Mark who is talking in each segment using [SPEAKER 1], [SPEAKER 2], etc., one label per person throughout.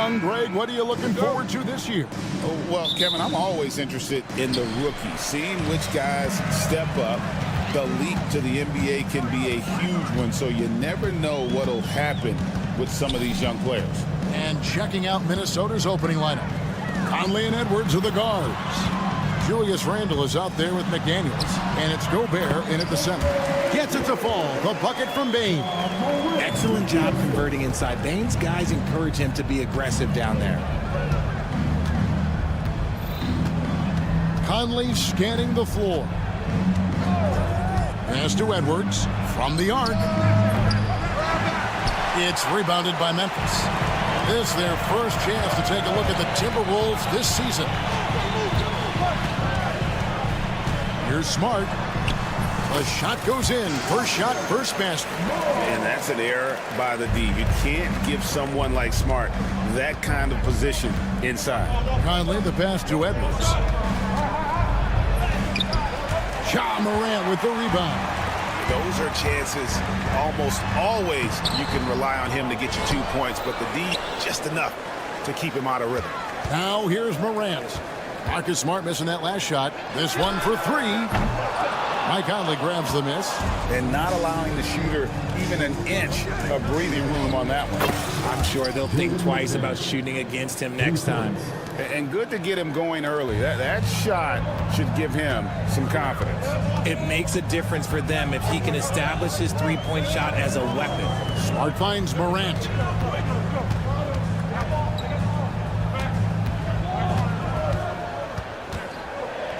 [SPEAKER 1] young. Greg, what are you looking forward to this year?
[SPEAKER 2] Oh, well, Kevin, I'm always interested in the rookies, seeing which guys step up. The leap to the NBA can be a huge one, so you never know what will happen with some of these young players.
[SPEAKER 1] And checking out Minnesota's opening lineup. Conley and Edwards are the guards. Julius Randle is out there with McDaniels, and it's Gobert in at the center. Gets it to fall. The bucket from Bane.
[SPEAKER 3] Excellent job converting inside. Bane's guys encourage him to be aggressive down there.
[SPEAKER 1] Conley scanning the floor. Pass to Edwards from the arc. It's rebounded by Memphis. This is their first chance to take a look at the Timberwolves this season. Here's Smart. The shot goes in. First shot, first basket.
[SPEAKER 2] And that's an error by the D. You can't give someone like Smart that kind of position inside.
[SPEAKER 1] Conley, the pass to Edwards. Ja Morant with the rebound.
[SPEAKER 2] Those are chances almost always you can rely on him to get you 2 points, but the D just enough to keep him out of rhythm.
[SPEAKER 1] Now here's Morant. Marcus Smart missing that last shot. This one for three. Mike Conley grabs the miss.
[SPEAKER 2] And not allowing the shooter even an inch of breathing room on that one.
[SPEAKER 3] I'm sure they'll think twice about shooting against him next time.
[SPEAKER 2] And good to get him going early. That shot should give him some confidence.
[SPEAKER 3] It makes a difference for them if he can establish his three-point shot as a weapon.
[SPEAKER 1] Smart finds Morant.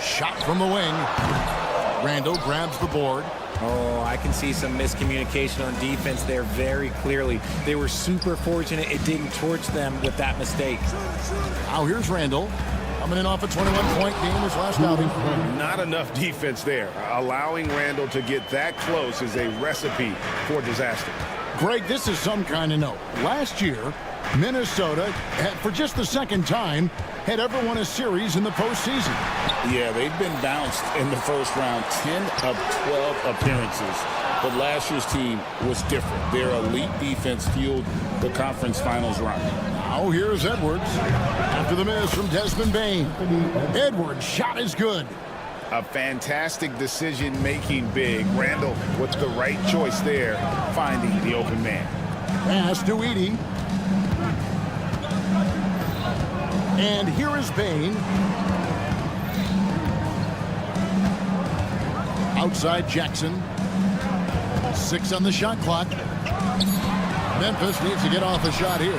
[SPEAKER 1] Shot from the wing. Randle grabs the board.
[SPEAKER 3] Oh, I can see some miscommunication on defense there very clearly. They were super fortunate it didn't torch them with that mistake.
[SPEAKER 1] Now here's Randle. Coming in off a 21-point game his last outing.
[SPEAKER 2] Not enough defense there. Allowing Randle to get that close is a recipe for disaster.
[SPEAKER 1] Greg, this is some kind of note. Last year, Minnesota, for just the second time, had ever won a series in the postseason.
[SPEAKER 2] Yeah, they've been bounced in the first round, 10 of 12 appearances. But last year's team was different. Their elite defense fueled the conference finals run.
[SPEAKER 1] Now here's Edwards. After the miss from Desmond Bane. Edwards' shot is good.
[SPEAKER 2] A fantastic decision-making big. Randle with the right choice there, finding the open man.
[SPEAKER 1] Pass to Edey. And here is Bane. Outside Jackson. 6 on the shot clock. Memphis needs to get off a shot here.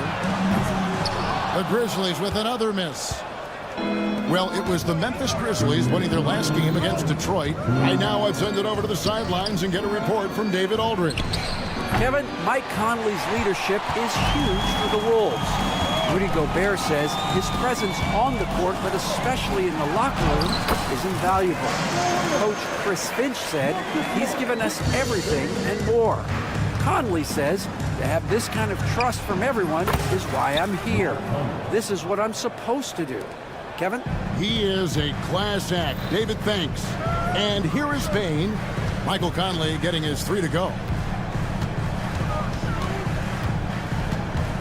[SPEAKER 1] The Grizzlies with another miss. Well, it was the Memphis Grizzlies winning their last game against Detroit. Right now, I'd send it over to the sidelines and get a report from David Aldridge.
[SPEAKER 4] Kevin, Mike Conley's leadership is huge for the Wolves. Rudy Gobert says his presence on the court, but especially in the locker room, is invaluable. Coach Chris Finch said he's given us everything and more. Conley says to have this kind of trust from everyone is why I'm here. This is what I'm supposed to do. Kevin?
[SPEAKER 1] He is a class act. David, thanks. And here is Bane. Michael Conley getting his 3 to go.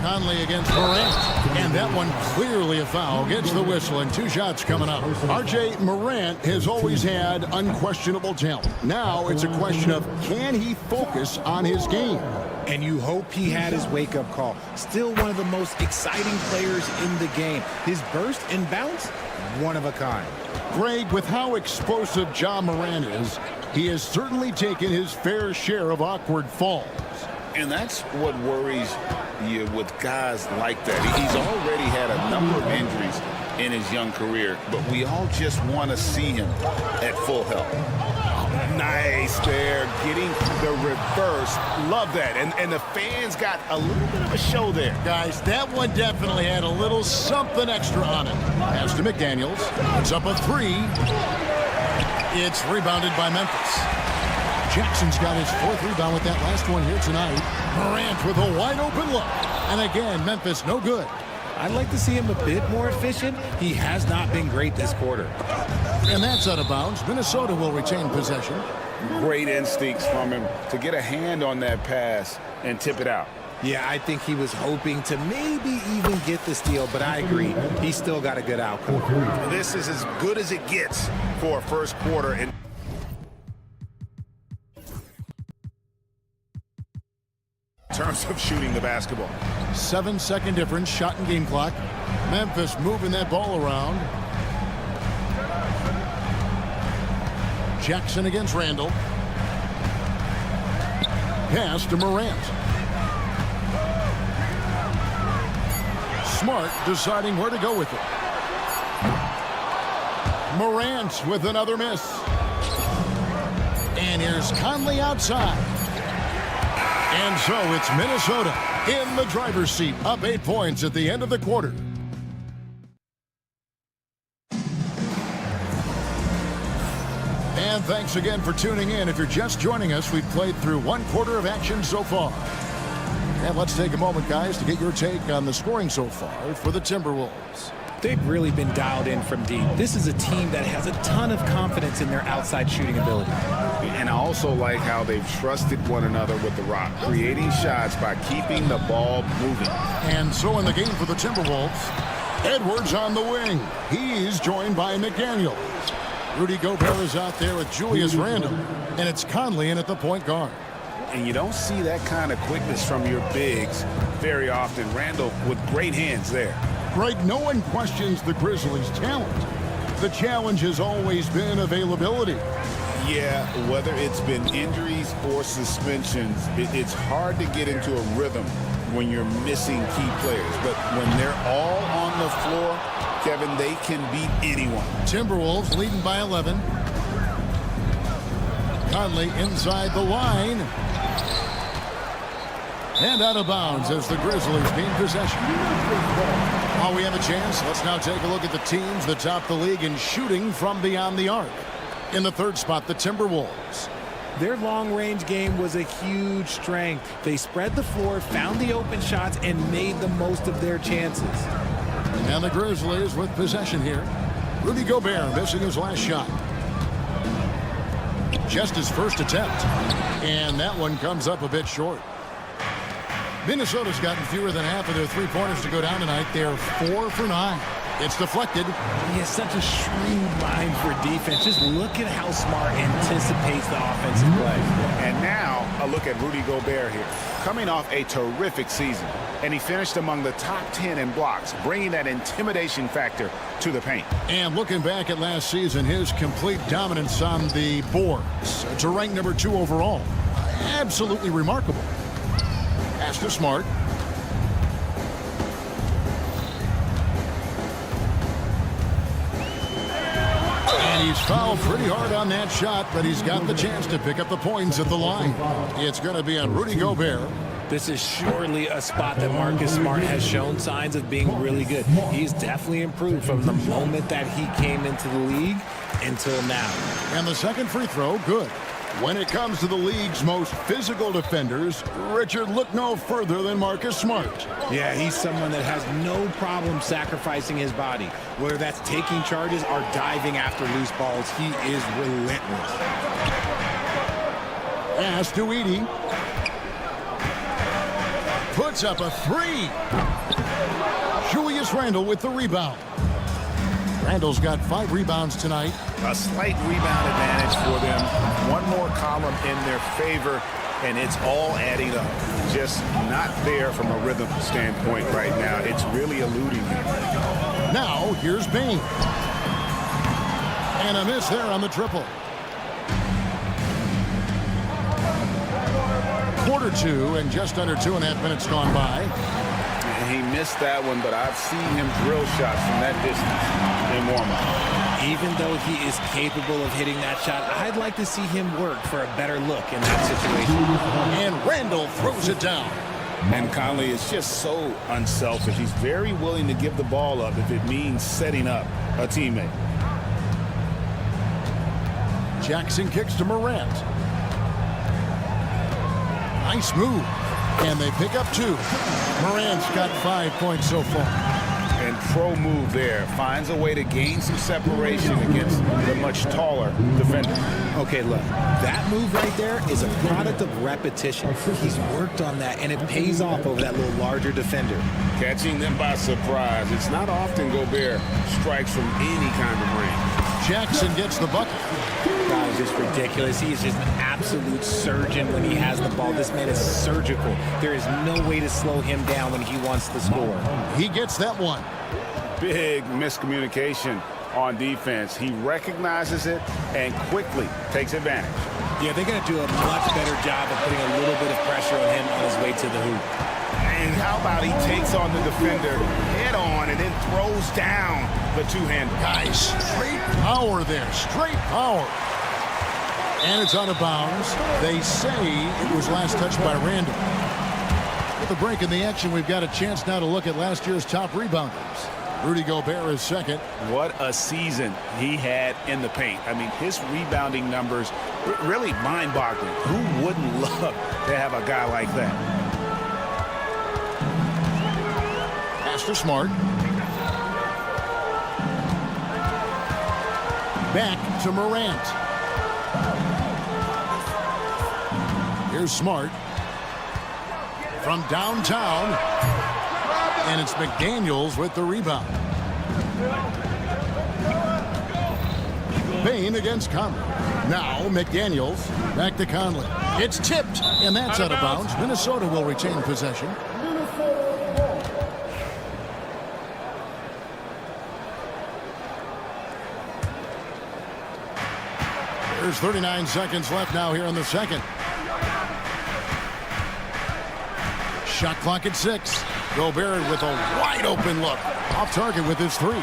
[SPEAKER 1] Conley against Morant. And that one clearly a foul. Gets the whistle and 2 shots coming up. R.J. Morant has always had unquestionable talent. Now it's a question of can he focus on his game?
[SPEAKER 3] And you hope he had his wake-up call. Still one of the most exciting players in the game. His burst and bounce, one of a kind.
[SPEAKER 1] Greg, with how explosive Ja Morant is, he has certainly taken his fair share of awkward falls.
[SPEAKER 2] And that's what worries you with guys like that. He's already had a number of injuries in his young career, but we all just want to see him at full health. Nice there, getting the reverse. Love that. And the fans got a little bit of a show there.
[SPEAKER 1] Guys, that one definitely had a little something extra on it. Pass to McDaniels. It's up a 3. It's rebounded by Memphis. Jackson's got his 4th rebound with that last one here tonight. Morant with a wide open look. And again, Memphis no good.
[SPEAKER 3] I'd like to see him a bit more efficient. He has not been great this quarter.
[SPEAKER 1] And that's out of bounds. Minnesota will retain possession.
[SPEAKER 2] Great instincts from him to get a hand on that pass and tip it out.
[SPEAKER 3] Yeah, I think he was hoping to maybe even get the steal, but I agree. He still got a good outcome.
[SPEAKER 2] This is as good as it gets for a first quarter. In terms of shooting the basketball.
[SPEAKER 1] 7-second difference, shot and game clock. Memphis moving that ball around. Jackson against Randall. Pass to Morant. Smart deciding where to go with it. Morant with another miss. And here's Conley outside. And so it's Minnesota in the driver's seat, up 8 points at the end of the quarter. And thanks again for tuning in. If you're just joining us, we've played through 1 quarter of action so far. And let's take a moment, guys, to get your take on the scoring so far for the Timberwolves.
[SPEAKER 3] They've really been dialed in from deep. This is a team that has a ton of confidence in their outside shooting ability.
[SPEAKER 2] And I also like how they've trusted one another with the rock, creating shots by keeping the ball moving.
[SPEAKER 1] And so in the game for the Timberwolves, Edwards on the wing. He's joined by McDaniels. Rudy Gobert is out there with Julius Randle. And it's Conley in at the point guard.
[SPEAKER 2] And you don't see that kind of quickness from your bigs very often. Randle with great hands there.
[SPEAKER 1] Greg, no one questions the Grizzlies' talent. The challenge has always been availability.
[SPEAKER 2] Yeah, whether it's been injuries or suspensions, it's hard to get into a rhythm when you're missing key players. But when they're all on the floor, Kevin, they can beat anyone.
[SPEAKER 1] Timberwolves leading by 11. Conley inside the line. And out of bounds as the Grizzlies gain possession. While we have a chance, let's now take a look at the teams that top the league in shooting from beyond the arc. In the third spot, the Timberwolves.
[SPEAKER 3] Their long-range game was a huge strength. They spread the floor, found the open shots, and made the most of their chances.
[SPEAKER 1] And the Grizzlies with possession here. Rudy Gobert missing his last shot. Just his first attempt. And that one comes up a bit short. Minnesota's gotten fewer than half of their three-pointers to go down tonight. They're 4 for 9. It's deflected.
[SPEAKER 3] He has such a shrewd mind for defense. Just look at how Smart anticipates the offensive play.
[SPEAKER 2] And now a look at Rudy Gobert here. Coming off a terrific season. And he finished among the top 10 in blocks, bringing that intimidation factor to the paint.
[SPEAKER 1] And looking back at last season, his complete dominance on the boards to rank number 2 overall. Absolutely remarkable. Pass to Smart. And he's fouled pretty hard on that shot, but he's got the chance to pick up the points at the line. It's going to be on Rudy Gobert.
[SPEAKER 3] This is surely a spot that Marcus Smart has shown signs of being really good. He's definitely improved from the moment that he came into the league until now.
[SPEAKER 1] And the second free throw, good. When it comes to the league's most physical defenders, Richard, look no further than Marcus Smart.
[SPEAKER 3] Yeah, he's someone that has no problem sacrificing his body. Whether that's taking charges or diving after loose balls, he is relentless.
[SPEAKER 1] Pass to Edey. Puts up a 3. Julius Randle with the rebound. Randle's got 5 rebounds tonight.
[SPEAKER 2] A slight rebound advantage for them. One more column in their favor, and it's all adding up. Just not there from a rhythm standpoint right now. It's really eluding him.
[SPEAKER 1] Now, here's Bain. And a miss there on the triple. Quarter 2 and just under 2.5 minutes gone by.
[SPEAKER 2] He missed that one, but I've seen him drill shots from that distance in warm-up.
[SPEAKER 3] Even though he is capable of hitting that shot, I'd like to see him work for a better look in that situation.
[SPEAKER 1] And Randle throws it down.
[SPEAKER 2] And Conley is just so unselfish. He's very willing to give the ball up if it means setting up a teammate.
[SPEAKER 1] Jackson kicks to Morant. Nice move. And they pick up 2. Morant's got 5 points so far.
[SPEAKER 2] And pro move there. Finds a way to gain some separation against the much taller defender.
[SPEAKER 3] Okay, look, that move right there is a product of repetition. He's worked on that, and it pays off over that little larger defender.
[SPEAKER 2] Catching them by surprise. It's not often Gobert strikes from any kind of range.
[SPEAKER 1] Jackson gets the bucket.
[SPEAKER 3] That was just ridiculous. He is just an absolute surgeon when he has the ball. This man is surgical. There is no way to slow him down when he wants to score.
[SPEAKER 1] He gets that one.
[SPEAKER 2] Big miscommunication on defense. He recognizes it and quickly takes advantage.
[SPEAKER 3] Yeah, they're going to do a much better job of putting a little bit of pressure on him on his way to the hoop.
[SPEAKER 2] And how about he takes on the defender head on and then throws down the two-hand.
[SPEAKER 1] Guys, straight power there. Straight power. And it's out of bounds. They say it was last touched by Randall. With a break in the action, we've got a chance now to look at last year's top rebounders. Rudy Gobert is second.
[SPEAKER 2] What a season he had in the paint. I mean, his rebounding numbers really mind-boggling. Who wouldn't love to have a guy like that?
[SPEAKER 1] Pass to Smart. Back to Morant. Here's Smart. From downtown. And it's McDaniels with the rebound. Payne against Conley. Now McDaniels back to Conley. It's tipped, and that's out of bounds. Minnesota will retain possession. There's 39 seconds left now here in the second. Shot clock at 6. Gobert with a wide open look. Off target with his three.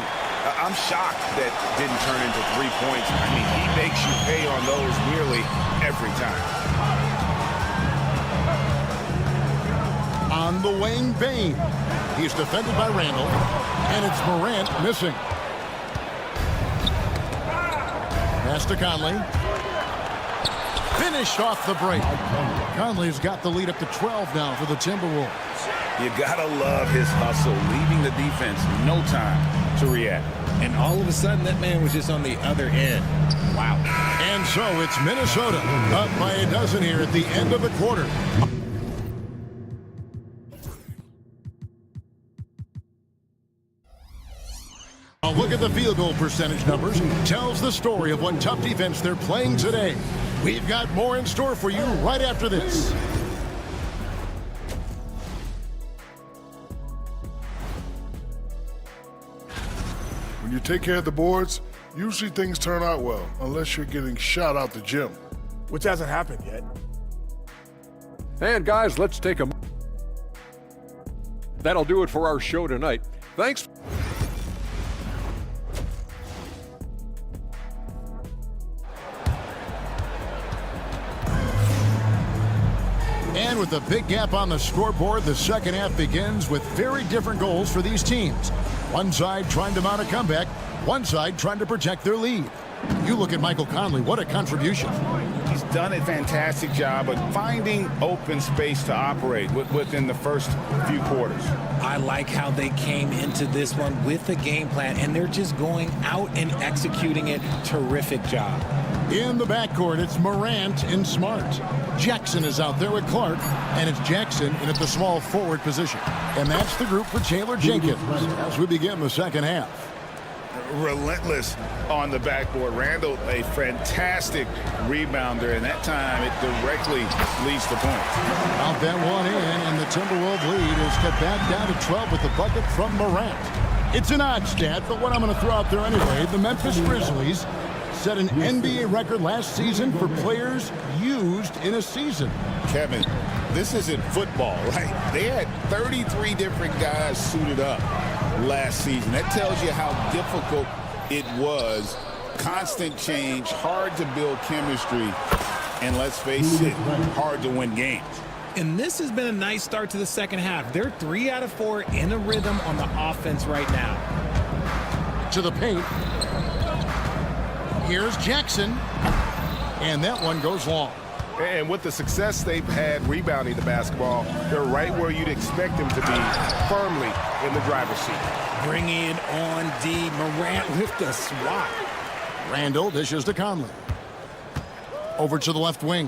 [SPEAKER 2] I'm shocked that didn't turn into 3 points. I mean, he makes you pay on those nearly every time.
[SPEAKER 1] On the wing, Payne. He's defended by Randall. And it's Morant missing. Pass to Conley. Finished off the break. Conley's got the lead up to 12 now for the Timberwolves.
[SPEAKER 2] You gotta love his hustle, leaving the defense no time to react.
[SPEAKER 3] And all of a sudden, that man was just on the other end. Wow.
[SPEAKER 1] And so it's Minnesota up by a dozen here at the end of the quarter. A look at the field goal percentage numbers tells the story of what tough defense they're playing today. We've got more in store for you right after this.
[SPEAKER 5] When you take care of the boards, usually things turn out well, unless you're getting shot out the gym.
[SPEAKER 6] Which hasn't happened yet.
[SPEAKER 7] And guys, let's take a... That'll do it for our show tonight. Thanks.
[SPEAKER 1] And with a big gap on the scoreboard, the second half begins with very different goals for these teams. One side trying to mount a comeback, one side trying to protect their lead. You look at Michael Conley, what a contribution.
[SPEAKER 2] He's done a fantastic job of finding open space to operate within the first few quarters.
[SPEAKER 3] I like how they came into this one with a game plan, and they're just going out and executing it. Terrific job.
[SPEAKER 1] In the backcourt, it's Morant and Smart. Jackson is out there with Clark, and it's Jackson in at the small forward position. And that's the group for Taylor Jenkins as we begin the second half.
[SPEAKER 2] Relentless on the backboard. Randall, a fantastic rebounder, and that time it directly leads to points.
[SPEAKER 1] Out that one in, and the Timberwolves lead is cut back down to 12 with the bucket from Morant. It's an odd stat, but what I'm going to throw out there anyway, the Memphis Grizzlies set an NBA record last season for players used in a season.
[SPEAKER 2] Kevin, this isn't football, right? They had 33 different guys suited up last season. That tells you how difficult it was. Constant change, hard to build chemistry, and let's face it, hard to win games.
[SPEAKER 3] And this has been a nice start to the second half. They're 3 out of 4 in a rhythm on the offense right now.
[SPEAKER 1] To the paint. Here's Jackson. And that one goes long.
[SPEAKER 8] And with the success they've had rebounding the basketball, they're right where you'd expect them to be, firmly in the driver's seat.
[SPEAKER 3] Bring it on D. Morant with the swat.
[SPEAKER 1] Randall dishes to Conley. Over to the left wing.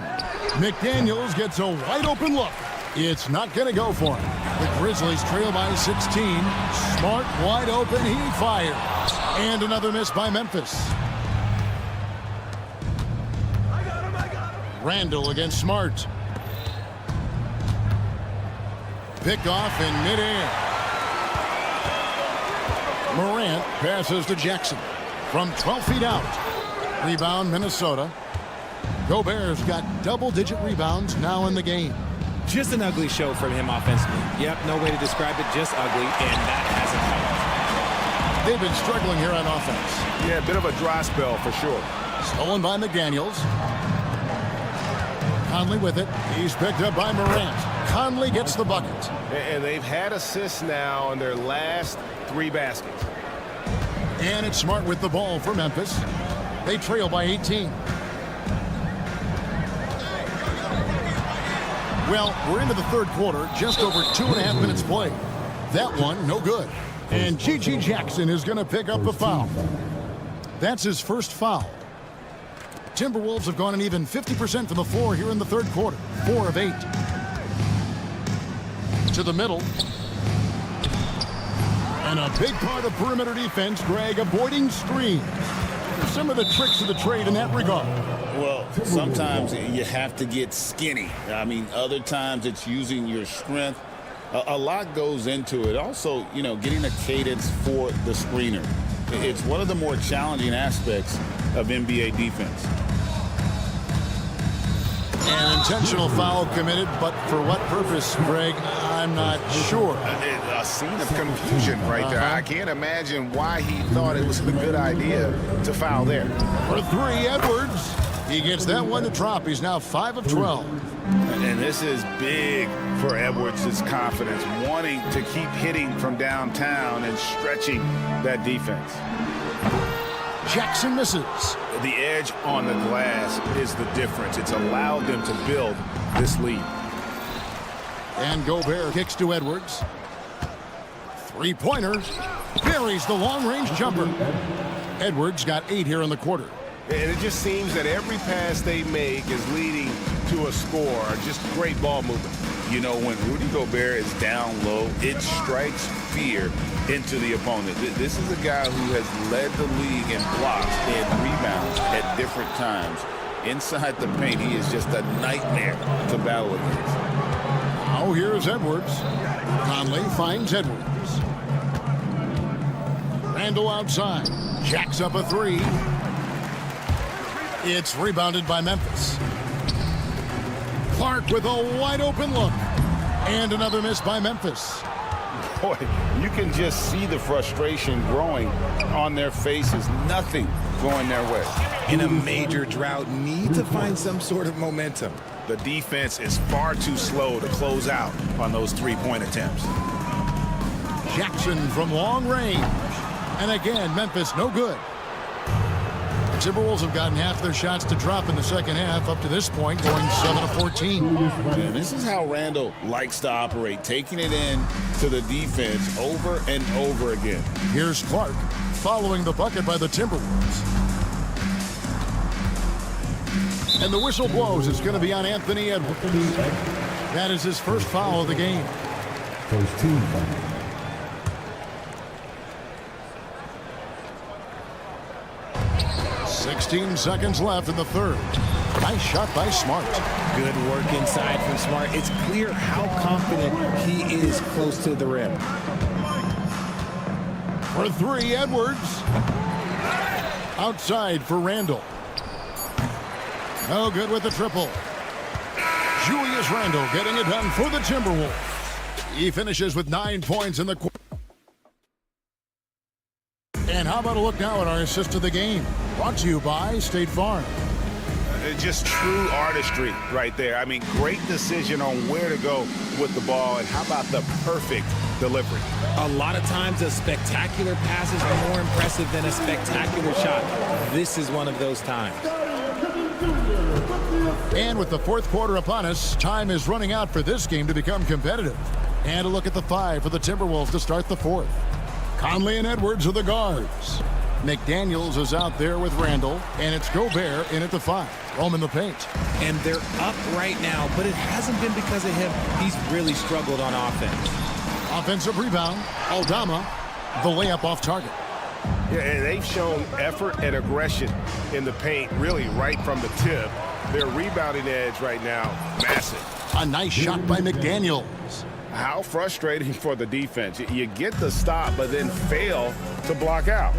[SPEAKER 1] McDaniels gets a wide open look. It's not going to go for him. The Grizzlies trail by 16. Smart wide open. He fires. And another miss by Memphis. Randall against Smart. Pick off in midair. Morant passes to Jackson from 12 feet out. Rebound Minnesota. Gobert's got double-digit rebounds now in the game.
[SPEAKER 3] Just an ugly show from him offensively. Yep, no way to describe it, just ugly, and that hasn't helped.
[SPEAKER 1] They've been struggling here on offense.
[SPEAKER 8] Yeah, a bit of a dry spell for sure.
[SPEAKER 1] Stolen by McDaniels. Conley with it. He's picked up by Morant. Conley gets the bucket.
[SPEAKER 8] And they've had assists now in their last 3 baskets.
[SPEAKER 1] And it's Smart with the ball for Memphis. They trail by 18. Well, we're into the third quarter, just over 2.5 minutes played. That one, no good. And G.G. Jackson is going to pick up the foul. That's his first foul. Timberwolves have gone an even 50% from the floor here in the third quarter. 4 of 8. To the middle. And a big part of perimeter defense, Greg, avoiding screens. Some of the tricks of the trade in that regard.
[SPEAKER 2] Well, sometimes you have to get skinny. I mean, other times it's using your strength. A lot goes into it. Also, you know, getting a cadence for the screener. It's one of the more challenging aspects of NBA defense.
[SPEAKER 1] An intentional foul committed, but for what purpose, Greg? I'm not sure.
[SPEAKER 8] A scene of confusion right there. I can't imagine why he thought it was a good idea to foul there.
[SPEAKER 1] For 3, Edwards. He gets that one to drop. He's now 5 of 12.
[SPEAKER 2] And this is big for Edwards' confidence, wanting to keep hitting from downtown and stretching that defense.
[SPEAKER 1] Jackson misses.
[SPEAKER 2] The edge on the glass is the difference. It's allowed them to build this lead.
[SPEAKER 1] And Gobert kicks to Edwards. 3-pointer. Buries the long-range jumper. Edwards got 8 here in the quarter.
[SPEAKER 8] And it just seems that every pass they make is leading to a score. Just great ball movement.
[SPEAKER 2] You know, when Rudy Gobert is down low, it strikes fear into the opponent. This is a guy who has led the league in blocks and rebounds at different times. Inside the paint, he is just a nightmare to battle against.
[SPEAKER 1] Now here's Edwards. Conley finds Edwards. Randall outside. Jacks up a 3. It's rebounded by Memphis. Clark with a wide open look. And another miss by Memphis.
[SPEAKER 2] Boy, you can just see the frustration growing on their faces. Nothing going their way.
[SPEAKER 3] In a major drought, need to find some sort of momentum.
[SPEAKER 8] The defense is far too slow to close out on those 3-point attempts.
[SPEAKER 1] Jackson from long range. And again, Memphis no good. The Timberwolves have gotten half their shots to drop in the second half up to this point, going 7 of 14.
[SPEAKER 2] And this is how Randall likes to operate, taking it in to the defense over and over again.
[SPEAKER 1] Here's Clark following the bucket by the Timberwolves. And the whistle blows. It's going to be on Anthony Edwards. That is his first foul of the game.
[SPEAKER 9] First team foul.
[SPEAKER 1] 16 seconds left in the third. Nice shot by Smart.
[SPEAKER 3] Good work inside from Smart. It's clear how confident he is close to the rim.
[SPEAKER 1] For 3, Edwards. Outside for Randall. No good with the triple. Julius Randall getting it done for the Timberwolves. He finishes with 9 points in the quarter. And how about a look now at our assist of the game? Brought to you by State Farm.
[SPEAKER 8] Just true artistry right there. I mean, great decision on where to go with the ball, and how about the perfect delivery?
[SPEAKER 3] A lot of times a spectacular pass is more impressive than a spectacular shot. This is one of those times.
[SPEAKER 1] And with the fourth quarter upon us, time is running out for this game to become competitive. And a look at the 5 for the Timberwolves to start the fourth. Conley and Edwards are the guards. McDaniels is out there with Randall, and it's Gobert in at the 5. Roaming the paint.
[SPEAKER 3] And they're up right now, but it hasn't been because of him. He's really struggled on offense.
[SPEAKER 1] Offensive rebound. Aldama, the layup off target.
[SPEAKER 8] Yeah, and they've shown effort and aggression in the paint, really right from the tip. Their rebounding edge right now, massive.
[SPEAKER 1] A nice shot by McDaniels.
[SPEAKER 8] How frustrating for the defense. You get the stop, but then fail to block out.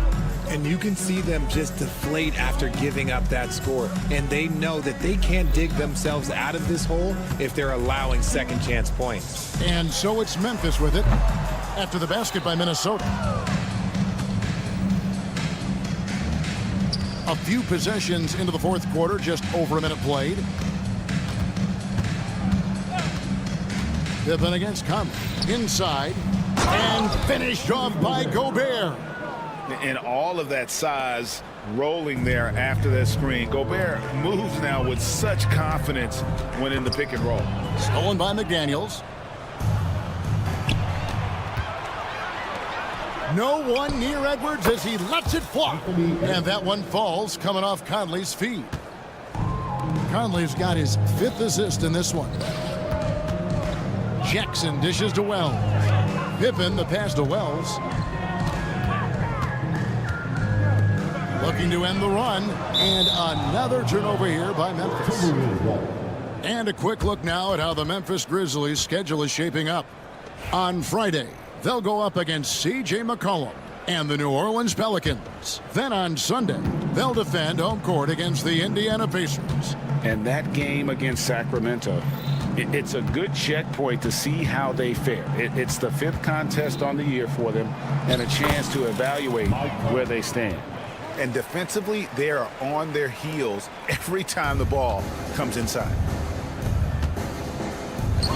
[SPEAKER 3] And you can see them just deflate after giving up that score. And they know that they can't dig themselves out of this hole if they're allowing second chance points.
[SPEAKER 1] And so it's Memphis with it after the basket by Minnesota. A few possessions into the fourth quarter, just over a minute played. Pippen against Conley. Inside. And finished off by Gobert.
[SPEAKER 8] And all of that size rolling there after that screen. Gobert moves now with such confidence when in the pick and roll.
[SPEAKER 1] Stolen by McDaniels. No one near Edwards as he lets it fly. And that one falls coming off Conley's feet. Conley's got his 5th assist in this one. Jackson dishes to Wells. Pippen the pass to Wells. Looking to end the run. And another turnover here by Memphis. And a quick look now at how the Memphis Grizzlies' schedule is shaping up. On Friday, they'll go up against C.J. McCollum and the New Orleans Pelicans. Then on Sunday, they'll defend home court against the Indiana Pacers.
[SPEAKER 2] And that game against Sacramento, it's a good checkpoint to see how they fare. It's the 5th contest on the year for them and a chance to evaluate where they stand.
[SPEAKER 8] And defensively, they are on their heels every time the ball comes inside.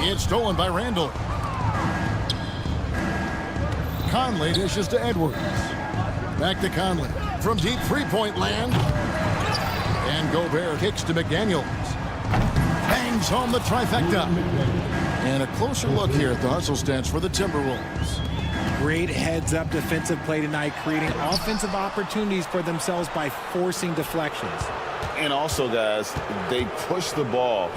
[SPEAKER 1] It's stolen by Randall. Conley dishes to Edwards. Back to Conley. From deep three-point land. And Gobert kicks to McDaniels. Bangs home the trifecta. And a closer look here at the hustle stats for the Timberwolves.
[SPEAKER 3] Great heads-up defensive play tonight, creating offensive opportunities for themselves by forcing deflections.
[SPEAKER 2] And also, guys, they push the ball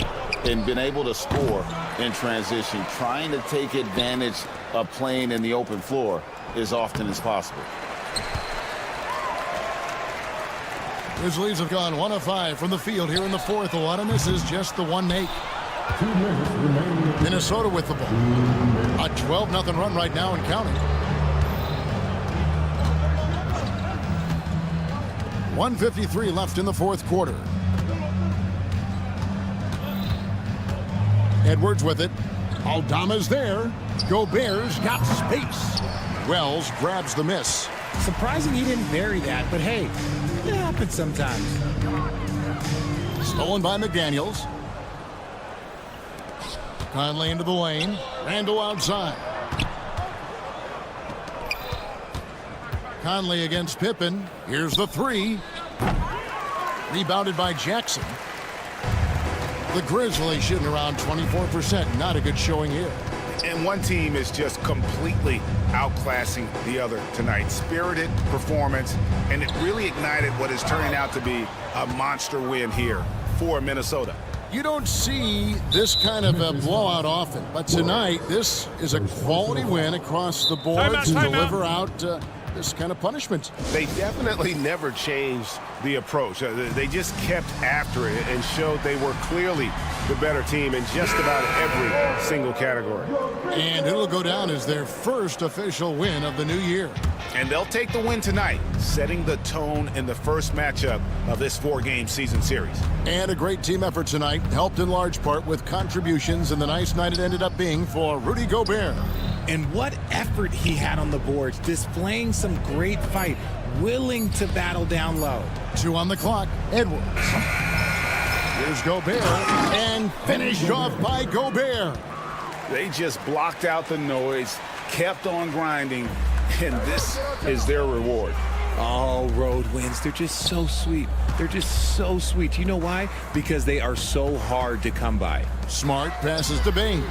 [SPEAKER 2] and been able to score in transition, trying to take advantage of playing in the open floor as often as possible.
[SPEAKER 1] Grizzlies have gone 1 of 5 from the field here in the fourth. A lot of misses, just the one make.
[SPEAKER 9] 2 minutes remaining.
[SPEAKER 1] Minnesota with the ball. A 12-0 run right now and counting. 1:53 left in the fourth quarter. Edwards with it. Aldama's there. Gobert's got space. Wells grabs the miss.
[SPEAKER 3] Surprising he didn't bury that, but hey, it happens sometimes.
[SPEAKER 1] Stolen by McDaniels. Conley into the lane. Randall outside. Conley against Pippen. Here's the 3. Rebounded by Jackson. The Grizzlies shooting around 24%. Not a good showing here.
[SPEAKER 8] And one team is just completely outclassing the other tonight. Spirited performance, and it really ignited what is turning out to be a monster win here for Minnesota.
[SPEAKER 1] You don't see this kind of a blowout often, but tonight this is a quality win across the board to deliver out this kind of punishment.
[SPEAKER 8] They definitely never changed the approach. They just kept after it and showed they were clearly the better team in just about every single category.
[SPEAKER 1] And it'll go down as their first official win of the new year.
[SPEAKER 8] And they'll take the win tonight, setting the tone in the first matchup of this 4-game season series.
[SPEAKER 1] And a great team effort tonight, helped in large part with contributions, and the nice night it ended up being for Rudy Gobert.
[SPEAKER 3] And what effort he had on the boards, displaying some great fight, willing to battle down low.
[SPEAKER 1] 2 on the clock. Edwards. Here's Gobert, and finished off by Gobert.
[SPEAKER 2] They just blocked out the noise, kept on grinding, and this is their reward.
[SPEAKER 3] All road wins. They're just so sweet. They're just so sweet. You know why? Because they are so hard to come by.
[SPEAKER 1] Smart passes to Bain.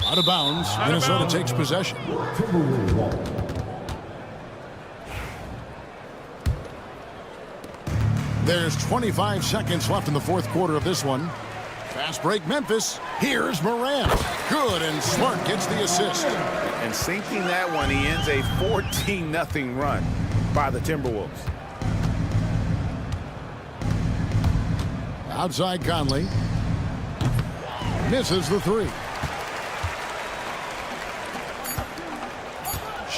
[SPEAKER 1] Out of bounds. Minnesota takes possession. There's 25 seconds left in the fourth quarter of this one. Fast break, Memphis. Here's Moran. Good, and Smart gets the assist.
[SPEAKER 8] And sinking that one, he ends a 14-0 run by the Timberwolves.
[SPEAKER 1] Outside Conley. Misses the three.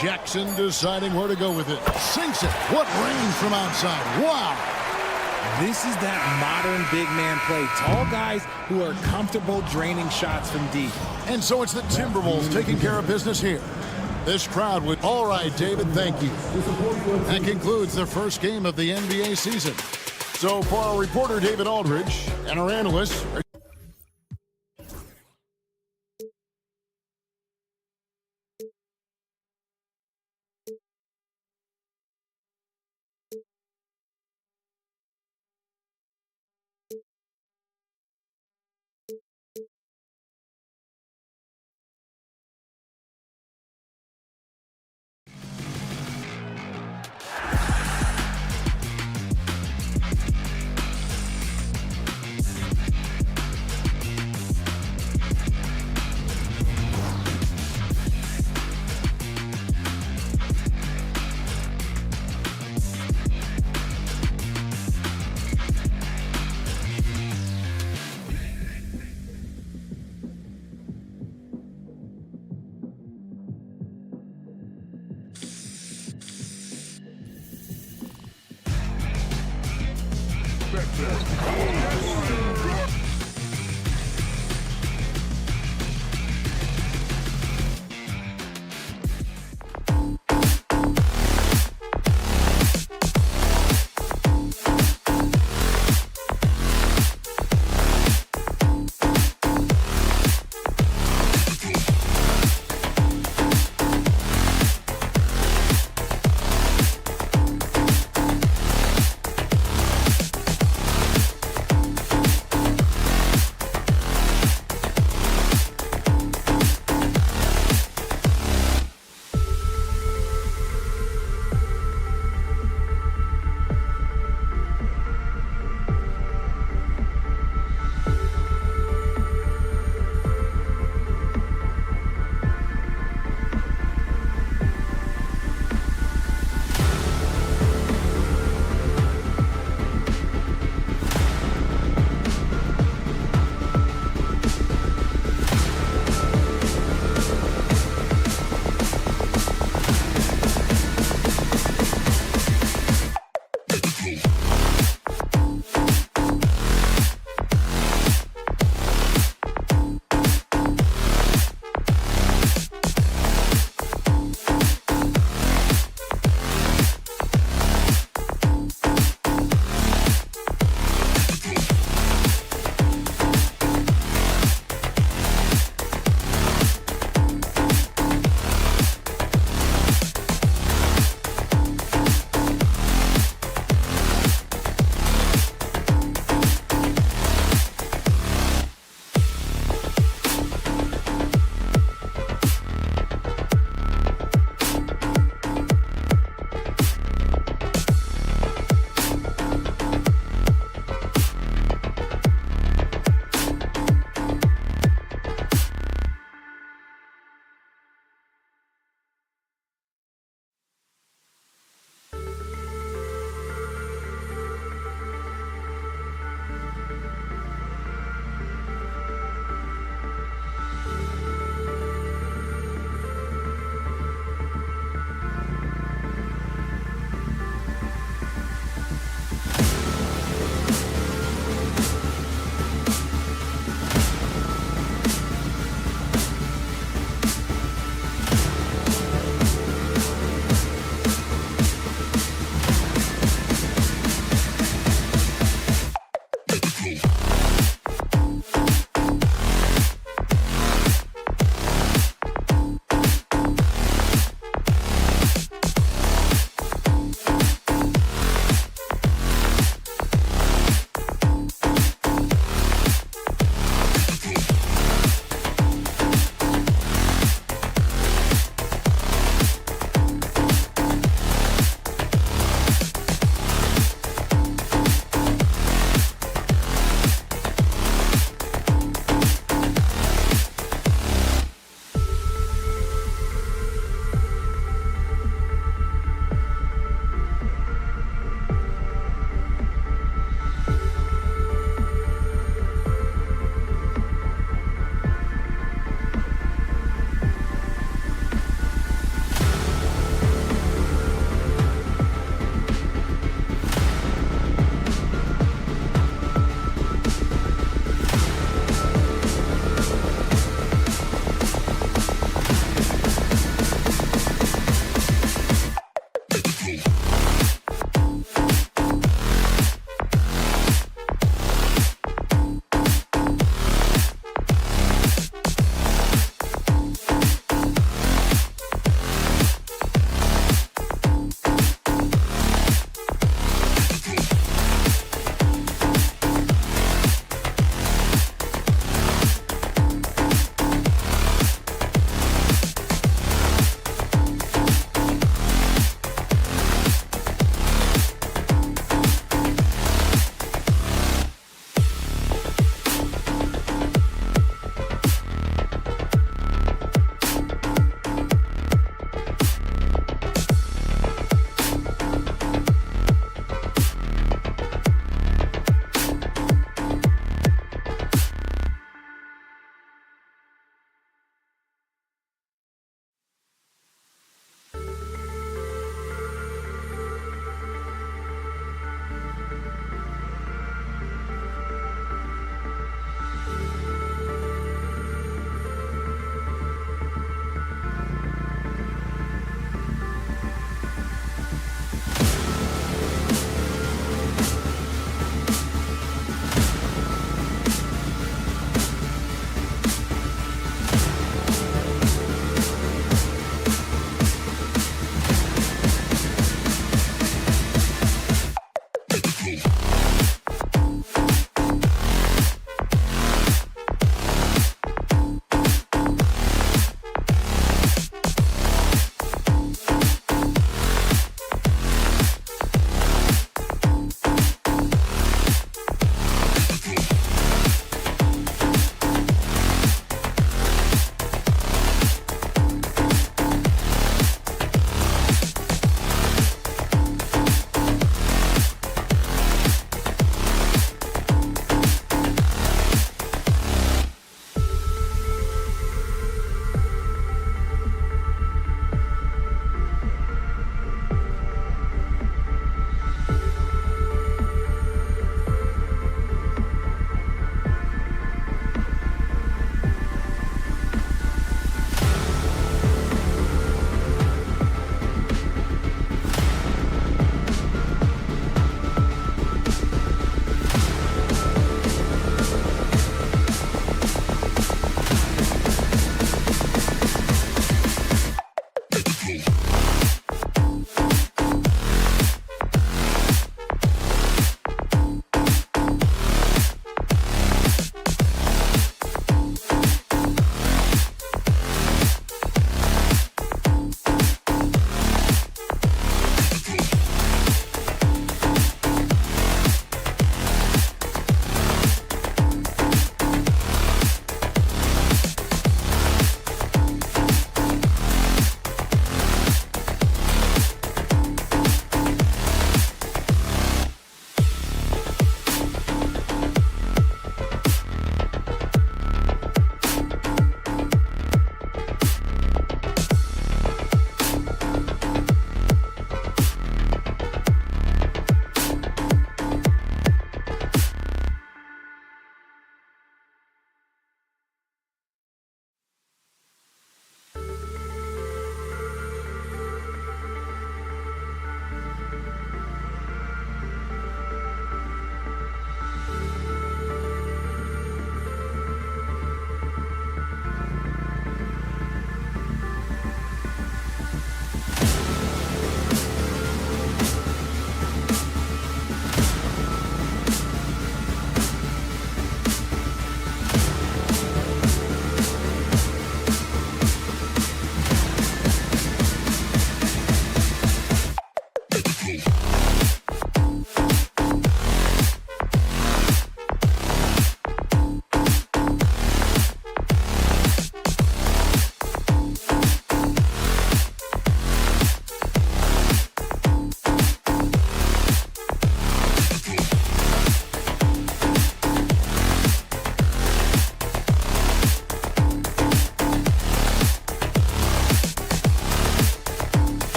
[SPEAKER 1] Jackson deciding where to go with it. Sinks it. What range from outside. Wow.
[SPEAKER 3] This is that modern big man play. Tall guys who are comfortable draining shots from deep.
[SPEAKER 1] And so it's the Timberwolves taking care of business here. This crowd would... All right, David, thank you. That concludes the first game of the NBA season. So for our reporter, David Aldridge, and our analysts...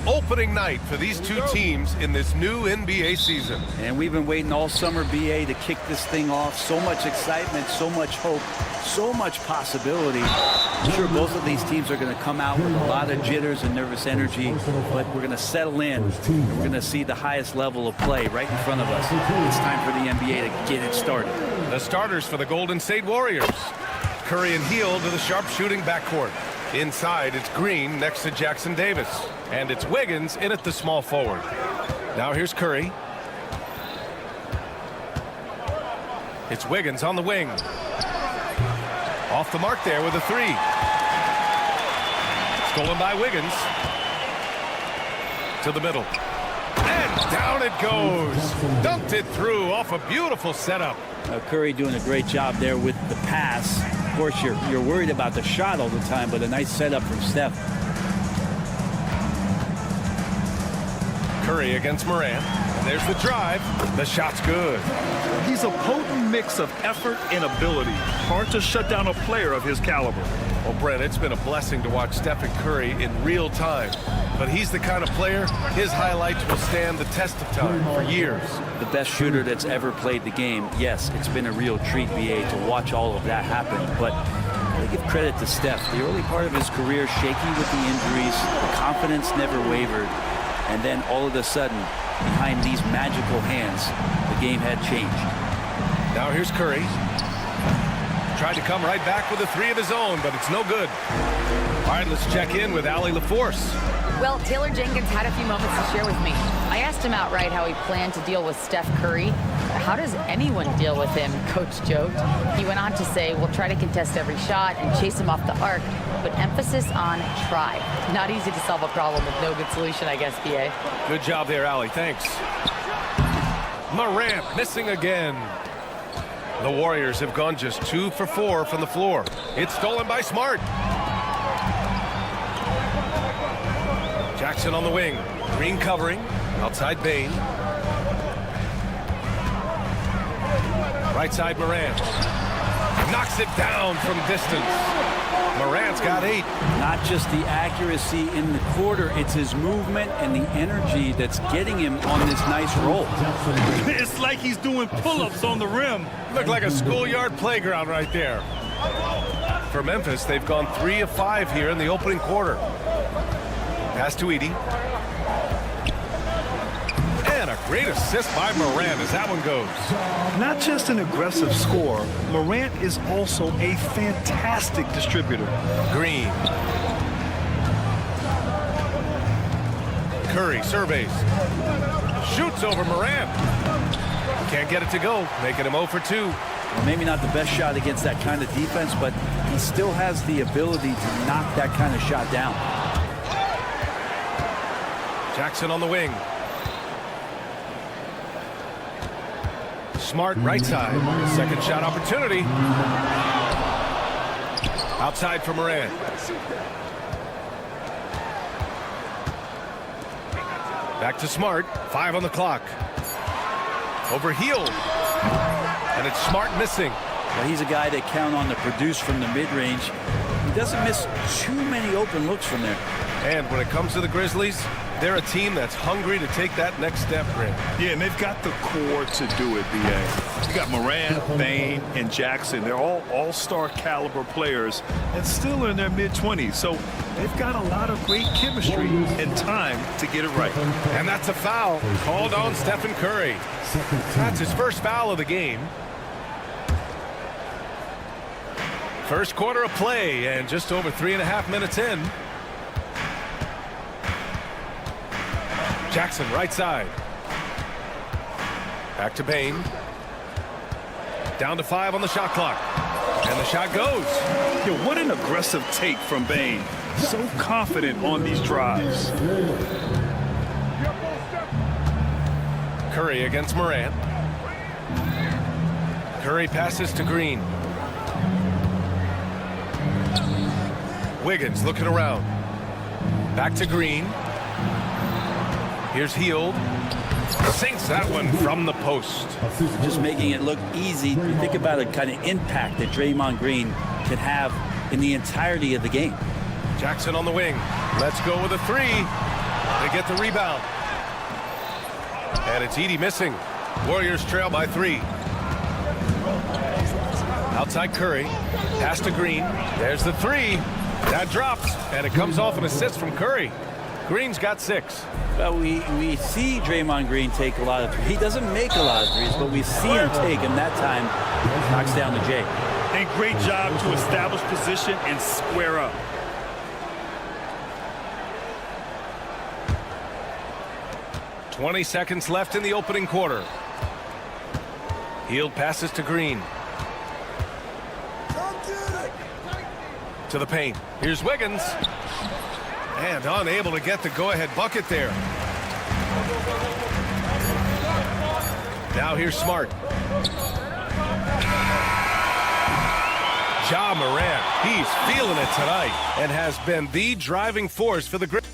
[SPEAKER 10] Opening night for these two teams in this new NBA season.
[SPEAKER 4] And we've been waiting all summer, BA, to kick this thing off. So much excitement, so much hope, so much possibility. I'm sure both of these teams are going to come out with a lot of jitters and nervous energy, but we're going to settle in. And we're going to see the highest level of play right in front of us. It's time for the NBA to get it started.
[SPEAKER 10] The starters for the Golden State Warriors. Curry and Hield to the sharpshooting backcourt. Inside, it's Green next to Jackson Davis. And it's Wiggins in at the small forward. Now here's Curry. It's Wiggins on the wing. Off the mark there with a three. Stolen by Wiggins. To the middle. And down it goes. Dunked it through off a beautiful setup.
[SPEAKER 4] Curry doing a great job there with the pass. Of course, you're worried about the shot all the time, but a nice setup from Steph.
[SPEAKER 10] Curry against Morant. There's the drive. The shot's good.
[SPEAKER 11] He's a potent mix of effort and ability. Hard to shut down a player of his caliber.
[SPEAKER 10] Well, Brent, it's been a blessing to watch Stephen Curry in real time. But he's the kind of player, his highlights will stand the test of time for years.
[SPEAKER 4] The best shooter that's ever played the game. Yes, it's been a real treat, BA, to watch all of that happen. But I give credit to Steph. The early part of his career, shaky with the injuries, the confidence never wavered. And then all of a sudden, behind these magical hands, the game had changed.
[SPEAKER 10] Now here's Curry. Tried to come right back with a three of his own, but it's no good. All right, let's check in with Allie LaForce.
[SPEAKER 12] Well, Taylor Jenkins had a few moments to share with me. I asked him outright how he planned to deal with Steph Curry. How does anyone deal with him, Coach joked. He went on to say, we'll try to contest every shot and chase him off the arc, but emphasis on try. Not easy to solve a problem with no good solution, I guess, BA.
[SPEAKER 10] Good job there, Allie. Thanks. Morant missing again. The Warriors have gone just 2 for 4 from the floor. It's stolen by Smart. Jackson on the wing. Green covering. Outside Bain. Right side Morant. Knocks it down from distance. Morant's got 8.
[SPEAKER 4] Not just the accuracy in the quarter, it's his movement and the energy that's getting him on this nice roll.
[SPEAKER 11] It's like he's doing pull-ups on the rim.
[SPEAKER 10] Looked like a schoolyard playground right there. For Memphis, they've gone 3 of 5 here in the opening quarter. Pass to Edey. And a great assist by Morant as that one goes.
[SPEAKER 11] Not just an aggressive scorer, Morant is also a fantastic distributor.
[SPEAKER 10] Green. Curry surveys. Shoots over Morant. Can't get it to go, making him 0 for 2.
[SPEAKER 4] Well, maybe not the best shot against that kind of defense, but he still has the ability to knock that kind of shot down.
[SPEAKER 10] Jackson on the wing. Smart right side. Second shot opportunity. Outside for Morant. Back to Smart. 5 on the clock. Over Hield. And it's Smart missing.
[SPEAKER 4] Well, he's a guy that count on to produce from the mid-range. He doesn't miss too many open looks from there.
[SPEAKER 10] And when it comes to the Grizzlies, they're a team that's hungry to take that next step, Grant.
[SPEAKER 11] Yeah, and they've got the core to do it, B.A. You got Morant, Bain, and Jackson. They're all all-star caliber players and still in their mid-20s. So they've got a lot of great chemistry and time to get it right.
[SPEAKER 10] And that's a foul called on Stephen Curry. That's his first foul of the game. First quarter of play and just over 3.5 minutes in. Jackson right side. Back to Bain. Down to 5 on the shot clock. And the shot goes.
[SPEAKER 11] Yeah, what an aggressive take from Bain. So confident on these drives.
[SPEAKER 10] Curry against Morant. Curry passes to Green. Wiggins looking around. Back to Green. Here's Hield. Sinks that one from the post.
[SPEAKER 4] Just making it look easy. You think about the kind of impact that Draymond Green can have in the entirety of the game.
[SPEAKER 10] Jackson on the wing. Let's go with a three. They get the rebound. And it's Edey missing. Warriors trail by 3. Outside Curry. Pass to Green. There's the 3. That drops. And it comes off an assist from Curry. Green's got 6.
[SPEAKER 13] Well, we see Draymond Green take a lot of threes. He doesn't make a lot of threes, but we see him take him. That time, knocks down the J.
[SPEAKER 11] A great job to establish position and square up.
[SPEAKER 10] "20 seconds left in the opening quarter. Hield passes to Green. To the paint. Here's Wiggins. And unable to get the go-ahead bucket there. Now here's Smart. Ja Morant. He's feeling it tonight and has been the driving force for the Grizzlies.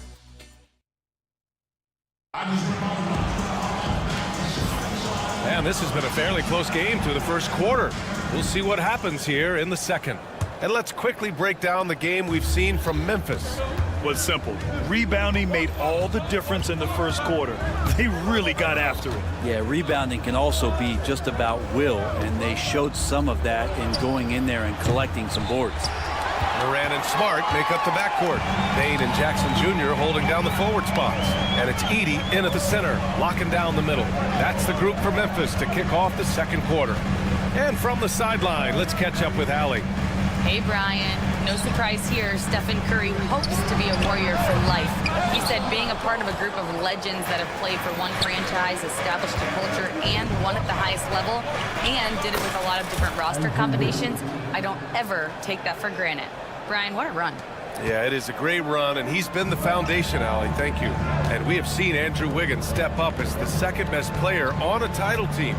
[SPEAKER 10] And this has been a fairly close game through the first quarter. We'll see what happens here in the second. And let's quickly break down the game we've seen from Memphis.
[SPEAKER 11] Was simple. Rebounding made all the difference in the first quarter. They really got after it.
[SPEAKER 13] Yeah, rebounding can also be just about will, and they showed some of that in going in there and collecting some boards.
[SPEAKER 10] Morant and Smart make up the backcourt. Bane and Jackson Jr. holding down the forward spots. And it's Edey in at the center, locking down the middle. That's the group for Memphis to kick off the second quarter. And from the sideline, let's catch up with Allie.
[SPEAKER 12] Hey, Brian. No surprise here. Stephen Curry hopes to be a Warrior for life. He said being a part of a group of legends that have played for one franchise, established a culture, and won at the highest level, and did it with a lot of different roster combinations, I don't ever take that for granted. Brian, what a run.
[SPEAKER 10] Yeah, it is a great run, and he's been the foundation, Allie. Thank you. And we have seen Andrew Wiggins step up as the second best player on a title team.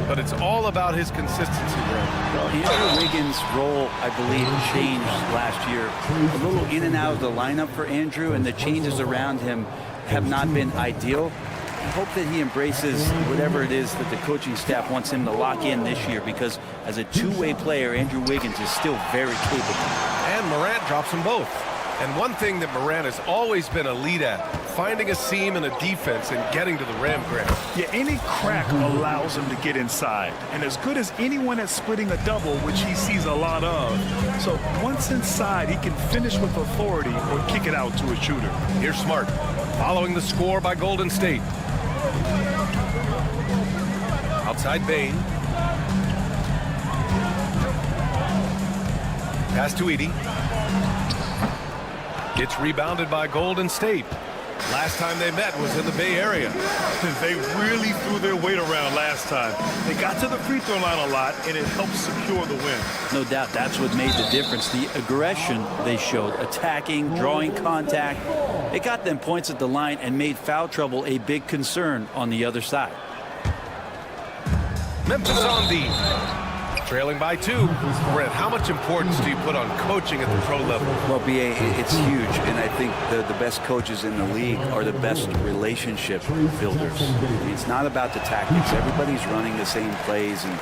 [SPEAKER 10] But it's all about his consistency, Greg.
[SPEAKER 13] Well, Andrew Wiggins' role, I believe, changed last year. A little in and out of the lineup for Andrew, and the changes around him have not been ideal. I hope that he embraces whatever it is that the coaching staff wants him to lock in this year, because as a two-way player, Andrew Wiggins is still very capable.
[SPEAKER 10] And Morant drops them both. And one thing that Morant has always been elite at, finding a seam in a defense and getting to the rim, Grant.
[SPEAKER 11] Yeah, any crack allows him to get inside. And as good as anyone at splitting a double, which he sees a lot of. So once inside, he can finish with authority or kick it out to a shooter.
[SPEAKER 10] Here's Smart, following the score by Golden State. Outside Bane. Pass to Edey. Gets rebounded by Golden State. Last time they met was in the Bay Area.
[SPEAKER 11] They really threw their weight around last time. They got to the free throw line a lot, and it helped secure the win.
[SPEAKER 13] No doubt that's what made the difference. The aggression they showed, attacking, drawing contact. It got them points at the line and made foul trouble a big concern on the other side.
[SPEAKER 10] Memphis on D. Trailing by 2. Brent, how much importance do you put on coaching at the pro level?
[SPEAKER 13] Well, BA, it's huge, and I think the best coaches in the league are the best relationship builders. It's not about the tactics. Everybody's running the same plays and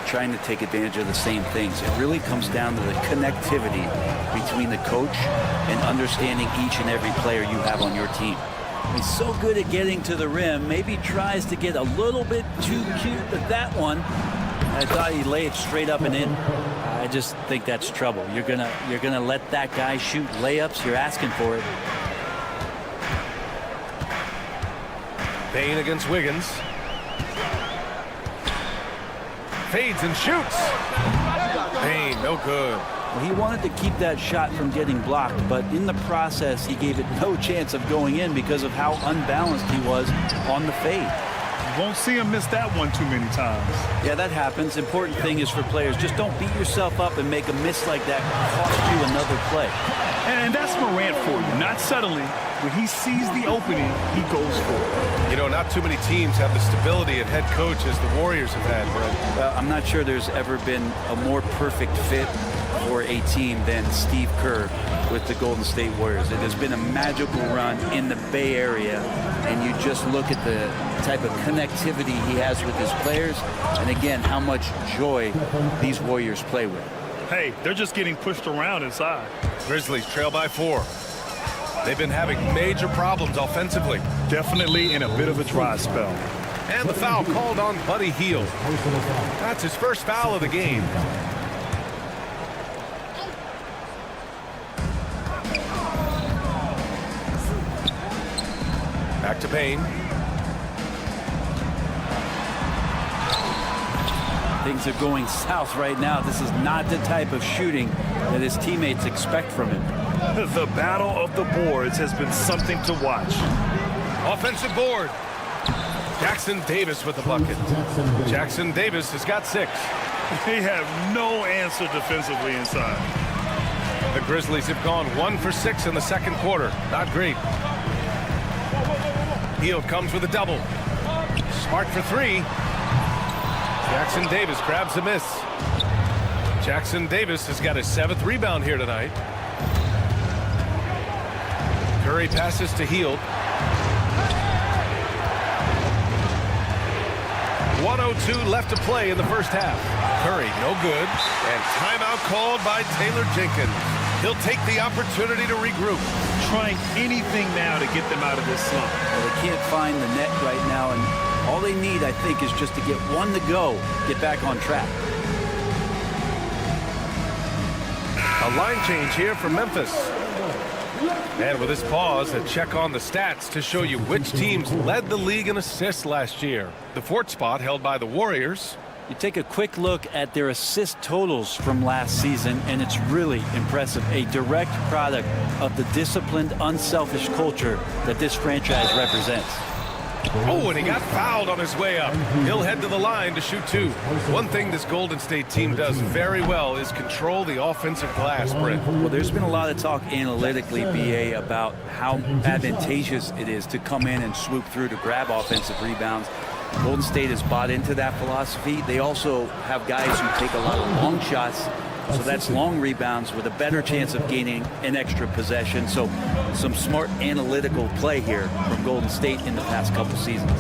[SPEAKER 13] trying to take advantage of the same things. It really comes down to the connectivity between the coach and understanding each and every player you have on your team. He's so good at getting to the rim, maybe tries to get a little bit too cute with that one. I thought he'd lay it straight up and in. I just think that's trouble. You're gonna let that guy shoot layups. You're asking for it.
[SPEAKER 10] Bane against Wiggins. Fades and shoots. Bane, no good.
[SPEAKER 13] Well, he wanted to keep that shot from getting blocked, but in the process, he gave it no chance of going in because of how unbalanced he was on the fade.
[SPEAKER 11] Won't see him miss that one too many times.
[SPEAKER 13] Yeah, that happens. Important thing is for players, just don't beat yourself up and make a miss like that cost you another play.
[SPEAKER 11] And that's Morant for you. Not settling. When he sees the opening, he goes for it.
[SPEAKER 10] You know, not too many teams have the stability at head coach as the Warriors have had, Brett.
[SPEAKER 13] Well, I'm not sure there's ever been a more perfect fit for a team than Steve Kerr with the Golden State Warriors. It has been a magical run in the Bay Area, and you just look at the type of connectivity he has with his players, and again, how much joy these Warriors play with.
[SPEAKER 11] Hey, they're just getting pushed around inside.
[SPEAKER 10] Grizzlies trail by 4. They've been having major problems offensively.
[SPEAKER 11] Definitely in a bit of a dry spell.
[SPEAKER 10] And the foul called on Buddy Hield. That's his first foul of the game. Back to Payne.
[SPEAKER 4] Things are going south right now. This is not the type of shooting that his teammates expect from him.
[SPEAKER 11] The battle of the boards has been something to watch.
[SPEAKER 10] Offensive board. Jackson Davis with the bucket. Jackson Davis has got 6.
[SPEAKER 11] They have no answer defensively inside.
[SPEAKER 10] The Grizzlies have gone 1 for 6 in the second quarter. Not great. Hield comes with a double. Smart for 3. Jackson Davis grabs a miss. Jackson Davis has got his 7th rebound here tonight. Curry passes to Hield. 1:02 left to play in the first half. Curry, no good. And timeout called by Taylor Jenkins. He'll take the opportunity to regroup.
[SPEAKER 11] Trying anything now to get them out of this slump.
[SPEAKER 4] Well, they can't find the net right now, and all they need, I think, is just to get one to go, get back on track.
[SPEAKER 10] A line change here from Memphis. And with this pause, a check on the stats to show you which teams led the league in assists last year. The 4th spot held by the Warriors.
[SPEAKER 4] You take a quick look at their assist totals from last season, and it's really impressive. A direct product of the disciplined, unselfish culture that this franchise represents.
[SPEAKER 10] Oh, and he got fouled on his way up. He'll head to the line to shoot 2. One thing this Golden State team does very well is control the offensive glass, Brent.
[SPEAKER 4] Well, there's been a lot of talk analytically, BA, about how advantageous it is to come in and swoop through to grab offensive rebounds. Golden State has bought into that philosophy. They also have guys who take a lot of long shots, so that's long rebounds with a better chance of gaining an extra possession. So some smart analytical play here from Golden State in the past couple seasons.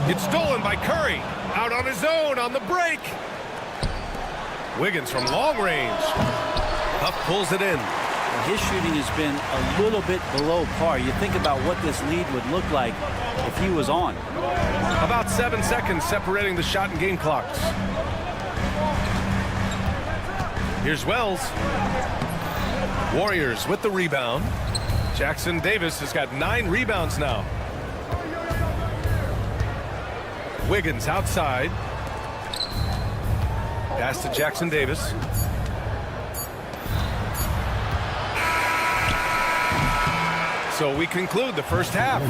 [SPEAKER 10] It's stolen by Curry. Out on his own on the break. Wiggins from long range. Huff pulls it in.
[SPEAKER 4] His shooting has been a little bit below par. You think about what this lead would look like if he was on.
[SPEAKER 10] About 7 seconds separating the shot and game clocks. Here's Wells. Warriors with the rebound. Jackson Davis has got 9 rebounds now. Wiggins outside. Pass to Jackson Davis. So we conclude the first half.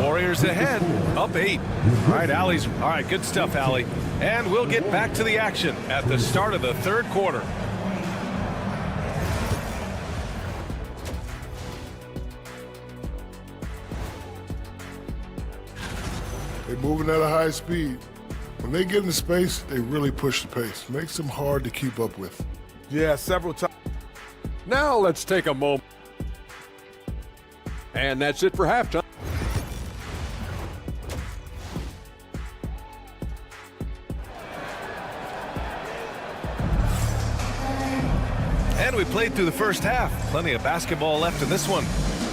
[SPEAKER 10] Warriors ahead, up 8. All right, Allie's. All right, good stuff, Allie. And we'll get back to the action at the start of the third quarter.
[SPEAKER 5] They're moving at a high speed. When they get in space, they really push the pace. Makes them hard to keep up with.
[SPEAKER 6] Yeah, several times.
[SPEAKER 7] Now let's take a moment. And that's it for halftime.
[SPEAKER 10] And we played through the first half. Plenty of basketball left in this one.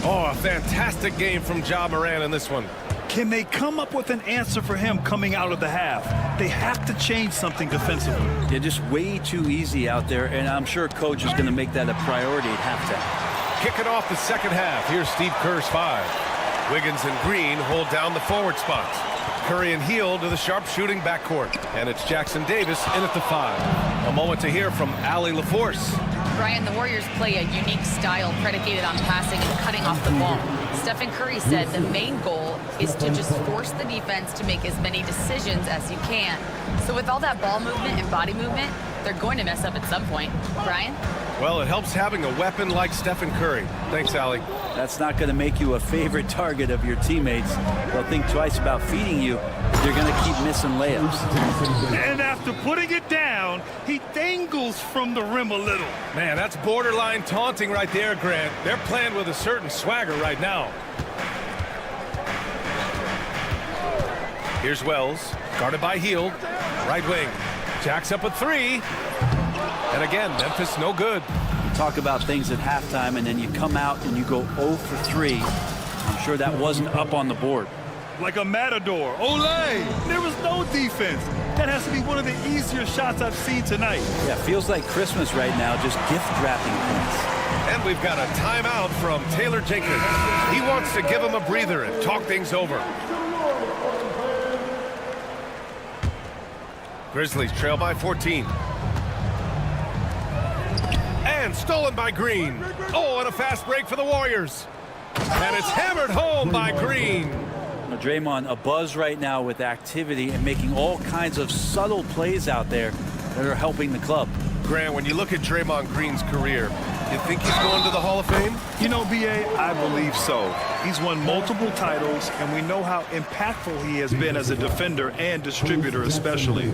[SPEAKER 10] Oh, a fantastic game from Ja Morant in this one.
[SPEAKER 11] Can they come up with an answer for him coming out of the half? They have to change something defensively.
[SPEAKER 4] They're just way too easy out there, and I'm sure coach is going to make that a priority at halftime.
[SPEAKER 10] Kicking off the second half. Here's Steve Kerr's 5. Wiggins and Green hold down the forward spots. Curry and Hield to the sharpshooting backcourt. And it's Jackson Davis in at the 5. A moment to hear from Allie LaForce.
[SPEAKER 12] Brian, the Warriors play a unique style predicated on passing and cutting off the ball. Stephen Curry said the main goal is to just force the defense to make as many decisions as you can. So with all that ball movement and body movement, they're going to mess up at some point. Brian?
[SPEAKER 10] Well, it helps having a weapon like Stephen Curry. Thanks, Allie.
[SPEAKER 4] That's not going to make you a favorite target of your teammates. They'll think twice about feeding you if you're going to keep missing layups.
[SPEAKER 11] And after putting it down, he dangles from the rim a little.
[SPEAKER 10] Man, that's borderline taunting right there, Grant. They're playing with a certain swagger right now. Here's Wells, guarded by Hield. Right wing. Jacks up a 3. And again, Memphis no good.
[SPEAKER 13] You talk about things at halftime, and then you come out and you go 0 for 3. I'm sure that wasn't up on the board.
[SPEAKER 11] Like a matador. Olé! There was no defense. That has to be one of the easier shots I've seen tonight.
[SPEAKER 13] Yeah, feels like Christmas right now, just gift wrapping points.
[SPEAKER 10] And we've got a timeout from Taylor Jenkins. He wants to give him a breather and talk things over. Grizzlies trail by 14. And stolen by Green. Oh, and a fast break for the Warriors. And it's hammered home by Green.
[SPEAKER 13] Now, Draymond, a buzz right now with activity and making all kinds of subtle plays out there that are helping the club.
[SPEAKER 10] Grant, when you look at Draymond Green's career, you think he's going to the Hall of Fame?
[SPEAKER 11] You know, B.A., I believe so. He's won multiple titles, and we know how impactful he has been as a defender and distributor especially.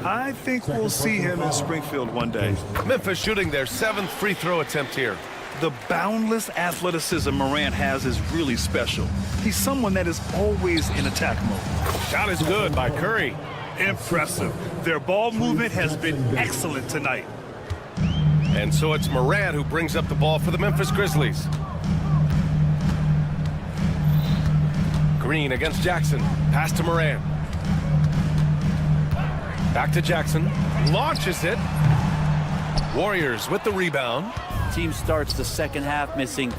[SPEAKER 11] I think we'll see him in Springfield one day.
[SPEAKER 10] Memphis shooting their 7th free throw attempt here.
[SPEAKER 11] The boundless athleticism Morant has is really special. He's someone that is always in attack mode.
[SPEAKER 10] Shot is good by Curry.
[SPEAKER 11] Impressive. Their ball movement has been excellent tonight.
[SPEAKER 10] And so it's Morant who brings up the ball for the Memphis Grizzlies. Green against Jackson. Pass to Morant. Back to Jackson. Launches it. Warriors with the rebound.
[SPEAKER 13] Team starts the second half missing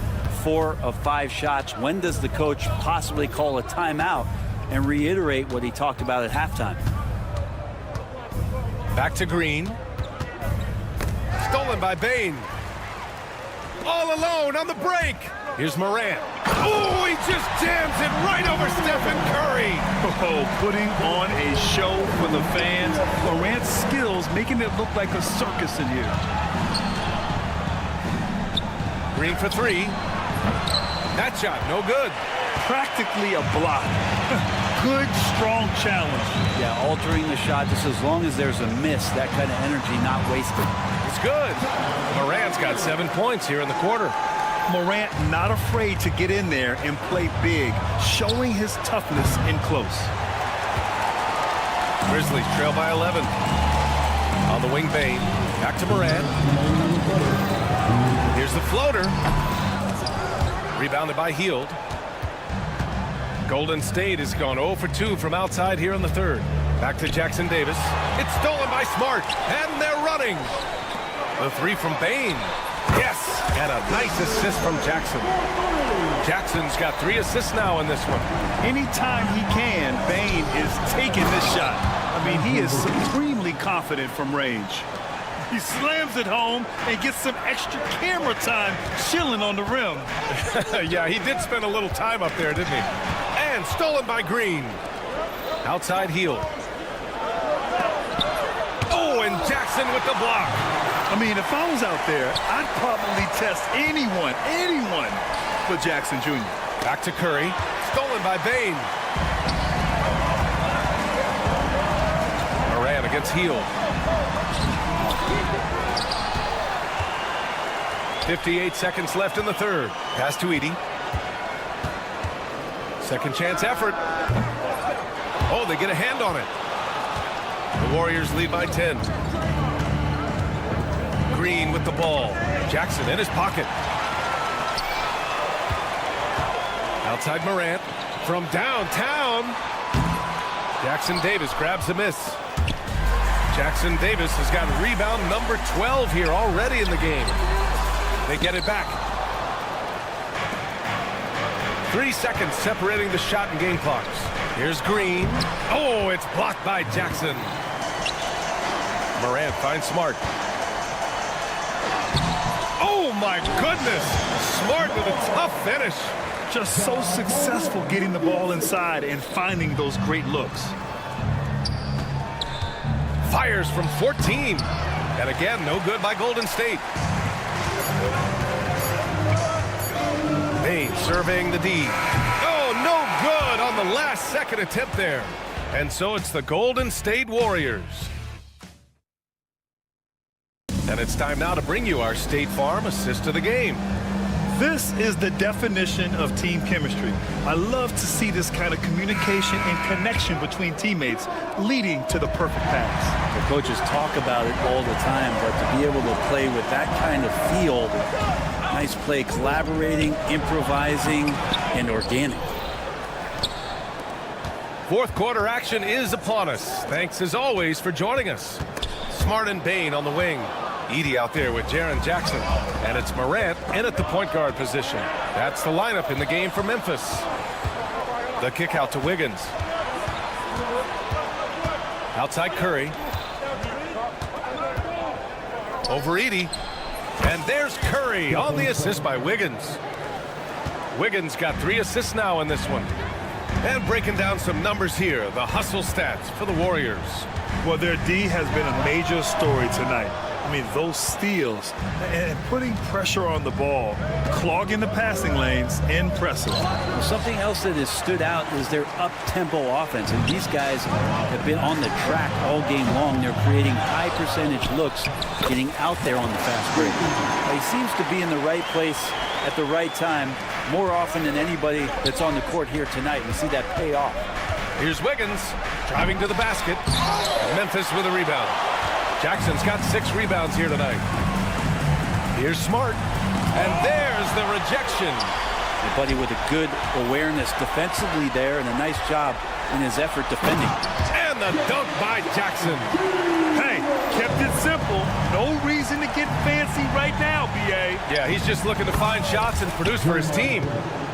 [SPEAKER 13] 4 of 5 shots. When does the coach possibly call a timeout and reiterate what he talked about at halftime?
[SPEAKER 10] Back to Green. Stolen by Bane. All alone on the break. Here's Morant. Oh, he just jams it right over Stephen Curry.
[SPEAKER 11] Oh, putting on a show for the fans. Morant's skills making it look like a circus in here.
[SPEAKER 10] Green for 3. That shot, no good.
[SPEAKER 11] Practically a block. Good, strong challenge.
[SPEAKER 13] Yeah, altering the shot just as long as there's a miss, that kind of energy not wasted.
[SPEAKER 10] It's good. Morant's got 7 points here in the quarter.
[SPEAKER 11] Morant not afraid to get in there and play big, showing his toughness in close.
[SPEAKER 10] Grizzlies trail by 11. On the wing, Bane. Back to Morant. Here's the floater. Rebounded by Hield. Golden State has gone 0 for 2 from outside here in the third. Back to Jackson Davis. It's stolen by Smart, and they're running. The 3 from Bane. Yes, and a nice assist from Jackson. Jackson's got 3 assists now in this one.
[SPEAKER 11] Anytime he can, Bane is taking this shot. I mean, he is supremely confident from range. He slams it home and gets some extra camera time chilling on the rim.
[SPEAKER 10] Yeah, he did spend a little time up there, didn't he? And stolen by Green. Outside Hield. Oh, and Jackson with the block.
[SPEAKER 11] I mean, if I was out there, I'd probably test anyone but Jackson Jr.
[SPEAKER 10] Back to Curry. Stolen by Bane. Morant against Hield. 58 seconds left in the third. Pass to Edey. Second chance effort. Oh, they get a hand on it. The Warriors lead by 10. Green with the ball. Jackson in his pocket. Outside Morant. From downtown. Jackson Davis grabs the miss. Jackson Davis has got rebound number 12 here already in the game. They get it back. 3 seconds separating the shot and game clocks. Here's Green. Oh, it's blocked by Jackson. Morant finds Smart. Oh, my goodness. Smart with a tough finish.
[SPEAKER 11] Just so successful getting the ball inside and finding those great looks.
[SPEAKER 10] Fires from 14. And again, no good by Golden State. Bane surveying the D. Oh, no good on the last second attempt there. And so it's the Golden State Warriors. And it's time now to bring you our State Farm assist of the game.
[SPEAKER 11] This is the definition of team chemistry. I love to see this kind of communication and connection between teammates leading to the perfect pass.
[SPEAKER 13] The coaches talk about it all the time, but to be able to play with that kind of feel, nice play, collaborating, improvising, and organic.
[SPEAKER 10] Fourth quarter action is upon us. Thanks as always for joining us. Smart and Bain on the wing. Edey out there with Jaren Jackson. And it's Morant in at the point guard position. That's the lineup in the game for Memphis. The kick out to Wiggins. Outside Curry. Over Edey. And there's Curry on the assist by Wiggins. Wiggins got 3 assists now in this one. And breaking down some numbers here, the hustle stats for the Warriors.
[SPEAKER 11] Well, their D has been a major story tonight. I mean, those steals and putting pressure on the ball, clogging the passing lanes, impressive.
[SPEAKER 13] Something else that has stood out is their up-tempo offense. And these guys have been on the track all game long. They're creating high-percentage looks, getting out there on the fast break. He seems to be in the right place at the right time more often than anybody that's on the court here tonight. We see that pay off.
[SPEAKER 10] Here's Wiggins driving to the basket. Memphis with a rebound. Jackson's got 6 rebounds here tonight. Here's Smart. And there's the rejection.
[SPEAKER 13] The buddy with a good awareness defensively there and a nice job in his effort defending.
[SPEAKER 10] And the dunk by Jackson.
[SPEAKER 11] Hey, kept it simple. No reason to get fancy right now, B.A.
[SPEAKER 10] Yeah, he's just looking to find shots and produce for his team.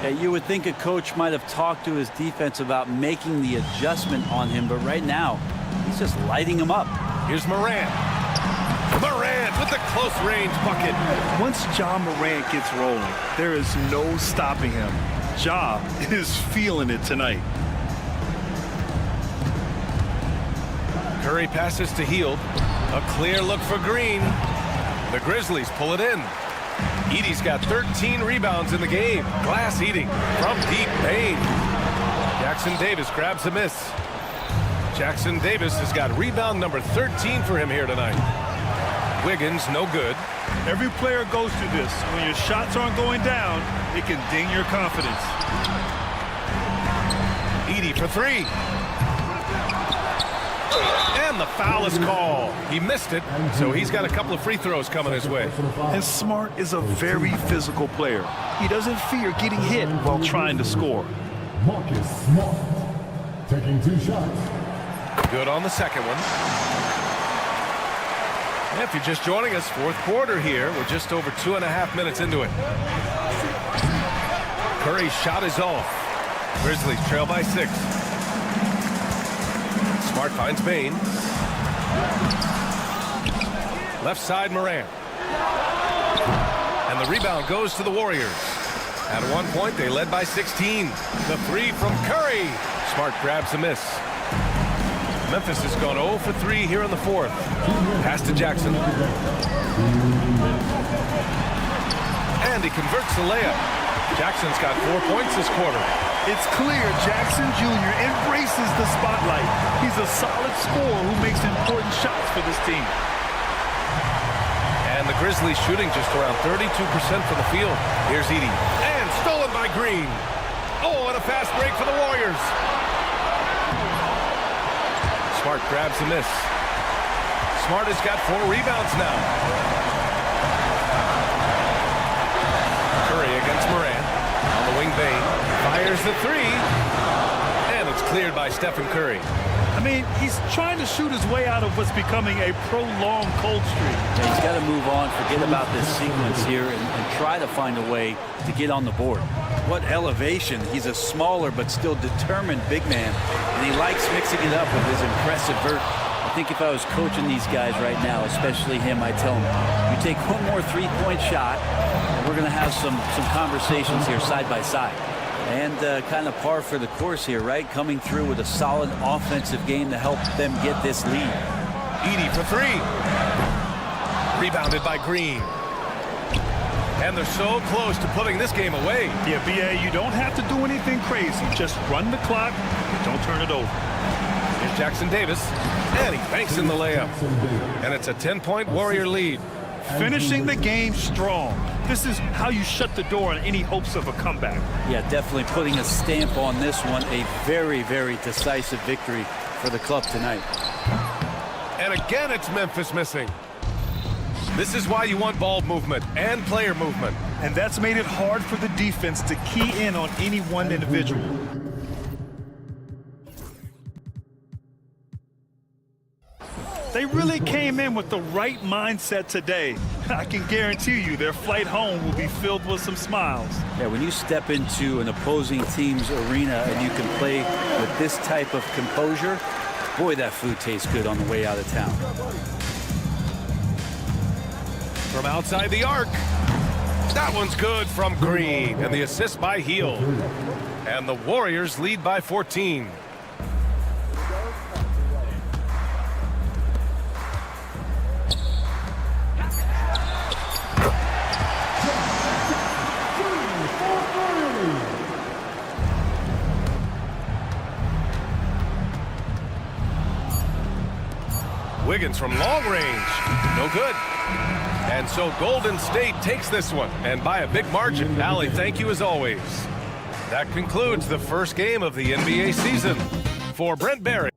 [SPEAKER 13] Yeah, you would think a coach might have talked to his defense about making the adjustment on him, but right now, he's just lighting him up.
[SPEAKER 10] Here's Morant. Morant with the close-range bucket.
[SPEAKER 11] Once Ja Morant gets rolling, there is no stopping him. Ja is feeling it tonight.
[SPEAKER 10] Curry passes to Hield. A clear look for Green. The Grizzlies pull it in. Edey's got 13 rebounds in the game. Glass eating from deep Bain. Jackson Davis grabs a miss. Jackson Davis has got rebound number 13 for him here tonight. Wiggins, no good.
[SPEAKER 11] Every player goes through this. When your shots aren't going down, it can ding your confidence.
[SPEAKER 10] Edey for 3. And the foul is called. He missed it, so he's got a couple of free throws coming his way.
[SPEAKER 11] And Smart is a very physical player. He doesn't fear getting hit while trying to score.
[SPEAKER 9] Marcus Smart taking 2 shots.
[SPEAKER 10] Good on the second one. And if you're just joining us, fourth quarter here. We're just over 2.5 minutes into it. Curry's shot is off. Grizzlies trail by 6. Smart finds Bain. Left side Morant. And the rebound goes to the Warriors. At one point, they led by 16. The 3 from Curry. Smart grabs a miss. Memphis has gone 0 for 3 here in the fourth. Pass to Jackson. And he converts the layup. Jackson's got 4 points this quarter.
[SPEAKER 11] It's clear Jackson Jr. embraces the spotlight. He's a solid scorer who makes important shots for this team.
[SPEAKER 10] And the Grizzlies shooting just around 32% from the field. Here's Edey. And stolen by Green. Oh, and a fast break for the Warriors. Smart grabs the miss. Smart has got 4 rebounds now. Curry against Morant. On the wing, Bain fires the 3. And it's cleared by Stephen Curry.
[SPEAKER 11] I mean, he's trying to shoot his way out of what's becoming a prolonged cold streak.
[SPEAKER 13] Yeah, he's got to move on, forget about this sequence here, and try to find a way to get on the board. What elevation. He's a smaller but still determined big man, and he likes mixing it up with his impressive vert. I think if I was coaching these guys right now, especially him, I'd tell him, you take one more 3-point shot, and we're going to have some conversations here side by side. And kind of par for the course here, right? Coming through with a solid offensive game to help them get this lead.
[SPEAKER 10] Edey for 3. Rebounded by Green. And they're so close to putting this game away.
[SPEAKER 11] Yeah, B.A., you don't have to do anything crazy. Just run the clock. Don't turn it over.
[SPEAKER 10] Here's Jackson Davis. And he banks in the layup. And it's a 10-point Warrior lead.
[SPEAKER 11] finishing the game strong. This is how you shut the door on any hopes of a comeback.
[SPEAKER 13] Yeah, definitely putting a stamp on this one. A very, very decisive victory for the club tonight.
[SPEAKER 10] And again, it's Memphis missing. This is why you want ball movement and player movement.
[SPEAKER 11] And that's made it hard for the defense to key in on any one individual. They really came in with the right mindset today. I can guarantee you their flight home will be filled with some smiles.
[SPEAKER 13] Yeah, when you step into an opposing team's arena and you can play with this type of composure, boy, that food tastes good on the way out of town.
[SPEAKER 10] From outside the arc. That one's good from Green, and the assist by Heel. And the Warriors lead by 14. Wiggins from long range. No good. And so Golden State takes this one, and by a big margin. Allie, thank you as always. That concludes the first game of the NBA season. For Brent Barry.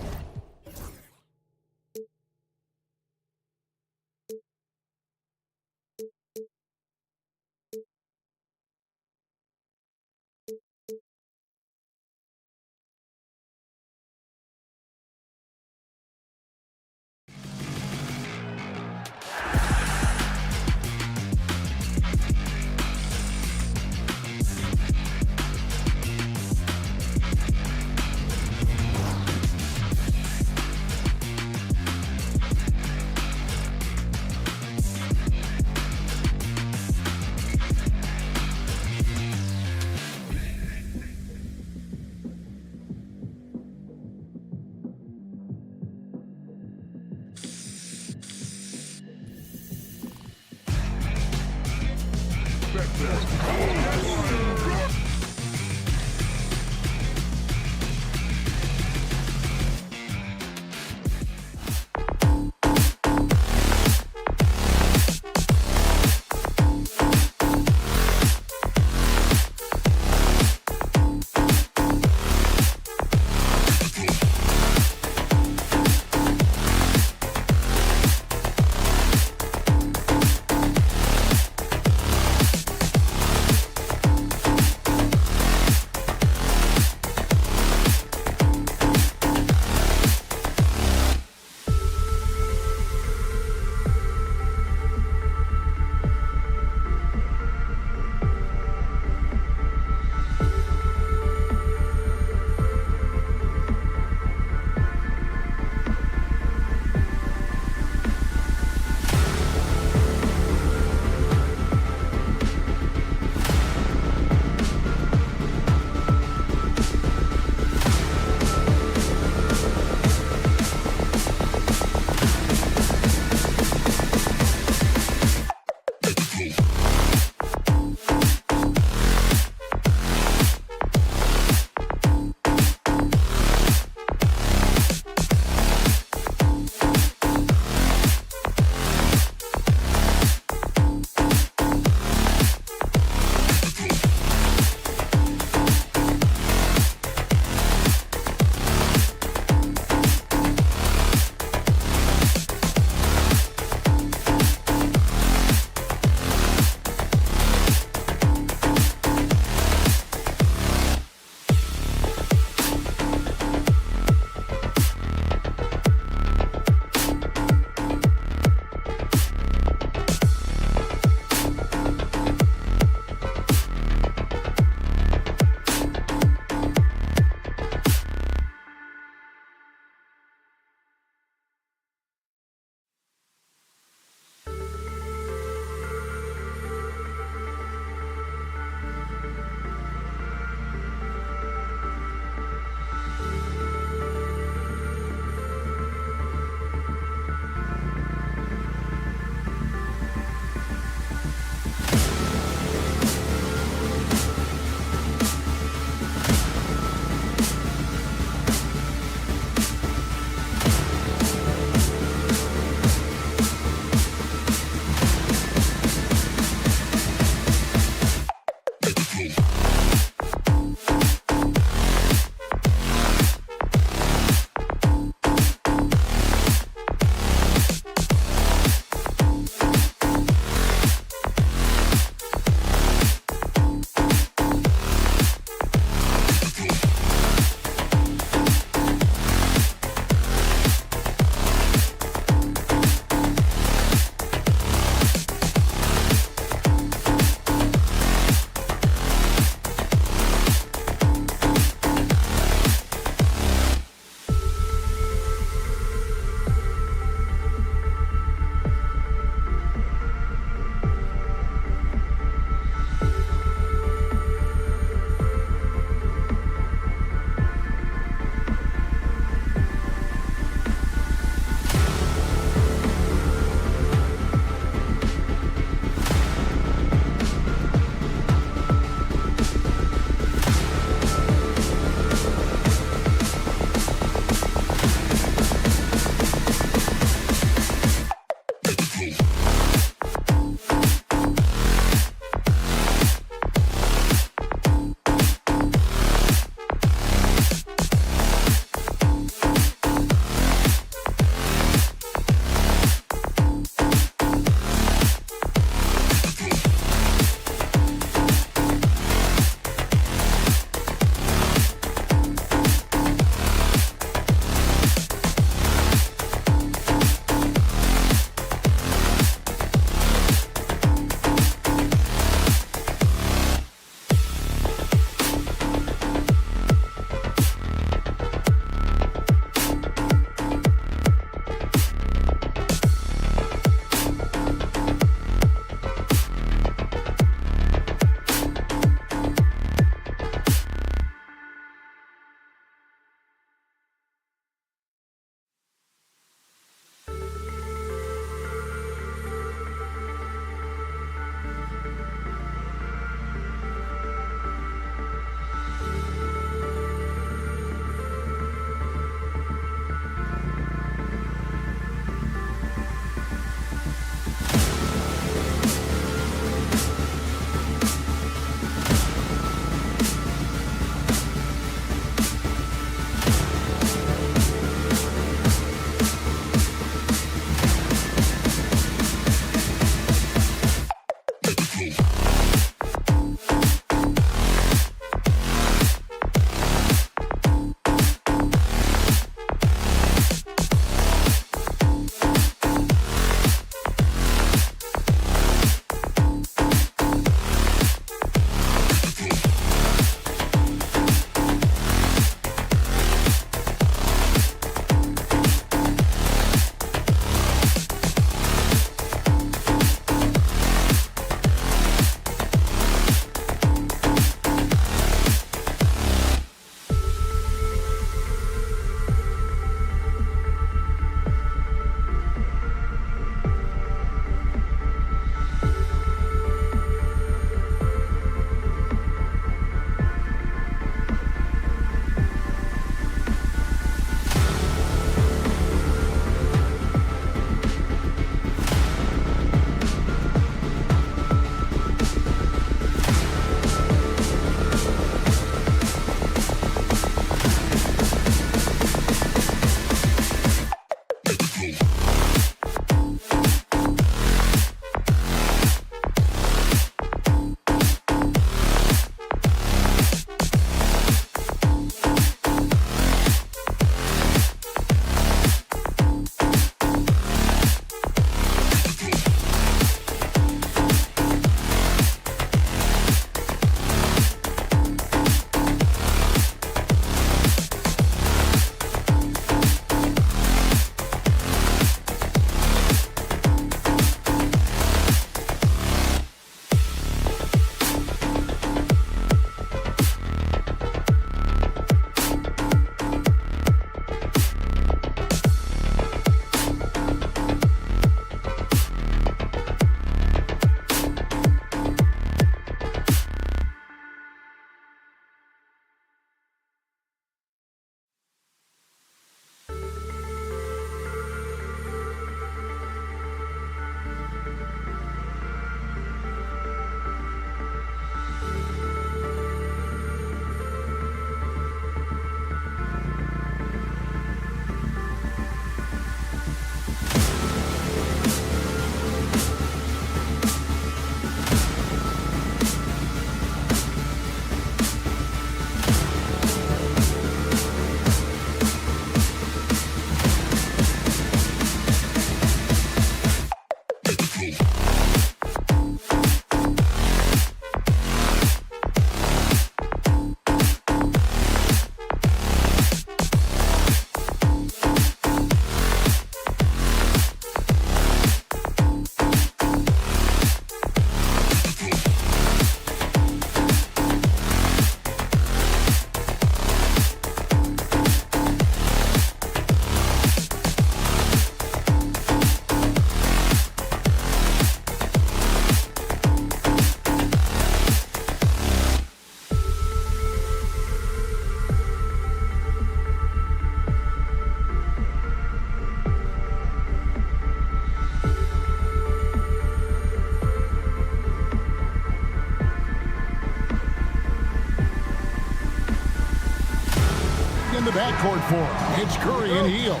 [SPEAKER 1] in the backcourt for him. It's Curry and Hield.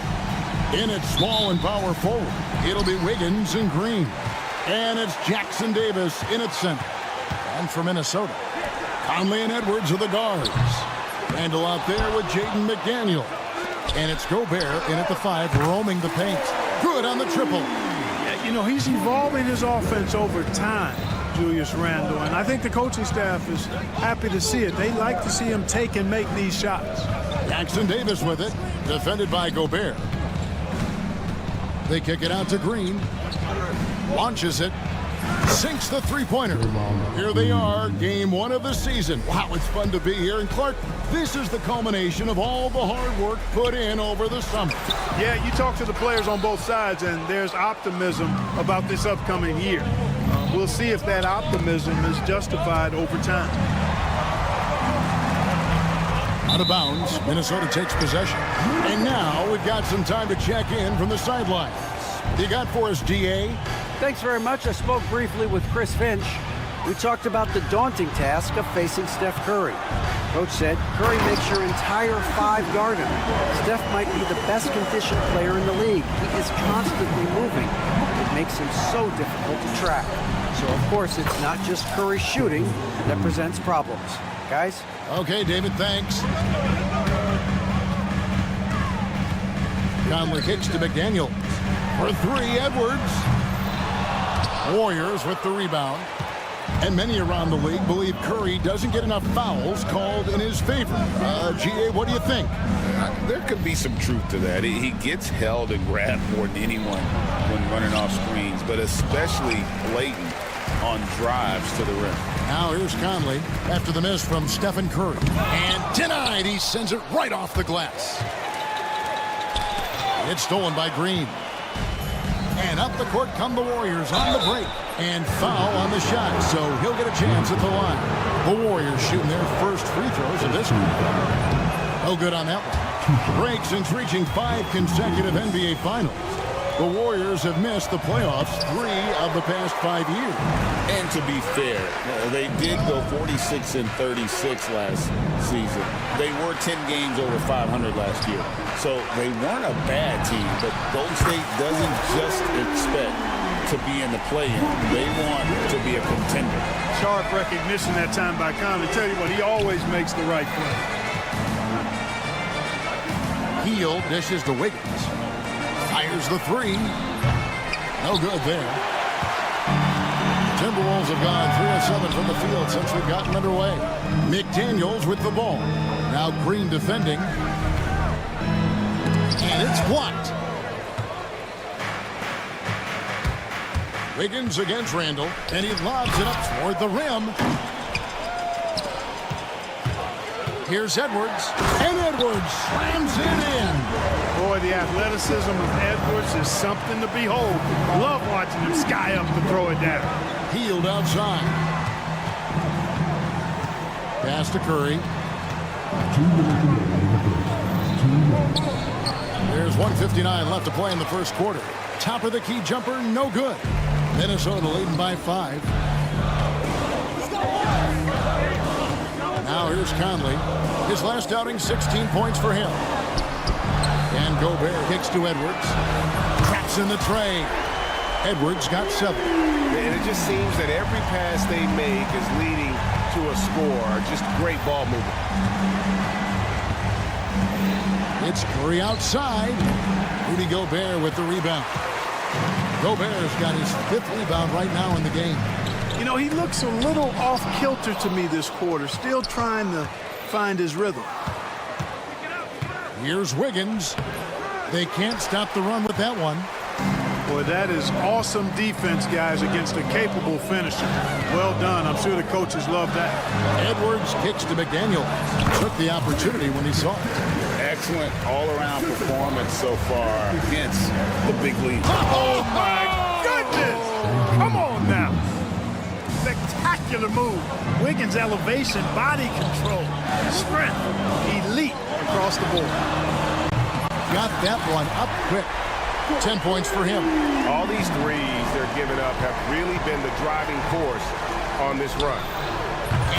[SPEAKER 1] In at small and power forward, it'll be Wiggins and Green. And it's Jackson Davis in at center. And for Minnesota, Conley and Edwards are the guards. Randall out there with Jaden McDaniel. And it's Gobert in at the 5, roaming the paint. Good on the triple.
[SPEAKER 6] Yeah, you know, he's evolving his offense over time, Julius Randle. And I think the coaching staff is happy to see it. They like to see him take and make these shots.
[SPEAKER 1] Jackson Davis with it, defended by Gobert. They kick it out to Green. Launches it. Sinks the three-pointer. Here they are, game 1 of the season. Wow, it's fun to be here. And Clark, this is the culmination of all the hard work put in over the summer.
[SPEAKER 6] Yeah, you talk to the players on both sides, and there's optimism about this upcoming year. We'll see if that optimism is justified over time.
[SPEAKER 1] Out of bounds, Minnesota takes possession. And now we've got some time to check in from the sidelines. You got for us, DA?
[SPEAKER 4] Thanks very much. I spoke briefly with Chris Finch. We talked about the daunting task of facing Steph Curry. Coach said, Curry makes your entire 5 guard him. Steph might be the best conditioned player in the league. He is constantly moving. It makes him so difficult to track. So, of course, it's not just Curry shooting that presents problems. Guys?
[SPEAKER 1] Okay, David, thanks. Conley kicks to McDaniel. For 3, Edwards. Warriors with the rebound. And many around the league believe Curry doesn't get enough fouls called in his favor. GA, what do you think?
[SPEAKER 2] There could be some truth to that. He gets held and grabbed more than anyone when running off screens, but especially blatant on drives to the rim.
[SPEAKER 1] Now here's Conley after the miss from Stephen Curry. And denied. He sends it right off the glass. It's stolen by Green. And up the court come the Warriors on the break. And foul on the shot, so he'll get a chance at the line. The Warriors shooting their first free throws of this game. No good on that one. Break since reaching 5 consecutive NBA Finals. The Warriors have missed the playoffs 3 of the past 5 years.
[SPEAKER 2] And to be fair, they did go 46 and 36 last season. They were 10 games over 500 last year. So they weren't a bad team, but Golden State doesn't just expect to be in the play-in. They want to be a contender.
[SPEAKER 6] Sharp recognition that time by Conley. Tell you what, he always makes the right play.
[SPEAKER 1] Hield dishes to Wiggins. Fires the 3. No good there. Timberwolves have gone 3 of 7 from the field since we've gotten underway. McDaniels with the ball. Now Green defending. And it's blocked. Wiggins against Randall, and he lobs it up toward the rim. Here's Edwards, and Edwards slams it in.
[SPEAKER 6] Boy, the athleticism of Edwards is something to behold. Love watching him sky up to throw it down.
[SPEAKER 1] Hield outside. Pass to Curry. There's 1:59 left to play in the first quarter. Top of the key jumper, no good. Minnesota leading by 5. Now here's Conley. His last outing, 16 points for him. And Gobert kicks to Edwards. Traps in the tray. Edwards got 7.
[SPEAKER 10] And it just seems that every pass they make is leading to a score. Just great ball movement.
[SPEAKER 1] It's Curry outside. Rudy Gobert with the rebound. Gobert's got his 5th rebound right now in the game.
[SPEAKER 6] You know, he looks a little off-kilter to me this quarter, still trying to find his rhythm.
[SPEAKER 1] Here's Wiggins. They can't stop the run with that one.
[SPEAKER 6] Boy, that is awesome defense, guys, against a capable finisher. Well done. I'm sure the coaches love that.
[SPEAKER 1] Edwards kicks to McDaniel. Took the opportunity when he saw it.
[SPEAKER 2] Excellent all-around performance so far against the big league.
[SPEAKER 6] Oh, my goodness! Come on now. Spectacular move. Wiggins' elevation, body control, strength, elite across the board.
[SPEAKER 1] Got that one up quick. 10 points for him.
[SPEAKER 10] All these threes they're giving up have really been the driving force on this run.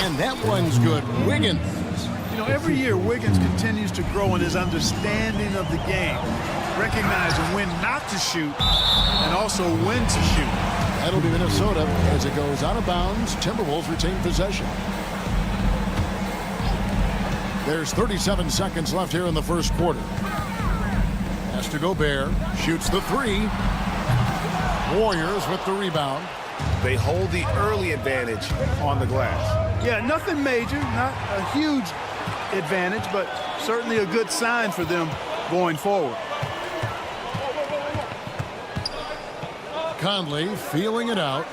[SPEAKER 1] And that one's good. Wiggins.
[SPEAKER 6] You know, every year Wiggins continues to grow in his understanding of the game, recognizing when not to shoot and also when to shoot.
[SPEAKER 1] That'll be Minnesota as it goes out of bounds. Timberwolves retain possession. There's 37 seconds left here in the first quarter. Has to Gobert, shoots the three. Warriors with the rebound.
[SPEAKER 8] They hold the early advantage on the glass.
[SPEAKER 6] Yeah, nothing major, not a huge advantage, but certainly a good sign for them going forward.
[SPEAKER 1] Conley feeling it out.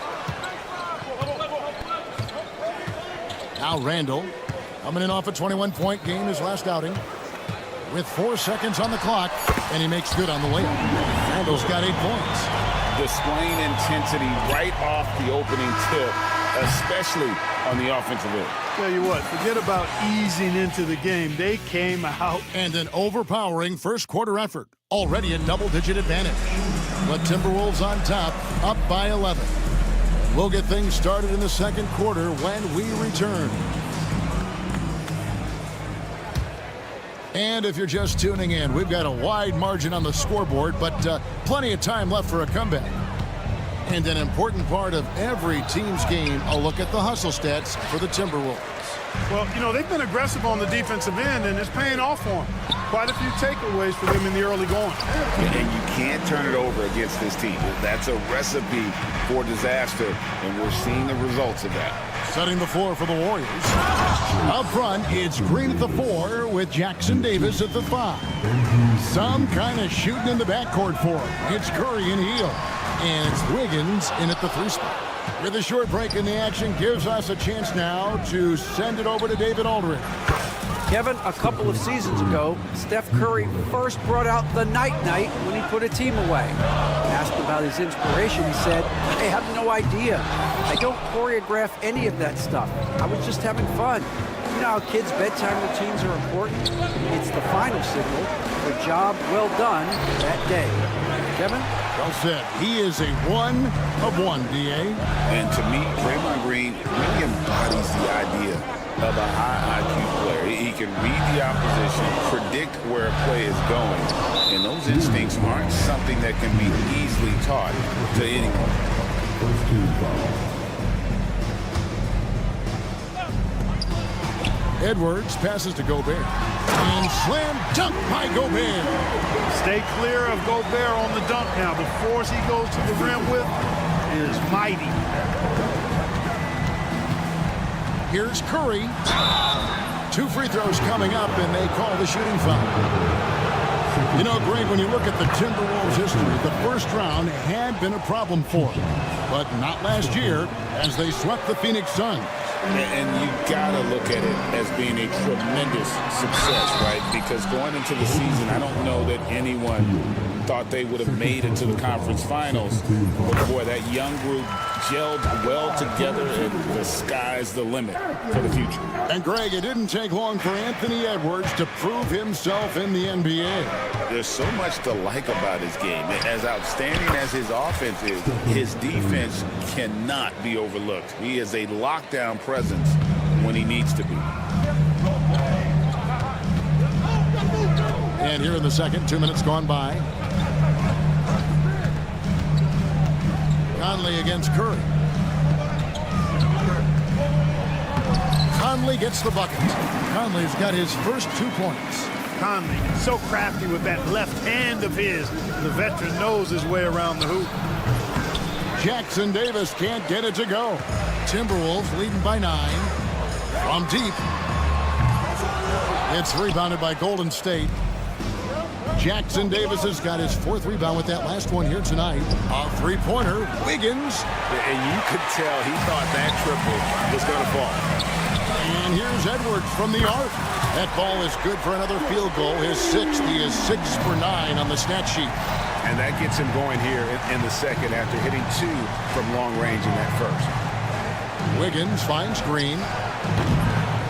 [SPEAKER 1] Now Randall coming in off a 21-point game his last outing with 4 seconds on the clock, and he makes good on the layup. Randall's got 8 points.
[SPEAKER 2] Displaying intensity right off the opening tip, especially on the offensive end.
[SPEAKER 6] Tell you what, forget about easing into the game. They came out.
[SPEAKER 1] And an overpowering first quarter effort. Already a double-digit advantage. The Timberwolves on top, up by 11. We'll get things started in the second quarter when we return. And if you're just tuning in, we've got a wide margin on the scoreboard, but plenty of time left for a comeback. And an important part of every team's game, a look at the hustle stats for the Timberwolves.
[SPEAKER 6] Well, you know, they've been aggressive on the defensive end, and it's paying off for them. Quite a few takeaways for them in the early going.
[SPEAKER 2] And you can't turn it over against this team. That's a recipe for disaster, and we're seeing the results of that.
[SPEAKER 1] Setting the floor for the Warriors. Up front, it's Green at the 4 with Jackson Davis at the 5. Some kind of shooting in the backcourt for him. It's Curry and Hield. And it's Wiggins in at the 3 spot. With a short break in the action, gives us a chance now to send it over to David Aldridge.
[SPEAKER 4] Kevin, a couple of seasons ago, Steph Curry first brought out the night-night when he put a team away. Asked about his inspiration, he said, "I have no idea. I don't choreograph any of that stuff. I was just having fun." You know how kids' bedtime routines are important? It's the final signal for a job well done that day. Kevin?
[SPEAKER 1] Well said. He is a 1 of 1, D.A.
[SPEAKER 2] And to me, Draymond Green really embodies the idea of a high IQ player. He can read the opposition, predict where a play is going, and those instincts aren't something that can be easily taught to anyone.
[SPEAKER 1] Edwards passes to Gobert. And slam dunk by Gobert.
[SPEAKER 6] Stay clear of Gobert on the dunk now. The force he goes to the rim with is mighty.
[SPEAKER 1] Here's Curry. 2 free throws coming up, and they call the shooting foul. You know, Greg, when you look at the Timberwolves' history, the first round had been a problem for them. But not last year, as they swept the Phoenix Suns.
[SPEAKER 2] And you gotta look at it as being a tremendous success, right? Because going into the season, I don't know that anyone thought they would have made it to the conference finals. But boy, that young group gelled well together, and the sky's the limit for the future.
[SPEAKER 1] And Greg, it didn't take long for Anthony Edwards to prove himself in the NBA.
[SPEAKER 2] There's so much to like about his game. As outstanding as his offense is, his defense cannot be overlooked. He is a lockdown presence when he needs to be.
[SPEAKER 1] And here in the second, 2 minutes gone by. Conley against Curry. Conley gets the bucket. Conley's got his first 2 points.
[SPEAKER 6] Conley, so crafty with that left hand of his. The veteran knows his way around the hoop.
[SPEAKER 1] Jackson Davis can't get it to go. Timberwolves leading by 9. From deep. It's rebounded by Golden State. Jackson Davis has got his 4th rebound with that last one here tonight. A 3-pointer, Wiggins.
[SPEAKER 8] And you could tell he thought that triple was going to fall.
[SPEAKER 1] And here's Edwards from the arc. That ball is good for another field goal. His 6th. He is 6 for 9 on the stat sheet.
[SPEAKER 8] And that gets him going here in the second after hitting 2 from long range in that first.
[SPEAKER 1] Wiggins finds Green.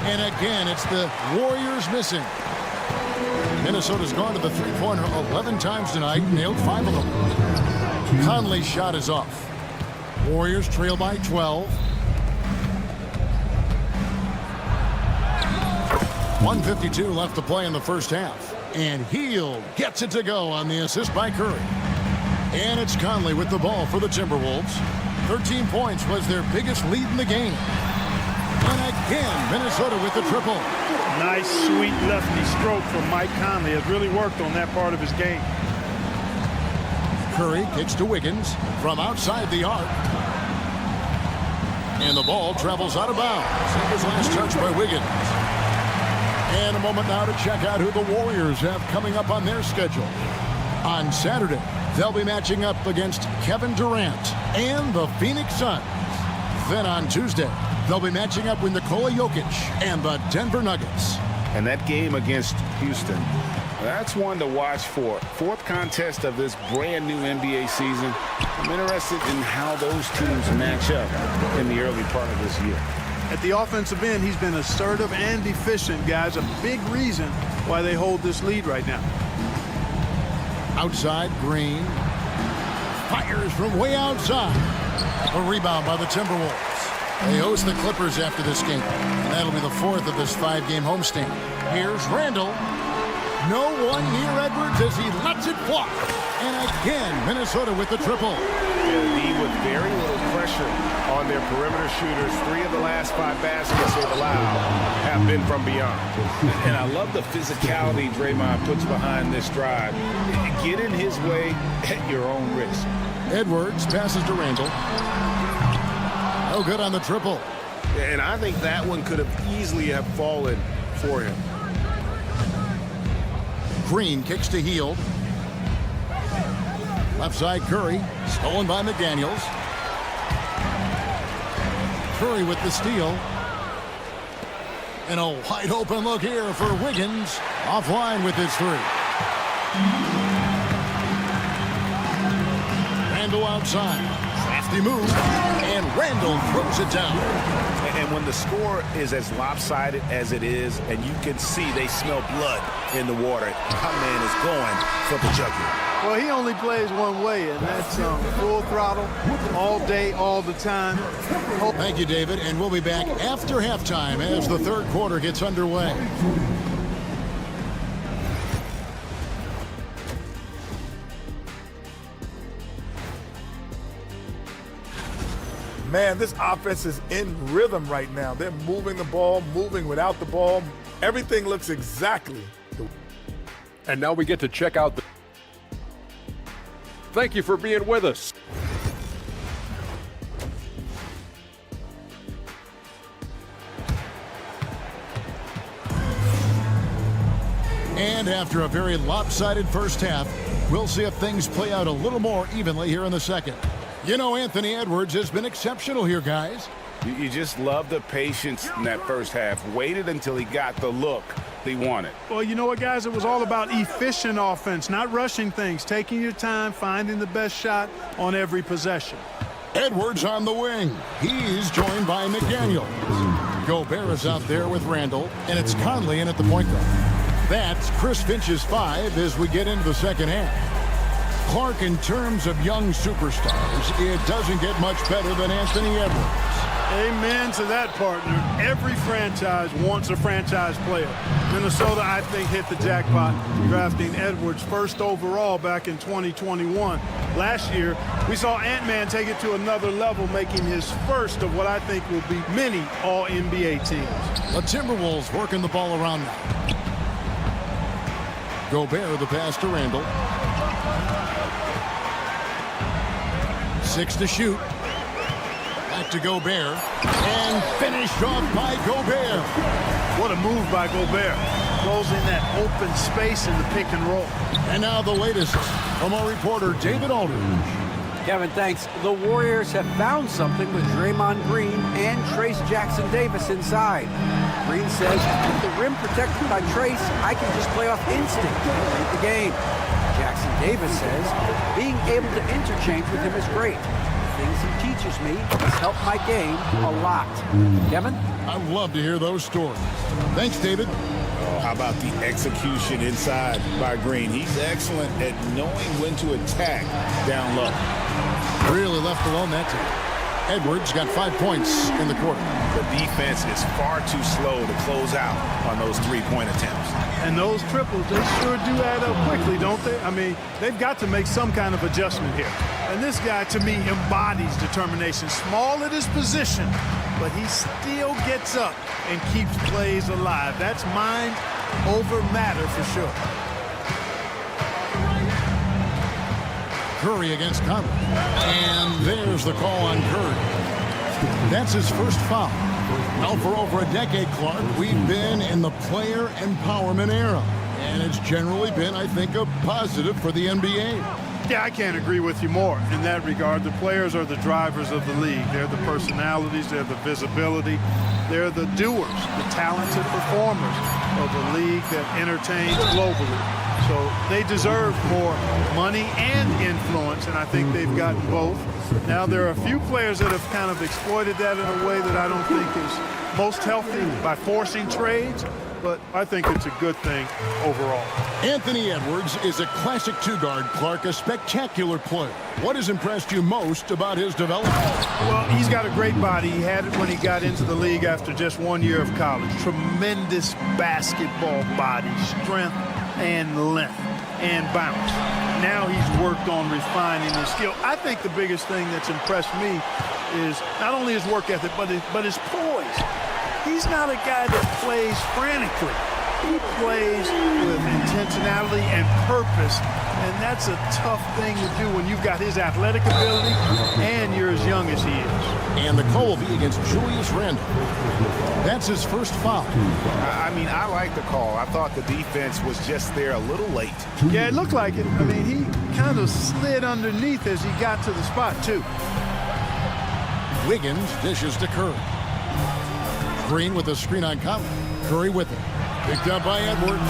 [SPEAKER 1] And again, it's the Warriors missing. Minnesota's gone to the 3-pointer 11 times tonight, nailed 5 of them. Conley's shot is off. Warriors trail by 12. 1:52 left to play in the first half. And Hield gets it to go on the assist by Curry. And it's Conley with the ball for the Timberwolves. 13 points was their biggest lead in the game. And again, Minnesota with the triple.
[SPEAKER 6] Nice, sweet lefty stroke from Mike Conley. Has really worked on that part of his game.
[SPEAKER 1] Curry kicks to Wiggins from outside the arc. And the ball travels out of bounds. That was last touch by Wiggins. And a moment now to check out who the Warriors have coming up on their schedule. On Saturday, they'll be matching up against Kevin Durant and the Phoenix Suns. Then on Tuesday, they'll be matching up with Nikola Jokic and the Denver Nuggets.
[SPEAKER 8] And that game against Houston, that's one to watch for. Fourth contest of this brand new NBA season. I'm interested in how those teams match up in the early part of this year.
[SPEAKER 6] At the offensive end, he's been assertive and efficient, guys. A big reason why they hold this lead right now.
[SPEAKER 1] Outside, Green fires from way outside. A rebound by the Timberwolves. They host the Clippers after this game, and that'll be the fourth of this 5-game homestand. Here's Randall. No one near Edwards as he lets it fly. And again, Minnesota with the triple.
[SPEAKER 10] The D with very little pressure on their perimeter shooters. 3 of the last 5 baskets they've allowed have been from beyond.
[SPEAKER 2] And I love the physicality Draymond puts behind this drive. Get in his way at your own risk.
[SPEAKER 1] Edwards passes to Randall. No good on the triple.
[SPEAKER 10] And I think that one could have easily have fallen for him.
[SPEAKER 1] Green kicks to Hield. Left side Curry. Stolen by McDaniels. Curry with the steal. And a wide open look here for Wiggins. Offline with his 3. Randall outside. Crafty move. And Randall throws it down.
[SPEAKER 8] And when the score is as lopsided as it is, and you can see they smell blood in the water, our man is going for the jugular.
[SPEAKER 6] Well, he only plays one way, and that's full throttle all day, all the time.
[SPEAKER 1] Thank you, David. And we'll be back after halftime as the third quarter gets underway.
[SPEAKER 5] Man, this offense is in rhythm right now. They're moving the ball, moving without the ball. Everything looks exactly the way.
[SPEAKER 7] And now we get to check out the... Thank you for being with us.
[SPEAKER 1] And after a very lopsided first half, we'll see if things play out a little more evenly here in the second. You know, Anthony Edwards has been exceptional here, guys.
[SPEAKER 2] You just love the patience in that first half. Waited until he got the look he wanted.
[SPEAKER 6] Well, you know what, guys? It was all about efficient offense, not rushing things, taking your time, finding the best shot on every possession.
[SPEAKER 1] Edwards on the wing. He's joined by McDaniel. Gobert is out there with Randall, and it's Conley in at the point guard. That's Chris Finch's 5 as we get into the second half. Clark, in terms of young superstars, it doesn't get much better than Anthony Edwards.
[SPEAKER 6] Amen to that, partner. Every franchise wants a franchise player. Minnesota, I think, hit the jackpot drafting Edwards first overall back in 2021. Last year, we saw Ant-Man take it to another level, making his first of what I think will be many All-NBA teams.
[SPEAKER 1] The Timberwolves working the ball around now. Gobert, the pass to Randall. 6 to shoot. Back to Gobert. And finished off by Gobert.
[SPEAKER 6] What a move by Gobert. Closing that open space in the pick and roll.
[SPEAKER 1] And now the latest from our reporter, David Aldridge.
[SPEAKER 4] Kevin, thanks. The Warriors have found something with Draymond Green and Trace Jackson-Davis inside. Green says, with the rim protected by Trace, I can just play off instinct and lead the game. Jackson-Davis says, being able to interchange with him is great. The things he teaches me has helped my game a lot. Kevin?
[SPEAKER 1] I love to hear those stories. Thanks, David.
[SPEAKER 2] How about the execution inside by Green? He's excellent at knowing when to attack down low.
[SPEAKER 1] Really left alone that time. Edwards got 5 points in the quarter.
[SPEAKER 8] The defense is far too slow to close out on those three-point attempts.
[SPEAKER 6] And those triples, they sure do add up quickly, don't they? I mean, they've got to make some kind of adjustment here. And this guy, to me, embodies determination. Small at his position, but he still gets up and keeps plays alive. That's mind over matter for sure.
[SPEAKER 1] Curry against Conley. And there's the call on Curry. That's his first foul. Now, for over a decade, Clark, we've been in the player empowerment era. And it's generally been, I think, a positive for the NBA.
[SPEAKER 6] Yeah, I can't agree with you more in that regard. The players are the drivers of the league. They're the personalities. They're the visibility. They're the doers, the talented performers of a league that entertains globally. So they deserve more money and influence, and I think they've gotten both. Now, there are a few players that have kind of exploited that in a way that I don't think is most healthy by forcing trades, but I think it's a good thing overall.
[SPEAKER 1] Anthony Edwards is a classic two-guard, Clark, a spectacular player. What has impressed you most about his development?
[SPEAKER 6] Well, he's got a great body. He had it when he got into the league after just 1 year of college. Tremendous basketball body, strength, and length and bounce. Now he's worked on refining his skill. I think the biggest thing that's impressed me is not only his work ethic, but his poise. He's not a guy that plays frantically. He plays with intentionality and purpose, and that's a tough thing to do when you've got his athletic ability and you're as young as he is.
[SPEAKER 1] And the call will be against Julius Randle. That's his first foul.
[SPEAKER 8] I mean, I like the call. I thought the defense was just there a little late.
[SPEAKER 6] Yeah, it looked like it. I mean, he kind of slid underneath as he got to the spot, too.
[SPEAKER 1] Wiggins dishes to Curry. Green with a screen on Conley. Curry with it. Picked up by Edwards.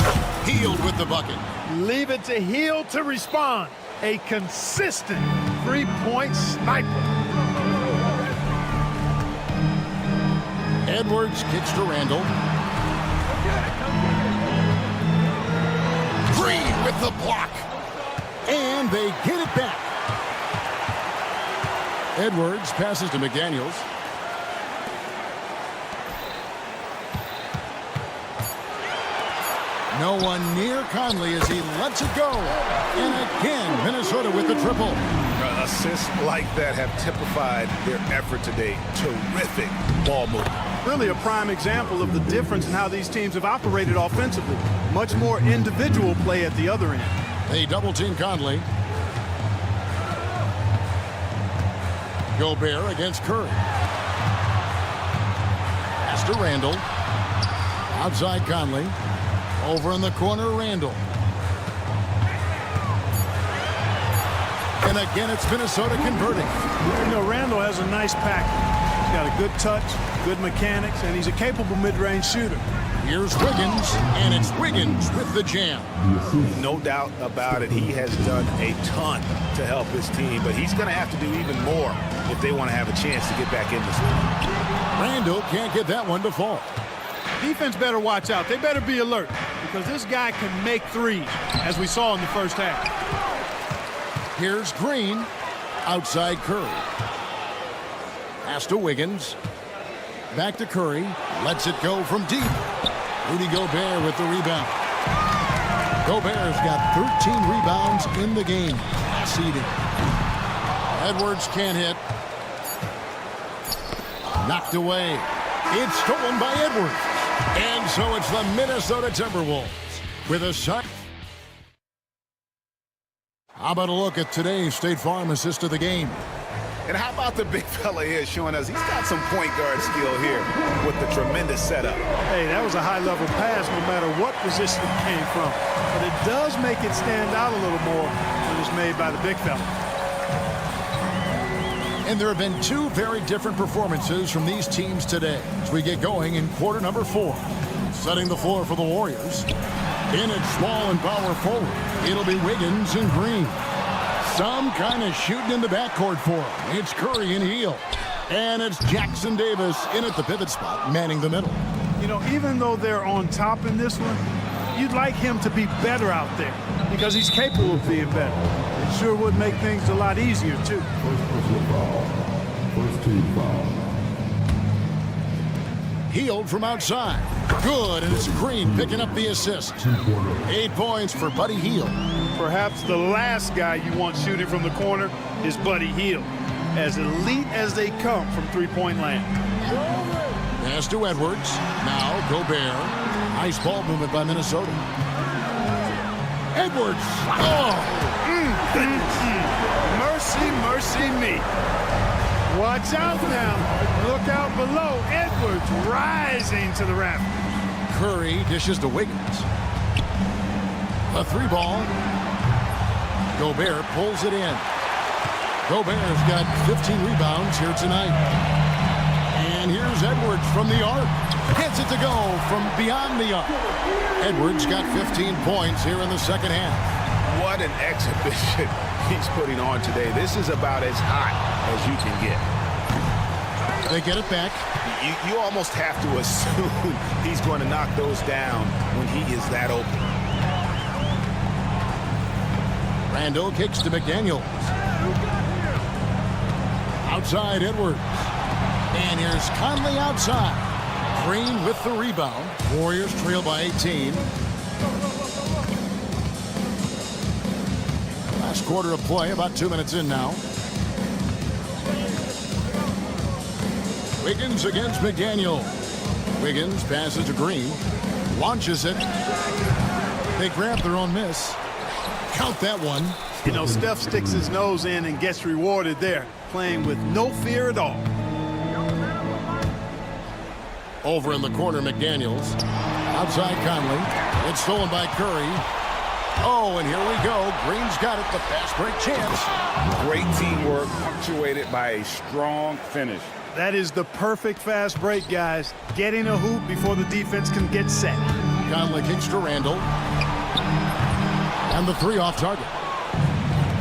[SPEAKER 1] Healed with the bucket.
[SPEAKER 6] Leave it to Hill to respond. A consistent three-point sniper.
[SPEAKER 1] Edwards kicks to Randle. Green with the block. And they get it back. Edwards passes to McDaniels. No one near Conley as he lets it go. And again, Minnesota with the triple.
[SPEAKER 8] Assists like that have typified their effort today. Terrific ball movement.
[SPEAKER 6] Really a prime example of the difference in how these teams have operated offensively. Much more individual play at the other end.
[SPEAKER 1] They double-team Conley. Gobert against Curry. Pass to Randle. Outside Conley. Over in the corner, Randle. And again, it's Minnesota converting.
[SPEAKER 6] You know, Randle has a nice package. He's got a good touch, good mechanics, and he's a capable mid-range shooter.
[SPEAKER 1] Here's Wiggins, and it's Wiggins with the jam.
[SPEAKER 8] No doubt about it. He has done a ton to help his team, but he's going to have to do even more if they want to have a chance to get back in this league.
[SPEAKER 1] Randle can't get that one to fall.
[SPEAKER 6] Defense better watch out. They better be alert because this guy can make threes, as we saw in the first half.
[SPEAKER 1] Here's Green. Outside Curry. Pass to Wiggins. Back to Curry. Lets it go from deep. Rudy Gobert with the rebound. Gobert's got 13 rebounds in the game. Seeding. Edwards can't hit. Knocked away. It's stolen by Edwards. And so it's the Minnesota Timberwolves with a shot. How about a look at today's State Farm assist of the game?
[SPEAKER 8] And how about the big fella here showing us he's got some point guard skill here with the tremendous setup.
[SPEAKER 6] Hey, that was a high-level pass no matter what position it came from. But it does make it stand out a little more when it's made by the big fella.
[SPEAKER 1] And there have been two very different performances from these teams today as we get going in quarter number 4. Setting the floor for the Warriors. In at small and power forward, it'll be Wiggins and Green. Some kind of shooting in the backcourt for him. It's Curry and Hill. And it's Jackson Davis in at the pivot spot, manning the middle.
[SPEAKER 6] You know, even though they're on top in this one, you'd like him to be better out there because he's capable of being better. It sure would make things a lot easier, too.
[SPEAKER 9] Team foul.
[SPEAKER 1] Healed from outside. Good, and it's Green picking up the assist. 8 points for Buddy Hield.
[SPEAKER 6] Perhaps the last guy you want shooting from the corner is Buddy Hield. As elite as they come from three-point land.
[SPEAKER 1] Pass to Edwards. Now Gobert. Nice ball movement by Minnesota. Edwards. Oh!
[SPEAKER 6] Mercy, mercy me. Watch out now. Look out below. Edwards rising to the rafters.
[SPEAKER 1] Curry dishes to Wiggins. A 3-ball. Gobert pulls it in. Gobert's got 15 rebounds here tonight. And here's Edwards from the arc. Gets it to go from beyond the arc. Edwards got 15 points here in the second half.
[SPEAKER 8] What an exhibition he's putting on today. This is about as hot as you can get.
[SPEAKER 1] They get it back.
[SPEAKER 8] You almost have to assume he's going to knock those down when he is that open.
[SPEAKER 1] Randall kicks to McDaniels. Outside Edwards. And here's Conley outside. Green with the rebound. Warriors trail by 18. Last quarter of play, about 2 minutes in now. Wiggins against McDaniel. Wiggins passes to Green. Launches it. They grab their own miss. Count that one.
[SPEAKER 6] You know, Steph sticks his nose in and gets rewarded there, playing with no fear at all.
[SPEAKER 1] Over in the corner, McDaniels. Outside Conley. It's stolen by Curry. Oh, and here we go. Green's got it. The fast break chance.
[SPEAKER 8] Great teamwork, punctuated by a strong finish.
[SPEAKER 6] That is the perfect fast break, guys. Getting a hoop before the defense can get set.
[SPEAKER 1] Conley kicks to Randall. And the 3 off target.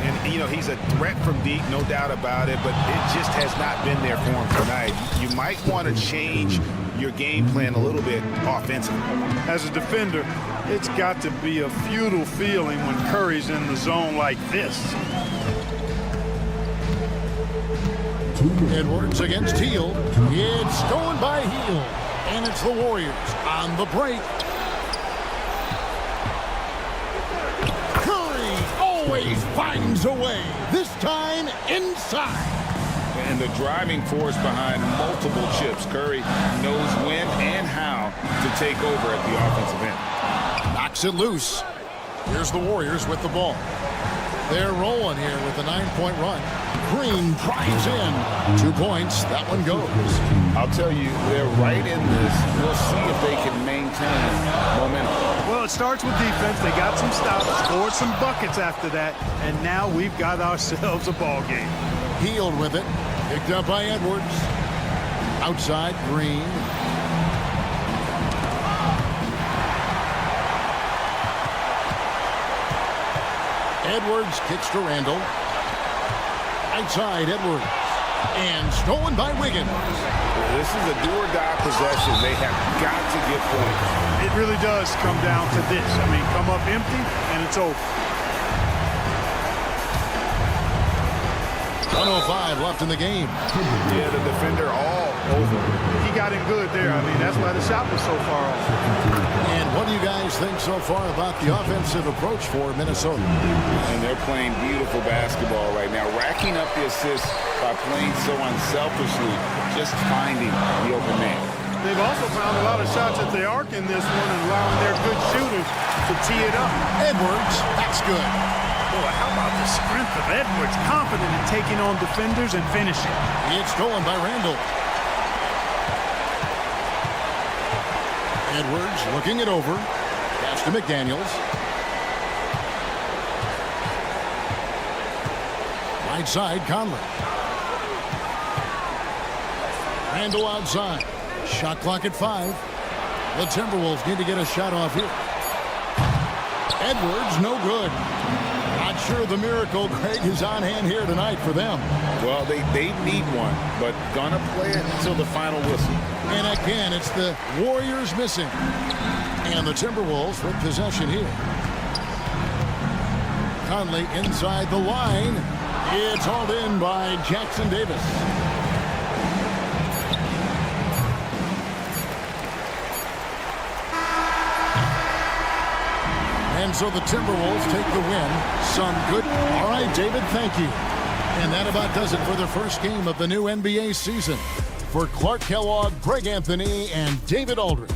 [SPEAKER 8] And, you know, he's a threat from deep, no doubt about it, but it just has not been there for him tonight. You might want to change your game plan a little bit offensively.
[SPEAKER 6] As a defender, it's got to be a futile feeling when Curry's in the zone like this.
[SPEAKER 1] Edwards against Hield. It's stolen by Hield. And it's the Warriors on the break. Curry always finds a way. This time inside.
[SPEAKER 8] And the driving force behind multiple chips. Curry knows when and how to take over at the offensive end.
[SPEAKER 1] Knocks it loose. Here's the Warriors with the ball. They're rolling here with a 9-point run. Green drives in. 2 points. That one goes.
[SPEAKER 8] I'll tell you, they're right in this. We'll see if they can maintain momentum.
[SPEAKER 6] Well, it starts with defense. They got some stops, scored some buckets after that, and now we've got ourselves a ball game.
[SPEAKER 1] Hield with it. Picked up by Edwards. Outside Green. Edwards kicks to Randall. Outside Edwards. And stolen by Wiggins.
[SPEAKER 8] This is a do-or-die possession. They have got to get points.
[SPEAKER 6] It really does come down to this. I mean, come up empty, and it's over.
[SPEAKER 1] 1:05 left in the game.
[SPEAKER 8] Yeah, the defender all over.
[SPEAKER 6] He got in good there. I mean, that's why the shot was so far off.
[SPEAKER 1] And what do you guys think so far about the offensive approach for Minnesota?
[SPEAKER 8] And they're playing beautiful basketball right now, racking up the assists by playing so unselfishly, just finding the open man.
[SPEAKER 6] They've also found a lot of shots at the arc in this one and allowing their good shooters to tee it up.
[SPEAKER 1] Edwards, that's good.
[SPEAKER 6] Boy, how about the strength of Edwards, confident in taking on defenders and finishing.
[SPEAKER 1] It's stolen by Randall. Edwards looking it over. Pass to McDaniels. Right side, Conley. Randall outside. Shot clock at 5. The Timberwolves need to get a shot off here. Edwards, no good. Not sure the miracle, Greg, is on hand here tonight for them.
[SPEAKER 8] Well, they need one, but gonna play it until the final whistle.
[SPEAKER 1] And again, it's the Warriors missing. And the Timberwolves with possession here. Conley inside the line. It's hauled in by Jackson Davis. And so the Timberwolves take the win. Some good. All right, David, thank you. And that about does it for the first game of the new NBA season. For Clark Kellogg, Greg Anthony, and David Aldridge.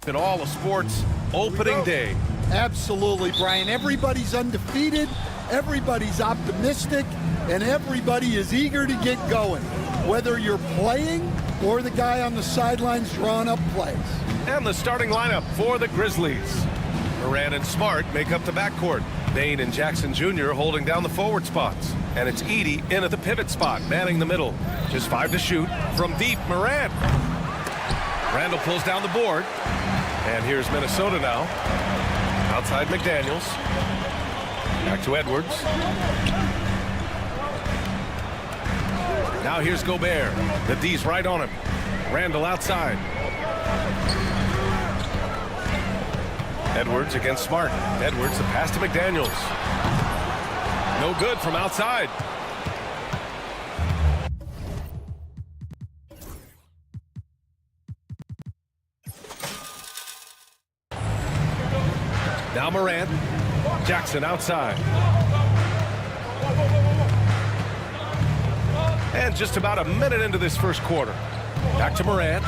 [SPEAKER 10] in all of sports opening day.
[SPEAKER 14] Absolutely, Brian. Everybody's undefeated, everybody's optimistic, and everybody is eager to get going, whether you're playing or the guy on the sidelines drawing up plays.
[SPEAKER 10] And the starting lineup for the Grizzlies. Morant and Smart make up the backcourt. Bain and Jackson Jr. holding down the forward spots. And it's Edey in at the pivot spot, manning the middle. Just 5 to shoot. From deep, Morant. Randall pulls down the board. And here's Minnesota now. Outside McDaniels. Back to Edwards. Now here's Gobert. The D's right on him. Randall outside. Edwards against Smart. Edwards, the pass to McDaniels. No good from outside. Now Morant. Jackson outside. And just about a minute into this first quarter. Back to Morant.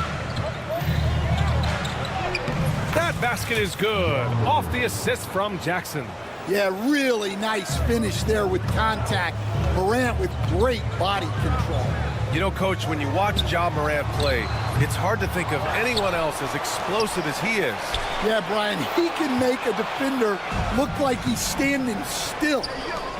[SPEAKER 10] That basket is good. Off the assist from Jackson.
[SPEAKER 14] Yeah, really nice finish there with contact. Morant with great body control.
[SPEAKER 10] You know, Coach, when you watch Ja Morant play, it's hard to think of anyone else as explosive as he is.
[SPEAKER 14] Yeah, Brian, he can make a defender look like he's standing still.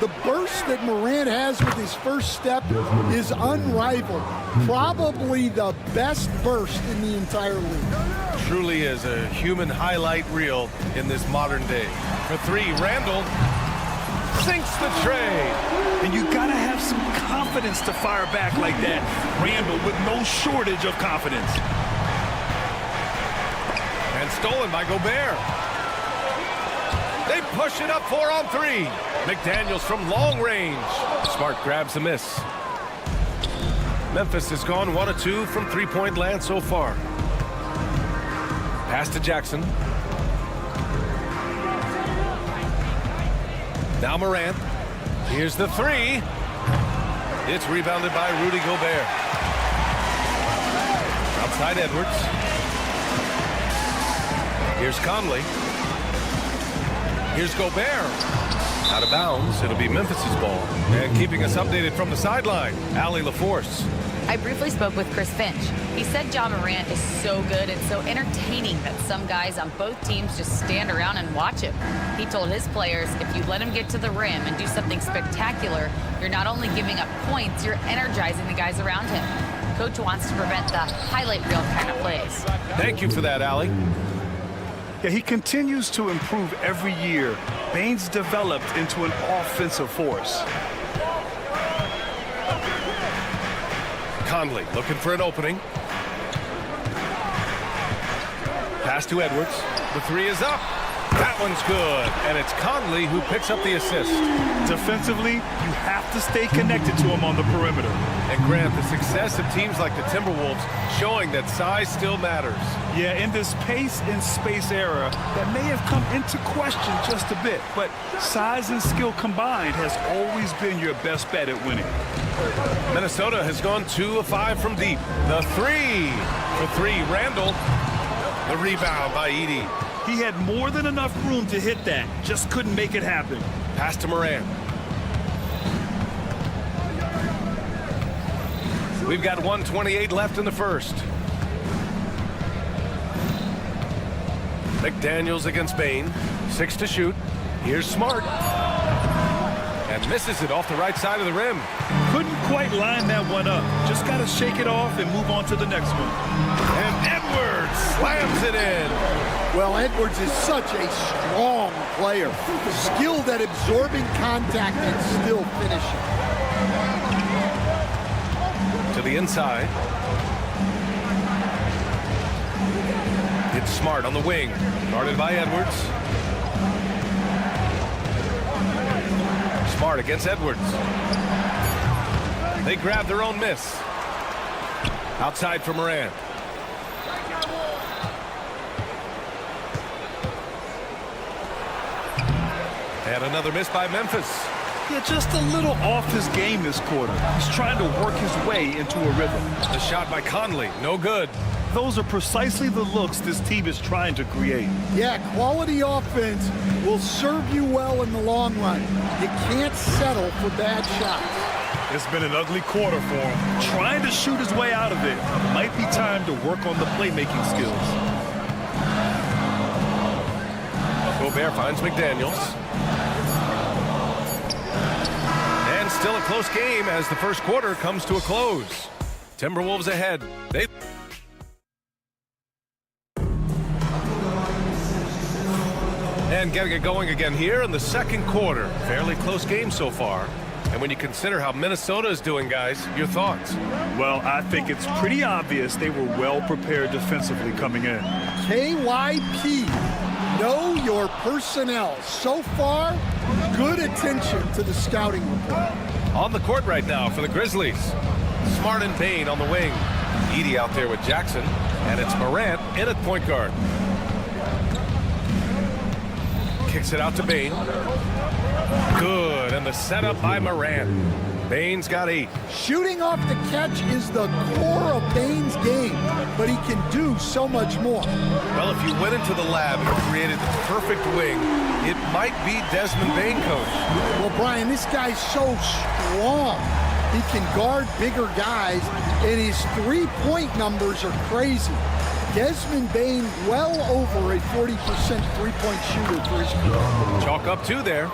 [SPEAKER 14] The burst that Morant has with his first step is unrivaled. Probably the best burst in the entire league.
[SPEAKER 10] Truly is a human highlight reel in this modern day. For 3, Randall sinks the tray.
[SPEAKER 11] And you gotta have some confidence to fire back like that. Randall with no shortage of confidence.
[SPEAKER 10] And stolen by Gobert. They push it up 4 on 3. McDaniels from long range. Smart grabs the miss. Memphis has gone 1 of 2 from three-point land so far. Pass to Jackson. Now Morant. Here's the 3. It's rebounded by Rudy Gobert. Outside Edwards. Here's Conley. Here's Gobert. Out of bounds. It'll be Memphis's ball. And keeping us updated from the sideline, Allie LaForce.
[SPEAKER 12] I briefly spoke with Chris Finch. He said Ja Morant is so good and so entertaining that some guys on both teams just stand around and watch him. He told his players, if you let him get to the rim and do something spectacular, you're not only giving up points, you're energizing the guys around him. Coach wants to prevent the highlight reel kind of plays.
[SPEAKER 10] Thank you for that, Allie.
[SPEAKER 11] Yeah, he continues to improve every year. Bain's developed into an offensive force.
[SPEAKER 10] Conley looking for an opening. Pass to Edwards. The 3 is up. That one's good. And it's Conley who picks up the assist.
[SPEAKER 11] Defensively, you have to stay connected to him on the perimeter.
[SPEAKER 10] And Grant, the success of teams like the Timberwolves showing that size still matters.
[SPEAKER 11] Yeah, in this pace and space era, that may have come into question just a bit, but size and skill combined has always been your best bet at winning.
[SPEAKER 10] Minnesota has gone 2 of 5 from deep. The 3. For 3, Randall. The rebound by Edey.
[SPEAKER 11] He had more than enough room to hit that, just couldn't make it happen.
[SPEAKER 10] Pass to Morant. We've got 1:28 left in the first. McDaniels against Bain. 6 to shoot. Here's Smart. And misses it off the right side of the rim.
[SPEAKER 11] Couldn't quite line that one up. Just got to shake it off and move on to the next one.
[SPEAKER 10] And Edwards slams it in.
[SPEAKER 14] Well, Edwards is such a strong player. Skilled at absorbing contact and still finishing.
[SPEAKER 10] To the inside. It's Smart on the wing. Guarded by Edwards. Smart against Edwards. They grab their own miss. Outside for Morant. And another miss by Memphis.
[SPEAKER 11] Yeah, just a little off his game this quarter. He's trying to work his way into a rhythm.
[SPEAKER 10] The shot by Conley, no good.
[SPEAKER 11] those are precisely the looks this team is trying to create.
[SPEAKER 14] Yeah, quality offense will serve you well in the long run. You can't settle for bad shots.
[SPEAKER 11] It's been an ugly quarter for him. Trying to shoot his way out of it. Might be time to work on the playmaking skills.
[SPEAKER 10] Gobert finds McDaniels. And still a close game as the first quarter comes to a close. Timberwolves ahead. And getting it going again here in the second quarter. Fairly close game so far. And when you consider how Minnesota is doing, guys, your thoughts?
[SPEAKER 11] Well, I think it's pretty obvious they were well prepared defensively coming in.
[SPEAKER 14] KYP, know your personnel. So far, good attention to the scouting report.
[SPEAKER 10] On the court right now for the Grizzlies. Smart and Bane on the wing. Edey out there with Jackson. And it's Morant in at point guard. Kicks it out to Bane. Good, and the setup by Morant. Bane's got 8.
[SPEAKER 14] Shooting off the catch is the core of Bane's game, but he can do so much more.
[SPEAKER 10] Well, if you went into the lab and created the perfect wing, it might be Desmond Bane, coach.
[SPEAKER 14] Well, Brian, this guy's so strong. He can guard bigger guys, and his three-point numbers are crazy. Desmond Bane well over a 40% three-point shooter for his career.
[SPEAKER 10] Chalk up 2 there.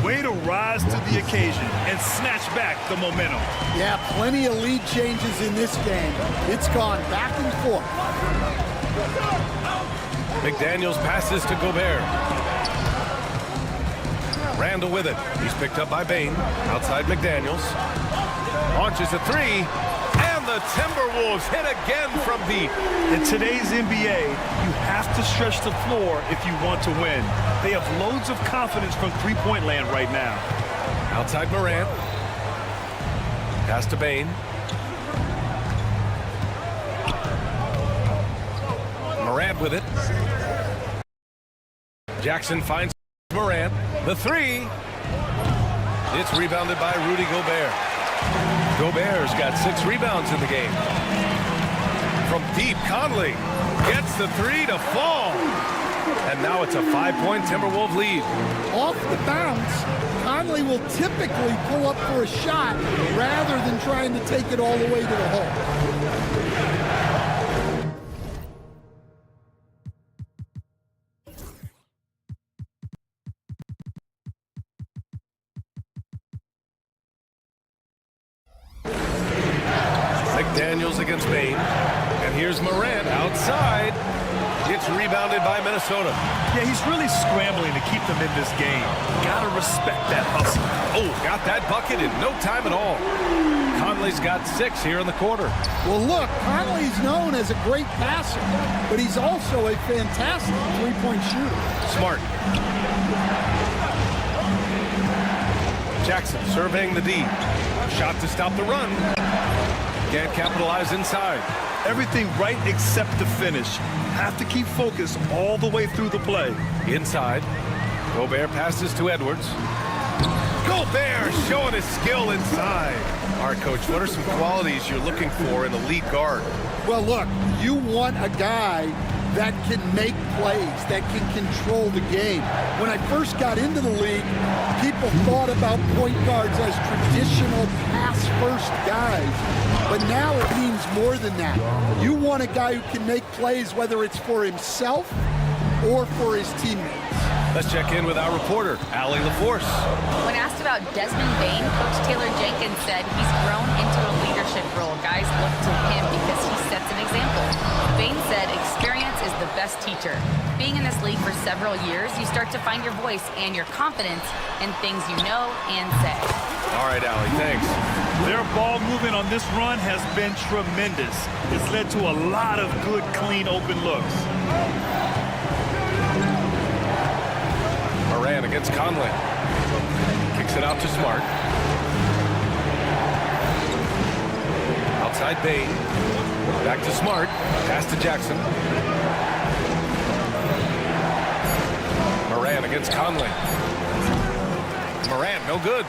[SPEAKER 11] Way to rise to the occasion and snatch back the momentum.
[SPEAKER 14] Yeah, plenty of lead changes in this game. It's gone back and forth.
[SPEAKER 10] McDaniels passes to Gobert. Randall with it. He's picked up by Bane. Outside McDaniels. Launches a 3. The Timberwolves hit again from deep.
[SPEAKER 11] In today's NBA, you have to stretch the floor if you want to win. They have loads of confidence from three-point land right now.
[SPEAKER 10] Outside Morant. Pass to Bane. Morant with it. Jackson finds Morant. The 3. It's rebounded by Rudy Gobert. Gobert's got 6 rebounds in the game. From deep, Conley gets the 3 to fall. And now it's a 5-point Timberwolves lead.
[SPEAKER 14] Off the bounce, Conley will typically pull up for a shot rather than trying to take it all the way to the hole.
[SPEAKER 10] McDaniels against Bane. And here's Morant outside. It's rebounded by Minnesota.
[SPEAKER 11] Yeah, he's really scrambling to keep them in this game. Gotta respect that hustle.
[SPEAKER 10] Oh, got that bucket in no time at all. Conley's got 6 here in the quarter.
[SPEAKER 14] Well, look, Conley's known as a great passer, but he's also a fantastic three-point shooter.
[SPEAKER 10] Smart. Jackson surveying the D. Shot to stop the run. Can't capitalize inside.
[SPEAKER 11] Everything right except the finish. Have to keep focus all the way through the play.
[SPEAKER 10] Inside. Gobert passes to Edwards. Gobert showing his skill inside. All right, Coach, what are some qualities you're looking for in a lead guard?
[SPEAKER 14] Well, look, you want a guy that can make plays, that can control the game. When I first got into the league, people thought about point guards as traditional pass-first guys. But now it means more than that. You want a guy who can make plays, whether it's for himself or for his teammates.
[SPEAKER 10] Let's check in with our reporter, Allie LaForce.
[SPEAKER 12] When asked about Desmond Bane, Coach Taylor Jenkins said he's grown into a leadership role. Guys look to him because he sets an example. Bane said experience is the best teacher. Being in this league for several years, you start to find your voice and your confidence in things you know and say.
[SPEAKER 10] All right, Allie, thanks.
[SPEAKER 11] Their ball movement on this run has been tremendous. It's led to a lot of good, clean, open looks.
[SPEAKER 10] Morant against Conley. Kicks it out to Smart. Outside Bane. Back to Smart. Pass to Jackson. Morant against Conley. Morant, no good.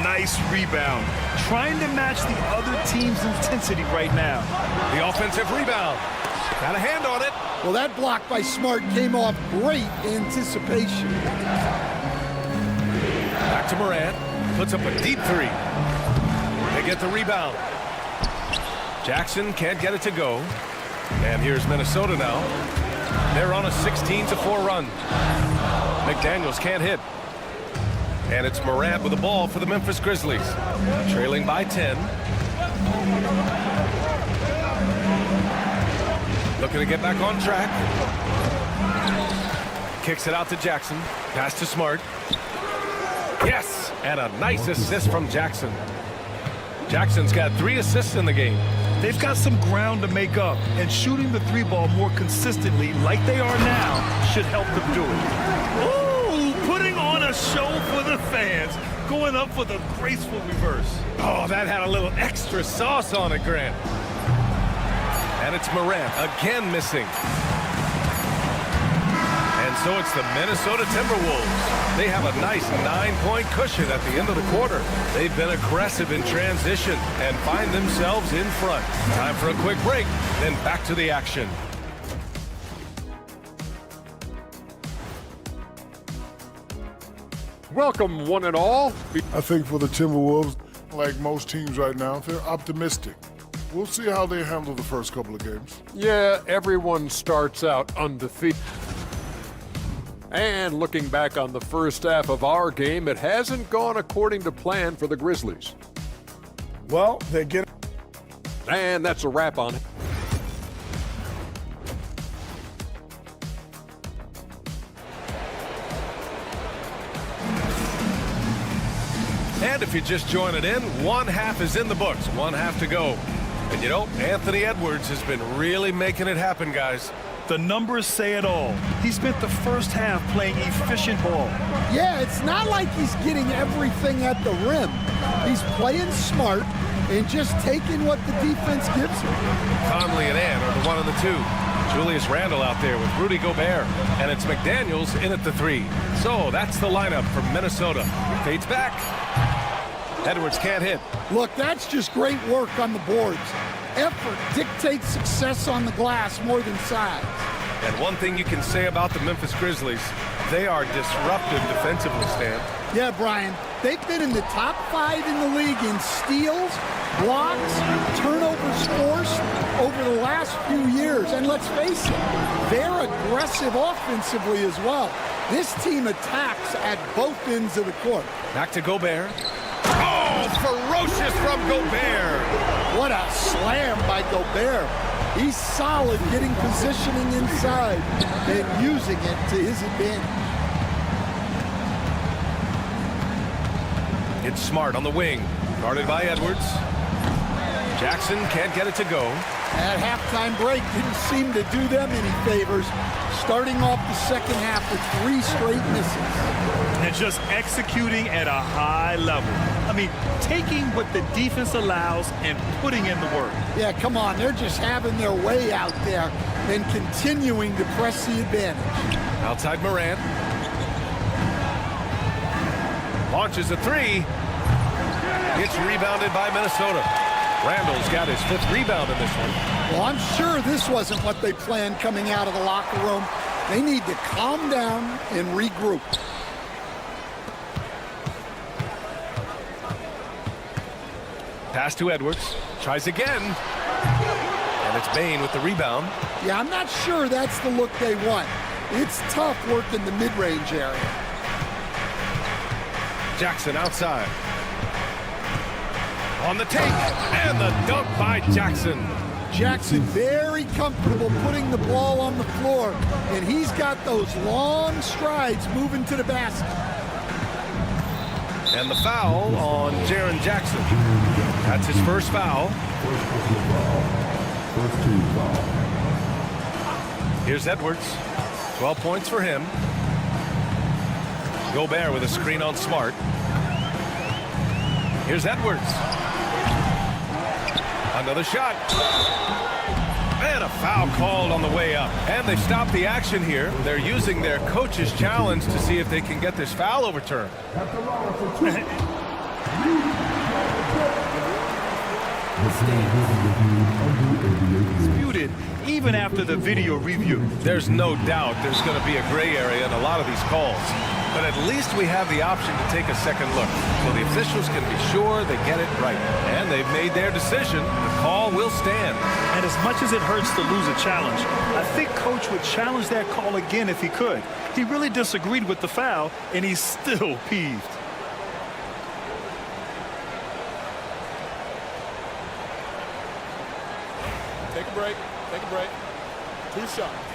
[SPEAKER 11] Nice rebound. Trying to match the other team's intensity right now.
[SPEAKER 10] The offensive rebound. Got a hand on it.
[SPEAKER 14] Well, that block by Smart came off great anticipation.
[SPEAKER 10] Back to Morant. Puts up a deep three. They get the rebound. Jackson can't get it to go. And here's Minnesota now. They're on a 16-4 run. McDaniels can't hit. And it's Morant with the ball for the Memphis Grizzlies. Trailing by 10. Looking to get back on track. Kicks it out to Jackson. Pass to Smart. Yes! And a nice assist from Jackson. Jackson's got 3 assists in the game.
[SPEAKER 11] They've got some ground to make up, and shooting the 3-ball more consistently like they are now should help them do it. Ooh, putting on a show for the fans, going up for the graceful reverse.
[SPEAKER 10] Oh, that had a little extra sauce on it, Grant. And it's Morant again missing. And so it's the Minnesota Timberwolves. They have a nice 9-point cushion at the end of the quarter. They've been aggressive in transition and find themselves in front. Time for a quick break, then back to the action.
[SPEAKER 7] Welcome, one and all.
[SPEAKER 5] I think for the Timberwolves, like most teams right now, they're optimistic. We'll see how they handle the first couple of games.
[SPEAKER 7] Yeah, everyone starts out undefeated. And looking back on the first half of our game, it hasn't gone according to plan for the Grizzlies.
[SPEAKER 5] Well, they get...
[SPEAKER 7] And that's a wrap on it.
[SPEAKER 10] And if you're just joining in, one half is in the books, one half to go. And you know, Anthony Edwards has been really making it happen, guys.
[SPEAKER 11] The numbers say it all. He spent the first half playing efficient ball.
[SPEAKER 14] Yeah, it's not like he's getting everything at the rim. He's playing smart and just taking what the defense gives him.
[SPEAKER 10] Conley and Ann are the 1 and the 2. Julius Randle out there with Rudy Gobert. And it's McDaniels in at the 3. So that's the lineup for Minnesota. Fades back. Edwards can't hit.
[SPEAKER 14] Look, that's just great work on the boards. Effort dictates success on the glass more than size.
[SPEAKER 10] And one thing you can say about the Memphis Grizzlies, they are disruptive defensively, Stan.
[SPEAKER 14] Yeah, Brian, they've been in the top 5 in the league in steals, blocks, turnovers forced over the last few years. And let's face it, they're aggressive offensively as well. This team attacks at both ends of the court.
[SPEAKER 10] Back to Gobert. Oh, ferocious from Gobert.
[SPEAKER 14] What a slam by Gobert. He's solid getting positioning inside and using it to his advantage.
[SPEAKER 10] It's Smart on the wing, guarded by Edwards. Jackson can't get it to go.
[SPEAKER 14] That halftime break didn't seem to do them any favors, starting off the second half with 3 straight misses.
[SPEAKER 11] And just executing at a high level. I mean, taking what the defense allows and putting in the work.
[SPEAKER 14] Yeah, come on, they're just having their way out there and continuing to press the advantage.
[SPEAKER 10] Outside Morant. Launches a 3. It's rebounded by Minnesota. Randall's got his 5th rebound in this one.
[SPEAKER 14] Well, I'm sure this wasn't what they planned coming out of the locker room. They need to calm down and regroup.
[SPEAKER 10] Pass to Edwards. Tries again. And it's Bain with the rebound.
[SPEAKER 14] Yeah, I'm not sure that's the look they want. It's tough working the mid-range area.
[SPEAKER 10] Jackson outside. On the take, and the dunk by Jackson.
[SPEAKER 14] Jackson very comfortable putting the ball on the floor, and he's got those long strides moving to the basket.
[SPEAKER 10] And the foul on Jaren Jackson. That's his first foul. Here's Edwards. 12 points for him. Gobert with a screen on Smart. Here's Edwards. Another shot. And a foul called on the way up. And they stopped the action here. They're using their coach's challenge to see if they can get this foul overturned.
[SPEAKER 11] disputed even after the video review.
[SPEAKER 10] There's no doubt there's going to be a gray area in a lot of these calls. But at least we have the option to take a second look, so the officials can be sure they get it right. And they've made their decision. The call will stand.
[SPEAKER 11] And as much as it hurts to lose a challenge, I think Coach would challenge that call again if he could. He really disagreed with the foul, and he's still peeved.
[SPEAKER 7] Take a break. Take a break. 2 shots.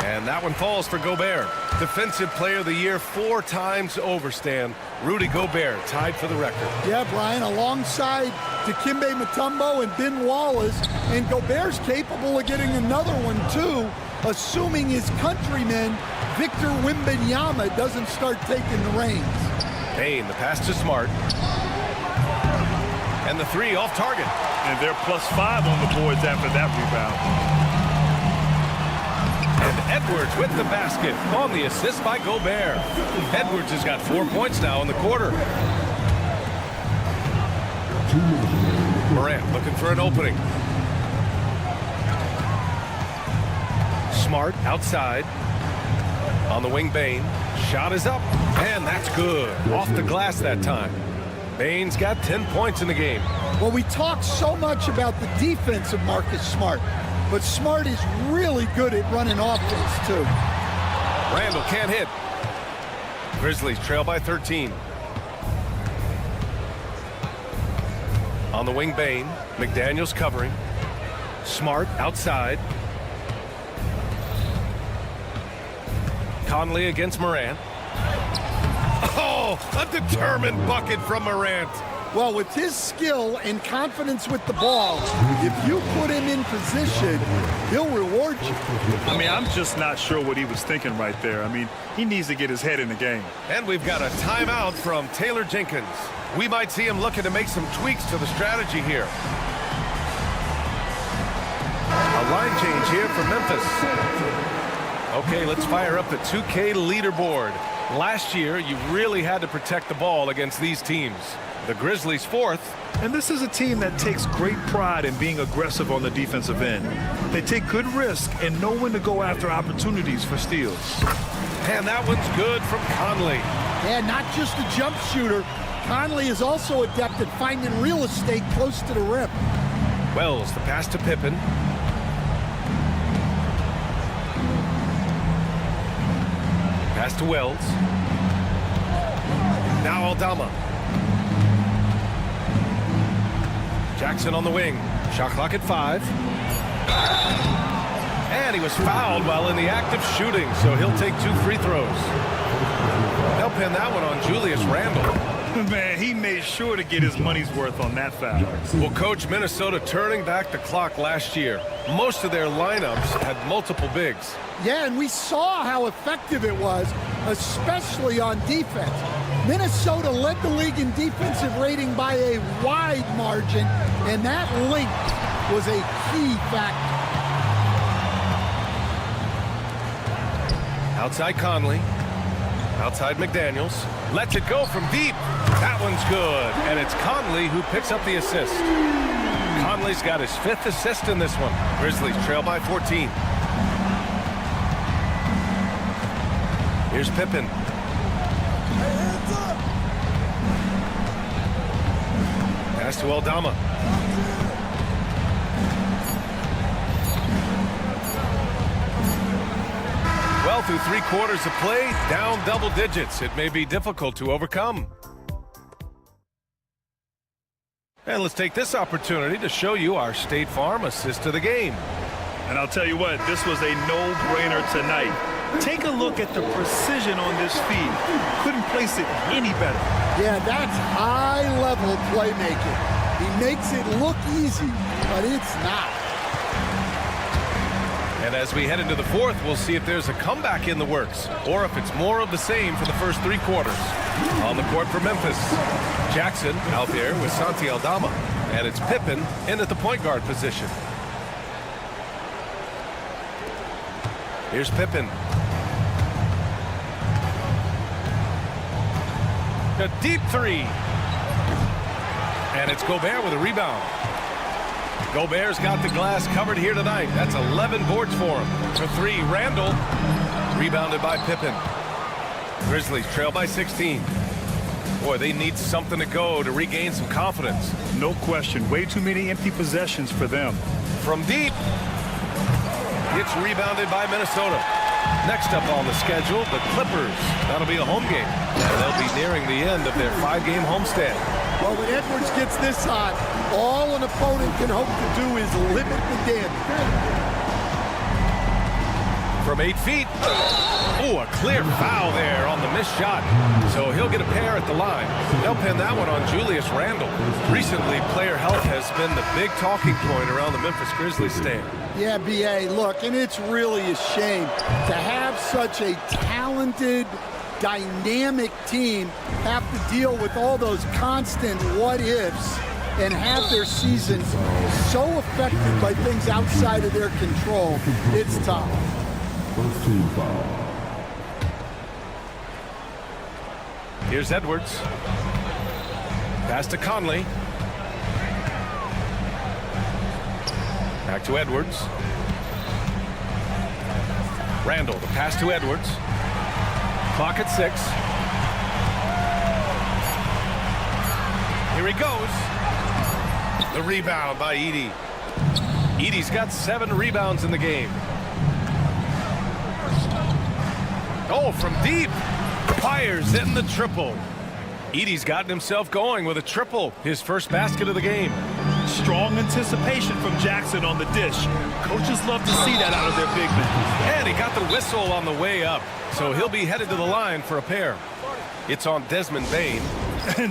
[SPEAKER 10] And that one falls for Gobert. Defensive Player of the Year 4 times over, Stan. Rudy Gobert tied for the record.
[SPEAKER 14] Yeah, Brian, alongside Dikembe Mutombo and Ben Wallace, and Gobert's capable of getting another one too, assuming his countryman Victor Wembanyama doesn't start taking the reins.
[SPEAKER 10] Payne, the pass to Smart. And the 3 off target.
[SPEAKER 11] And they're +5 on the boards after that rebound.
[SPEAKER 10] And Edwards with the basket on the assist by Gobert. Edwards has got 4 points now in the quarter. Morant looking for an opening. Smart outside. On the wing, Bane. Shot is up, and that's good. Off the glass that time. Bane's got 10 points in the game.
[SPEAKER 14] Well, we talk so much about the defense of Marcus Smart, but Smart is really good at running offense, too.
[SPEAKER 10] Randall can't hit. Grizzlies trail by 13. On the wing, Bane. McDaniels covering. Smart outside. Conley against Morant. Oh, a determined bucket from Morant.
[SPEAKER 14] Well, with his skill and confidence with the ball, if you put him in position, he'll reward you.
[SPEAKER 11] I mean, I'm just not sure what he was thinking right there. I mean, he needs to get his head in the game.
[SPEAKER 10] And we've got a timeout from Taylor Jenkins. We might see him looking to make some tweaks to the strategy here. A line change here for Memphis. Okay, let's fire up the 2K leaderboard. Last year, you really had to protect the ball against these teams. The Grizzlies 4th.
[SPEAKER 11] And this is a team that takes great pride in being aggressive on the defensive end. They take good risk and know when to go after opportunities for steals.
[SPEAKER 10] And that one's good from Conley.
[SPEAKER 14] Yeah, not just a jump shooter. Conley is also adept at finding real estate close to the rim.
[SPEAKER 10] Wells, the pass to Pippen. Pass to Wells. Now Aldama. Jackson on the wing. Shot clock at 5. And he was fouled while in the act of shooting, so he'll take 2 free throws. They'll pin that one on Julius Randle.
[SPEAKER 11] Man, he made sure to get his money's worth on that foul.
[SPEAKER 10] Well, Coach, Minnesota turning back the clock last year. Most of their lineups had multiple bigs.
[SPEAKER 14] Yeah, and we saw how effective it was, especially on defense. Minnesota led the league in defensive rating by a wide margin, and that length was a key factor.
[SPEAKER 10] Outside Conley. Outside McDaniels. Lets it go from deep. That one's good. And it's Conley who picks up the assist. Conley's got his 5th assist in this one. Grizzlies trail by 14. Here's Pippen. Pass to Aldama. Well, through 3 quarters of play, down double digits. It may be difficult to overcome. And let's take this opportunity to show you our State Farm assist to the game.
[SPEAKER 11] And I'll tell you what, this was a no-brainer tonight. Take a look at the precision on this feed. Couldn't place it any better.
[SPEAKER 14] Yeah, that's high-level playmaking. He makes it look easy, but it's not.
[SPEAKER 10] And as we head into the 4th, we'll see if there's a comeback in the works or if it's more of the same for the first 3 quarters. On the court for Memphis, Jackson out there with Santi Aldama. And it's Pippen in at the point guard position. Here's Pippen. A deep three. And it's Gobert with a rebound. Gobert's got the glass covered here tonight. That's 11 boards for him. For three, Randall. Rebounded by Pippen. Grizzlies trail by 16. Boy, they need something to go to regain some confidence.
[SPEAKER 11] No question. Way too many empty possessions for them.
[SPEAKER 10] From deep. It's rebounded by Minnesota. Next up on the schedule, the Clippers. That'll be a home game. And they'll be nearing the end of their 5-game homestand.
[SPEAKER 14] Well, when Edwards gets this hot, all an opponent can hope to do is limit the damage.
[SPEAKER 10] From 8 feet. Oh, a clear foul there on the missed shot. So he'll get a pair at the line. They'll pin that one on Julius Randle. Recently, player health has been the big talking point around the Memphis Grizzlies stand.
[SPEAKER 14] Yeah, B.A., look, and it's really a shame to have such a talented, dynamic team have to deal with all those constant what-ifs and have their season so affected by things outside of their control. It's tough.
[SPEAKER 9] First team foul.
[SPEAKER 10] Here's Edwards. Pass to Conley. Back to Edwards. Randall, the pass to Edwards. Clock at 6. Here he goes. The rebound by Edey. Edey's got 7 rebounds in the game. Oh, from deep. Fires in the triple. Edey's gotten himself going with a triple, his first basket of the game.
[SPEAKER 11] Strong anticipation from Jackson on the dish. Coaches love to see that out of their big men.
[SPEAKER 10] And he got the whistle on the way up, so he'll be headed to the line for a pair. It's on Desmond Bane.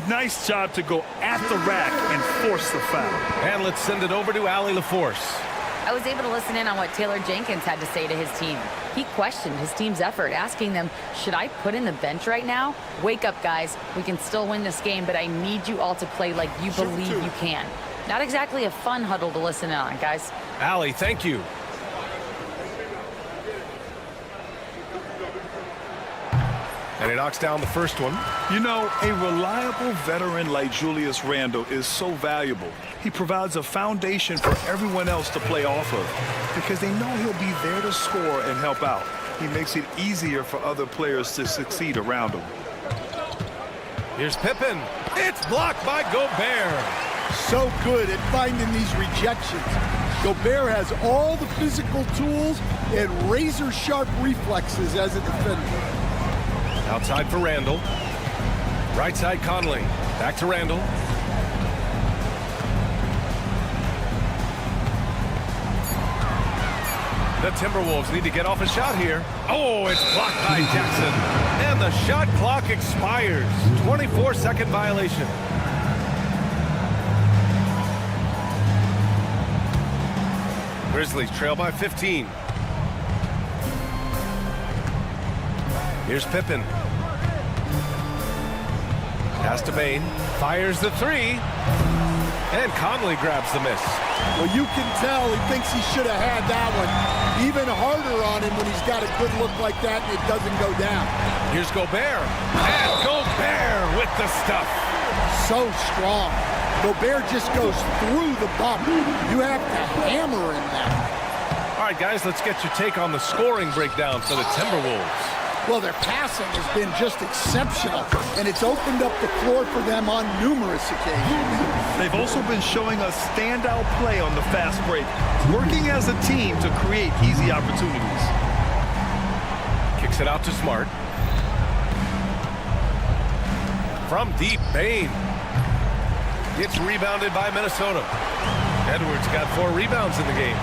[SPEAKER 11] Nice job to go at the rack and force the foul.
[SPEAKER 10] And let's send it over to Allie LaForce.
[SPEAKER 12] I was able to listen in on what Taylor Jenkins had to say to his team. He questioned his team's effort, asking them, should I put in the bench right now? Wake up, guys. We can still win this game, but I need you all to play like you believe you can. Not exactly a fun huddle to listen in on, guys.
[SPEAKER 10] Allie, thank you. And he knocks down the first one.
[SPEAKER 11] You know, a reliable veteran like Julius Randle is so valuable. He provides a foundation for everyone else to play off of because they know he'll be there to score and help out. He makes it easier for other players to succeed around him.
[SPEAKER 10] Here's Pippen. It's blocked by Gobert.
[SPEAKER 14] So good at finding these rejections. Gobert has all the physical tools and razor-sharp reflexes as a defender.
[SPEAKER 10] Outside for Randall. Right side Conley. Back to Randall. The Timberwolves need to get off a shot here. Oh, it's blocked by Jackson. And the shot clock expires. 24-second violation. Grizzlies trail by 15. Here's Pippen. Pass to Bane. Fires the 3. And Conley grabs the miss.
[SPEAKER 14] Well, you can tell he thinks he should have had that one. Even harder on him when he's got a good look like that and it doesn't go down.
[SPEAKER 10] Here's Gobert. And Gobert with the stuff.
[SPEAKER 14] So strong. Gobert just goes through the bump. You have to hammer in that.
[SPEAKER 10] All right, guys, let's get your take on the scoring breakdown for the Timberwolves.
[SPEAKER 14] Well, their passing has been just exceptional, and it's opened up the floor for them on numerous occasions.
[SPEAKER 11] They've also been showing a standout play on the fast break, working as a team to create easy opportunities.
[SPEAKER 10] Kicks it out to Smart. From deep, Bane. It's rebounded by Minnesota. Edwards got 4 rebounds in the game.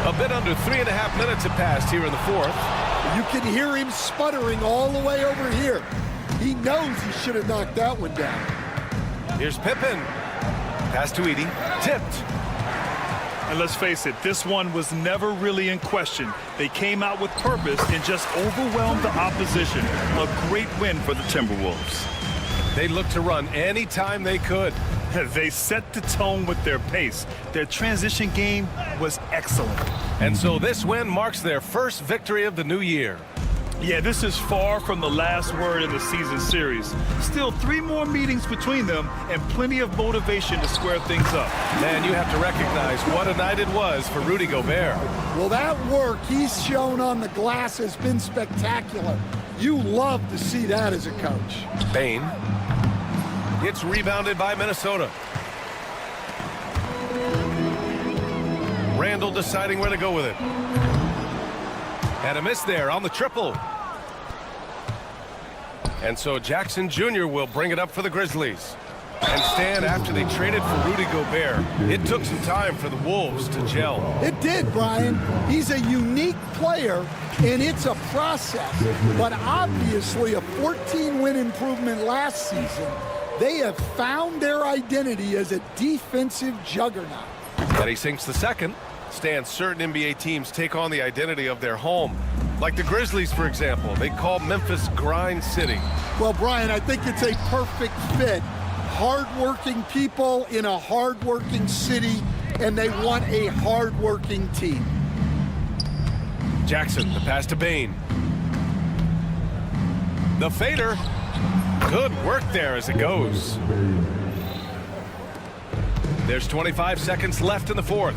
[SPEAKER 10] A bit under 3.5 minutes have passed here in the fourth.
[SPEAKER 14] You can hear him sputtering all the way over here. He knows he should have knocked that one down.
[SPEAKER 10] Here's Pippen. Pass to Edey. Tipped.
[SPEAKER 11] And let's face it, this one was never really in question. They came out with purpose and just overwhelmed the opposition. A great win for the Timberwolves.
[SPEAKER 10] They looked to run anytime they could.
[SPEAKER 11] They set the tone with their pace. Their transition game was excellent.
[SPEAKER 10] And so this win marks their first victory of the new year.
[SPEAKER 11] Yeah, this is far from the last word in the season series. Still 3 more meetings between them and plenty of motivation to square things up.
[SPEAKER 10] Man, you have to recognize what a night it was for Rudy Gobert.
[SPEAKER 14] Well, that work he's shown on the glass has been spectacular. You love to see that as a coach.
[SPEAKER 10] Bane. It's rebounded by Minnesota. Randall deciding where to go with it. And a miss there on the triple. And so Jackson Jr. will bring it up for the Grizzlies. And Stan, after they traded for Rudy Gobert, it took some time for the Wolves to gel.
[SPEAKER 14] It did, Brian. He's a unique player, and it's a process. But obviously a 14-win improvement last season. They have found their identity as a defensive juggernaut.
[SPEAKER 10] And he sinks the second. Stan, certain NBA teams take on the identity of their home. Like the Grizzlies, for example. They call Memphis Grind City.
[SPEAKER 14] Well, Brian, I think it's a perfect fit. Hard-working people in a hard-working city, and they want a hard-working team.
[SPEAKER 10] Jackson, the pass to Bane. The fader. Good work there as it goes. There's 25 seconds left in the fourth.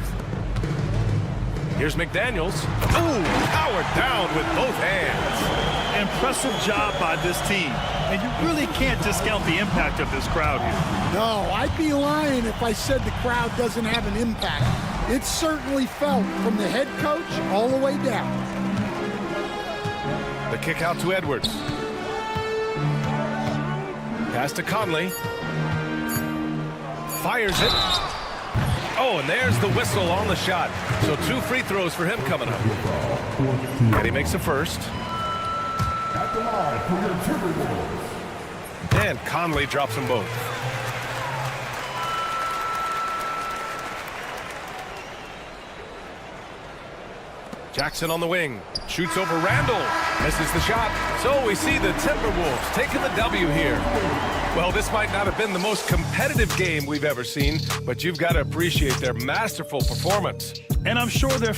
[SPEAKER 10] Here's McDaniels. Ooh, powered down with both hands.
[SPEAKER 11] Impressive job by this team. And you really can't discount the impact of this crowd here.
[SPEAKER 14] No, I'd be lying if I said the crowd doesn't have an impact. It's certainly felt from the head coach all the way down.
[SPEAKER 10] The kick out to Edwards. Pass to Conley. Fires it. Oh, and there's the whistle on the shot. So 2 free throws for him coming up. And he makes the first. And Conley drops them both. Jackson on the wing. Shoots over Randall. Misses the shot. So we see the Timberwolves taking the W here. Well, this might not have been the most competitive game we've ever seen, but you've got to appreciate their masterful performance.
[SPEAKER 11] And I'm sure they're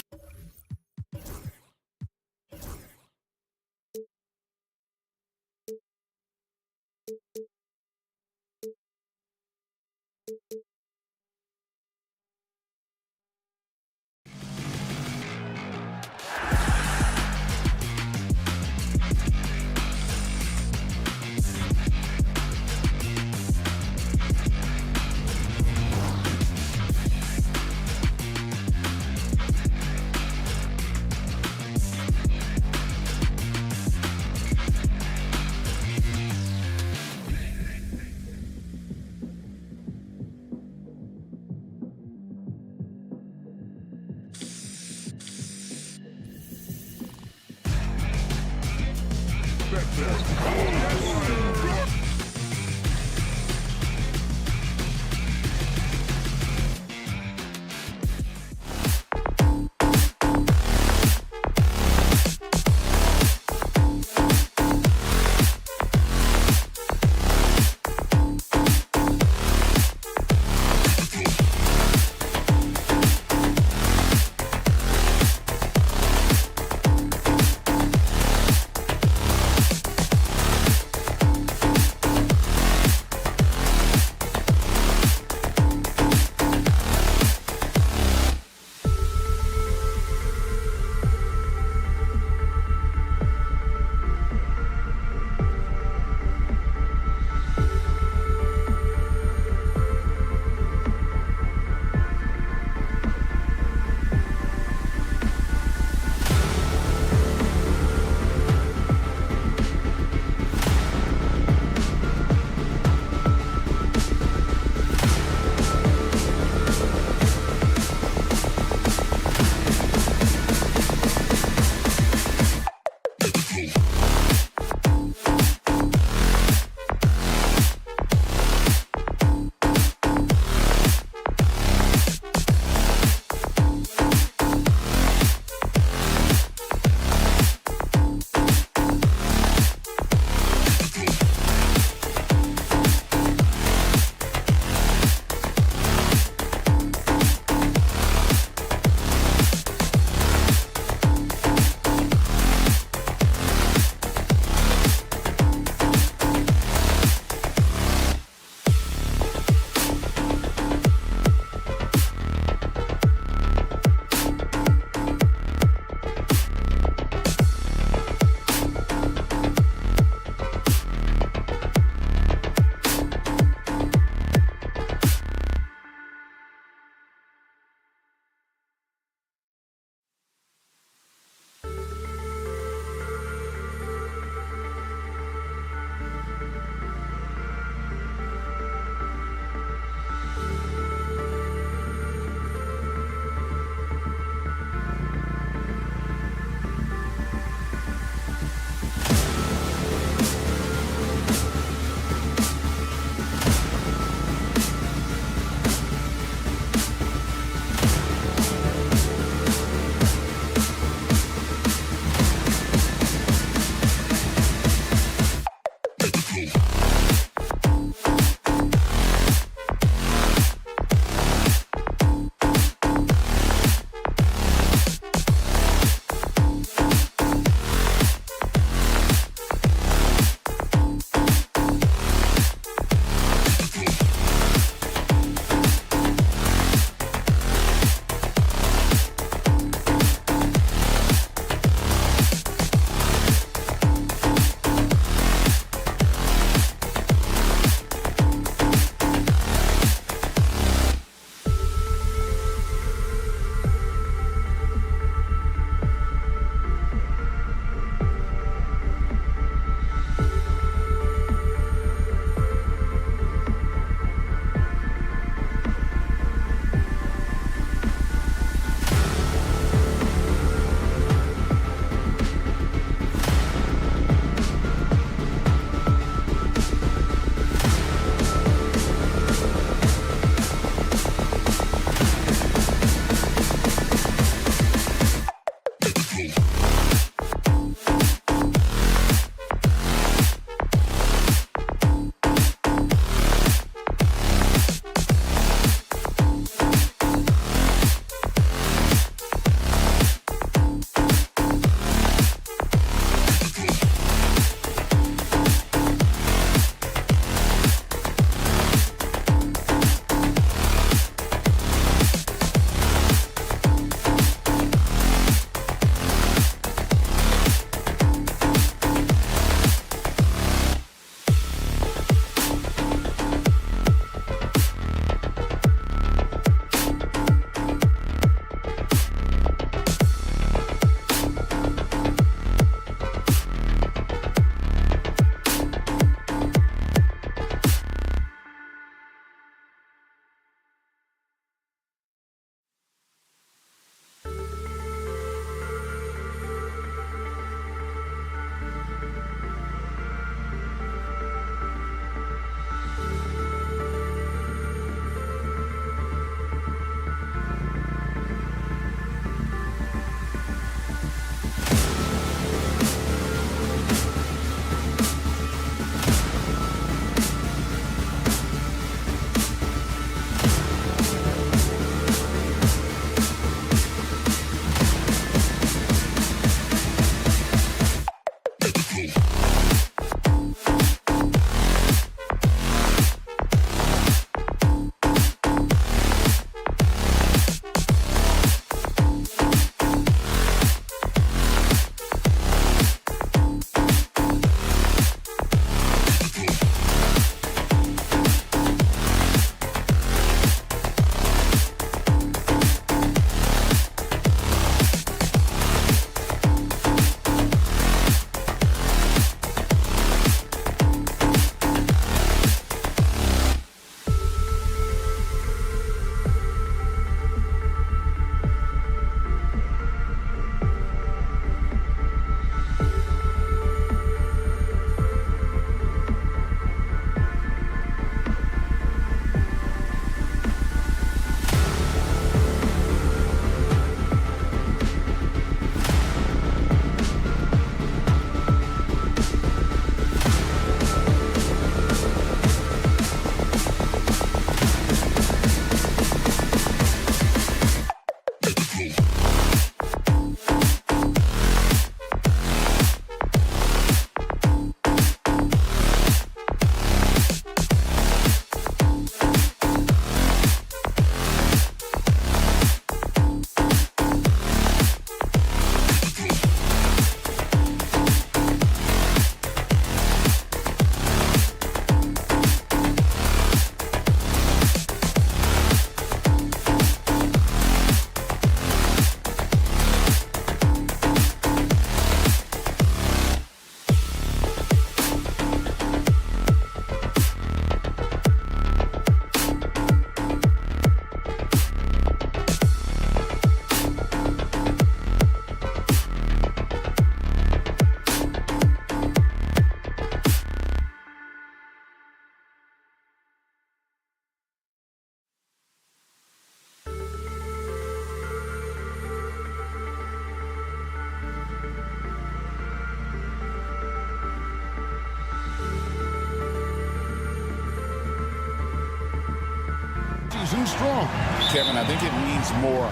[SPEAKER 1] season strong.
[SPEAKER 2] Kevin, I think it means more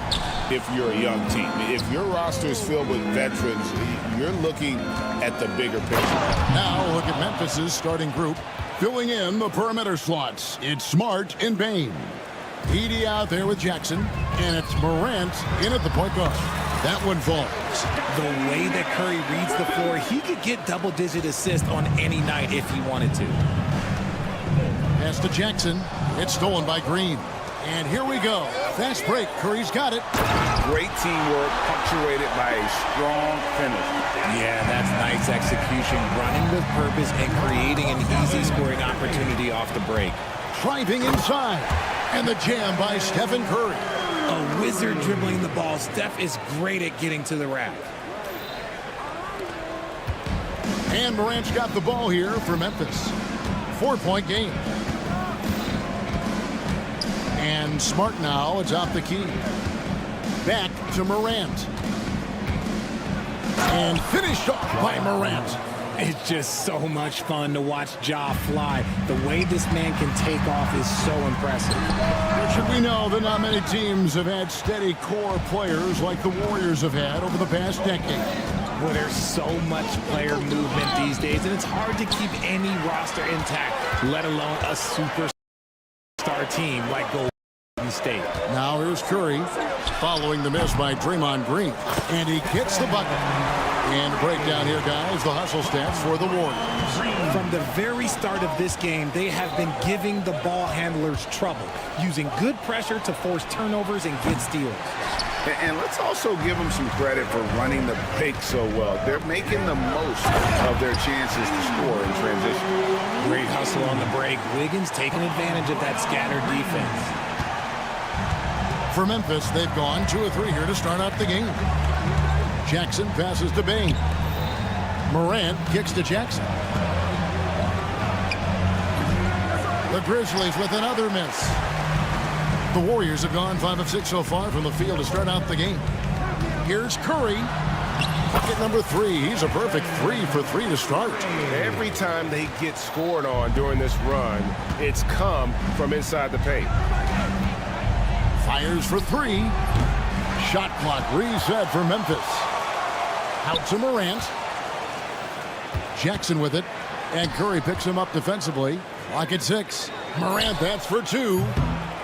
[SPEAKER 2] if you're a young team. If your roster is filled with veterans, you're looking at the bigger picture.
[SPEAKER 1] Now look at Memphis's starting group. Filling in the perimeter slots, it's Smart and Bain. Edie out there with Jackson, and it's Morant in at the point guard. That one falls.
[SPEAKER 3] The way that Curry reads the floor, he could get double-digit assists on any night if he wanted to.
[SPEAKER 1] Pass to Jackson. It's stolen by Green. And here we go. Fast break. Curry's got it.
[SPEAKER 2] Great teamwork, punctuated by a strong finish.
[SPEAKER 3] Yeah, that's nice execution. Running with purpose and creating an easy scoring opportunity off the break.
[SPEAKER 1] Driving inside. And the jam by Stephen Curry.
[SPEAKER 3] A wizard dribbling the ball. Steph is great at getting to the rack.
[SPEAKER 1] And Morant's got the ball here for Memphis. 4-point game. And Smart now, it's off the key. Back to Morant. And finished off by Morant.
[SPEAKER 3] It's just so much fun to watch Ja fly. The way this man can take off is so impressive.
[SPEAKER 1] Should we know that not many teams have had steady core players like the Warriors have had over the past decade.
[SPEAKER 3] Well, there's so much player movement these days, and it's hard to keep any roster intact, let alone a superstar team like Golden State.
[SPEAKER 1] Now here's Curry following the miss by Draymond Green, and he gets the bucket. And a breakdown here, guys, the hustle stats for the Warriors.
[SPEAKER 3] From the very start of this game, they have been giving the ball handlers trouble, using good pressure to force turnovers and get steals.
[SPEAKER 2] And let's also give them some credit for running the pick so well. They're making the most of their chances to score in transition.
[SPEAKER 3] Great hustle on the break. Wiggins taking advantage of that scattered defense.
[SPEAKER 1] For Memphis, they've gone 2 of 3 here to start out the game. Jackson passes to Bain. Morant kicks to Jackson. The Grizzlies with another miss. The Warriors have gone 5 of 6 so far from the field to start out the game. Here's Curry. Bucket number 3. He's a perfect 3 for 3 to start.
[SPEAKER 10] Every time they get scored on during this run, it's come from inside the paint.
[SPEAKER 1] Fires for 3. Shot clock reset for Memphis. Out to Morant. Jackson with it. And Curry picks him up defensively. Lock at 6. Morant, that's for 2.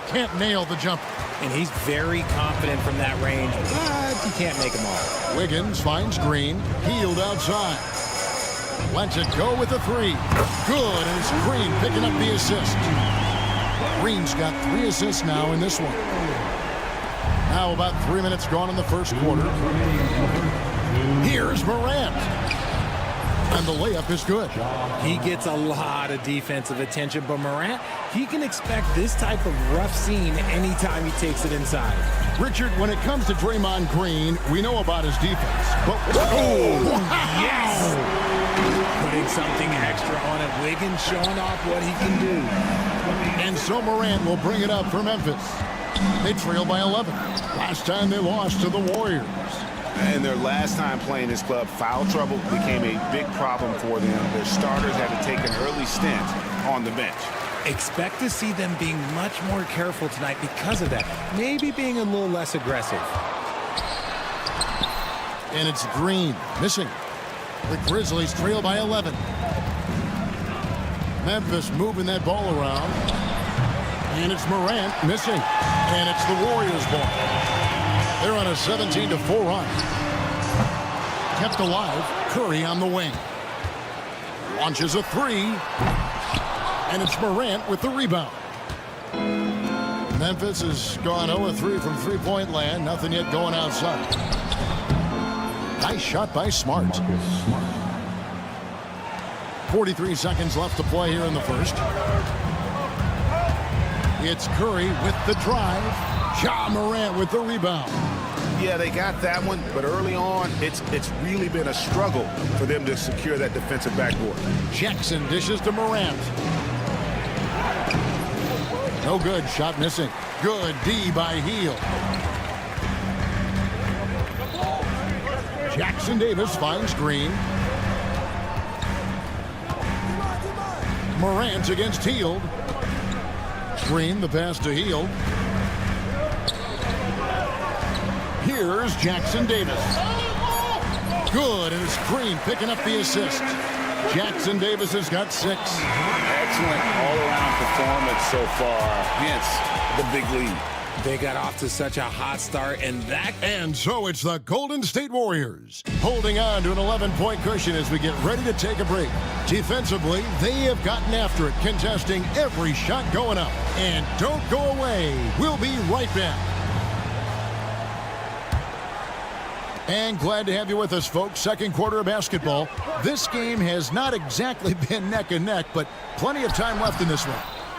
[SPEAKER 1] Can't nail the jumper.
[SPEAKER 3] And he's very confident from that range, but he can't make them all.
[SPEAKER 1] Wiggins finds Green. Healed outside. Lets it go with the 3. Good, and it's Green picking up the assist. Green's got 3 assists now in this one. Now about 3 minutes gone in the first quarter. Here's Morant. And the layup is good.
[SPEAKER 3] He gets a lot of defensive attention, but Morant, he can expect this type of rough scene anytime he takes it inside.
[SPEAKER 1] Richard, when it comes to Draymond Green, we know about his defense. But
[SPEAKER 3] yes! Putting something extra on it. Wiggins showing off what he can do.
[SPEAKER 1] And so Morant will bring it up for Memphis. They trail by 11. Last time they lost to the Warriors.
[SPEAKER 8] And their last time playing this club, foul trouble became a big problem for them. Their starters had to take an early stint on the bench.
[SPEAKER 3] Expect to see them being much more careful tonight because of that. Maybe being a little less aggressive.
[SPEAKER 1] And it's Green missing. The Grizzlies trail by 11. Memphis moving that ball around. And it's Morant missing. And it's the Warriors ball. They're on a 17-4 run. Kept alive. Curry on the wing. Launches a 3. And it's Morant with the rebound. Memphis has gone 0-3 from three-point land. Nothing yet going outside. Nice shot by Smart. 43 seconds left to play here in the first. It's Curry with the drive. Ja Morant with the rebound.
[SPEAKER 8] Yeah, they got that one, but early on, it's really been a struggle for them to secure that defensive backboard.
[SPEAKER 1] Jackson dishes to Morant. No good. Shot missing. Good D by Hield. Jackson Davis finds Green. Morant against Hield. Green, the pass to Hield. Here's Jackson Davis. Good, and it's Green picking up the assist. Jackson Davis has got 6.
[SPEAKER 2] Excellent all-around performance so far against the big lead.
[SPEAKER 3] They got off to such a hot start,
[SPEAKER 1] and so it's the Golden State Warriors holding on to an 11-point cushion as we get ready to take a break. Defensively, they have gotten after it, contesting every shot going up. And don't go away. We'll be right back. And glad to have you with us, folks. Second quarter of basketball. This game has not exactly been neck and neck, but plenty of time left in this one.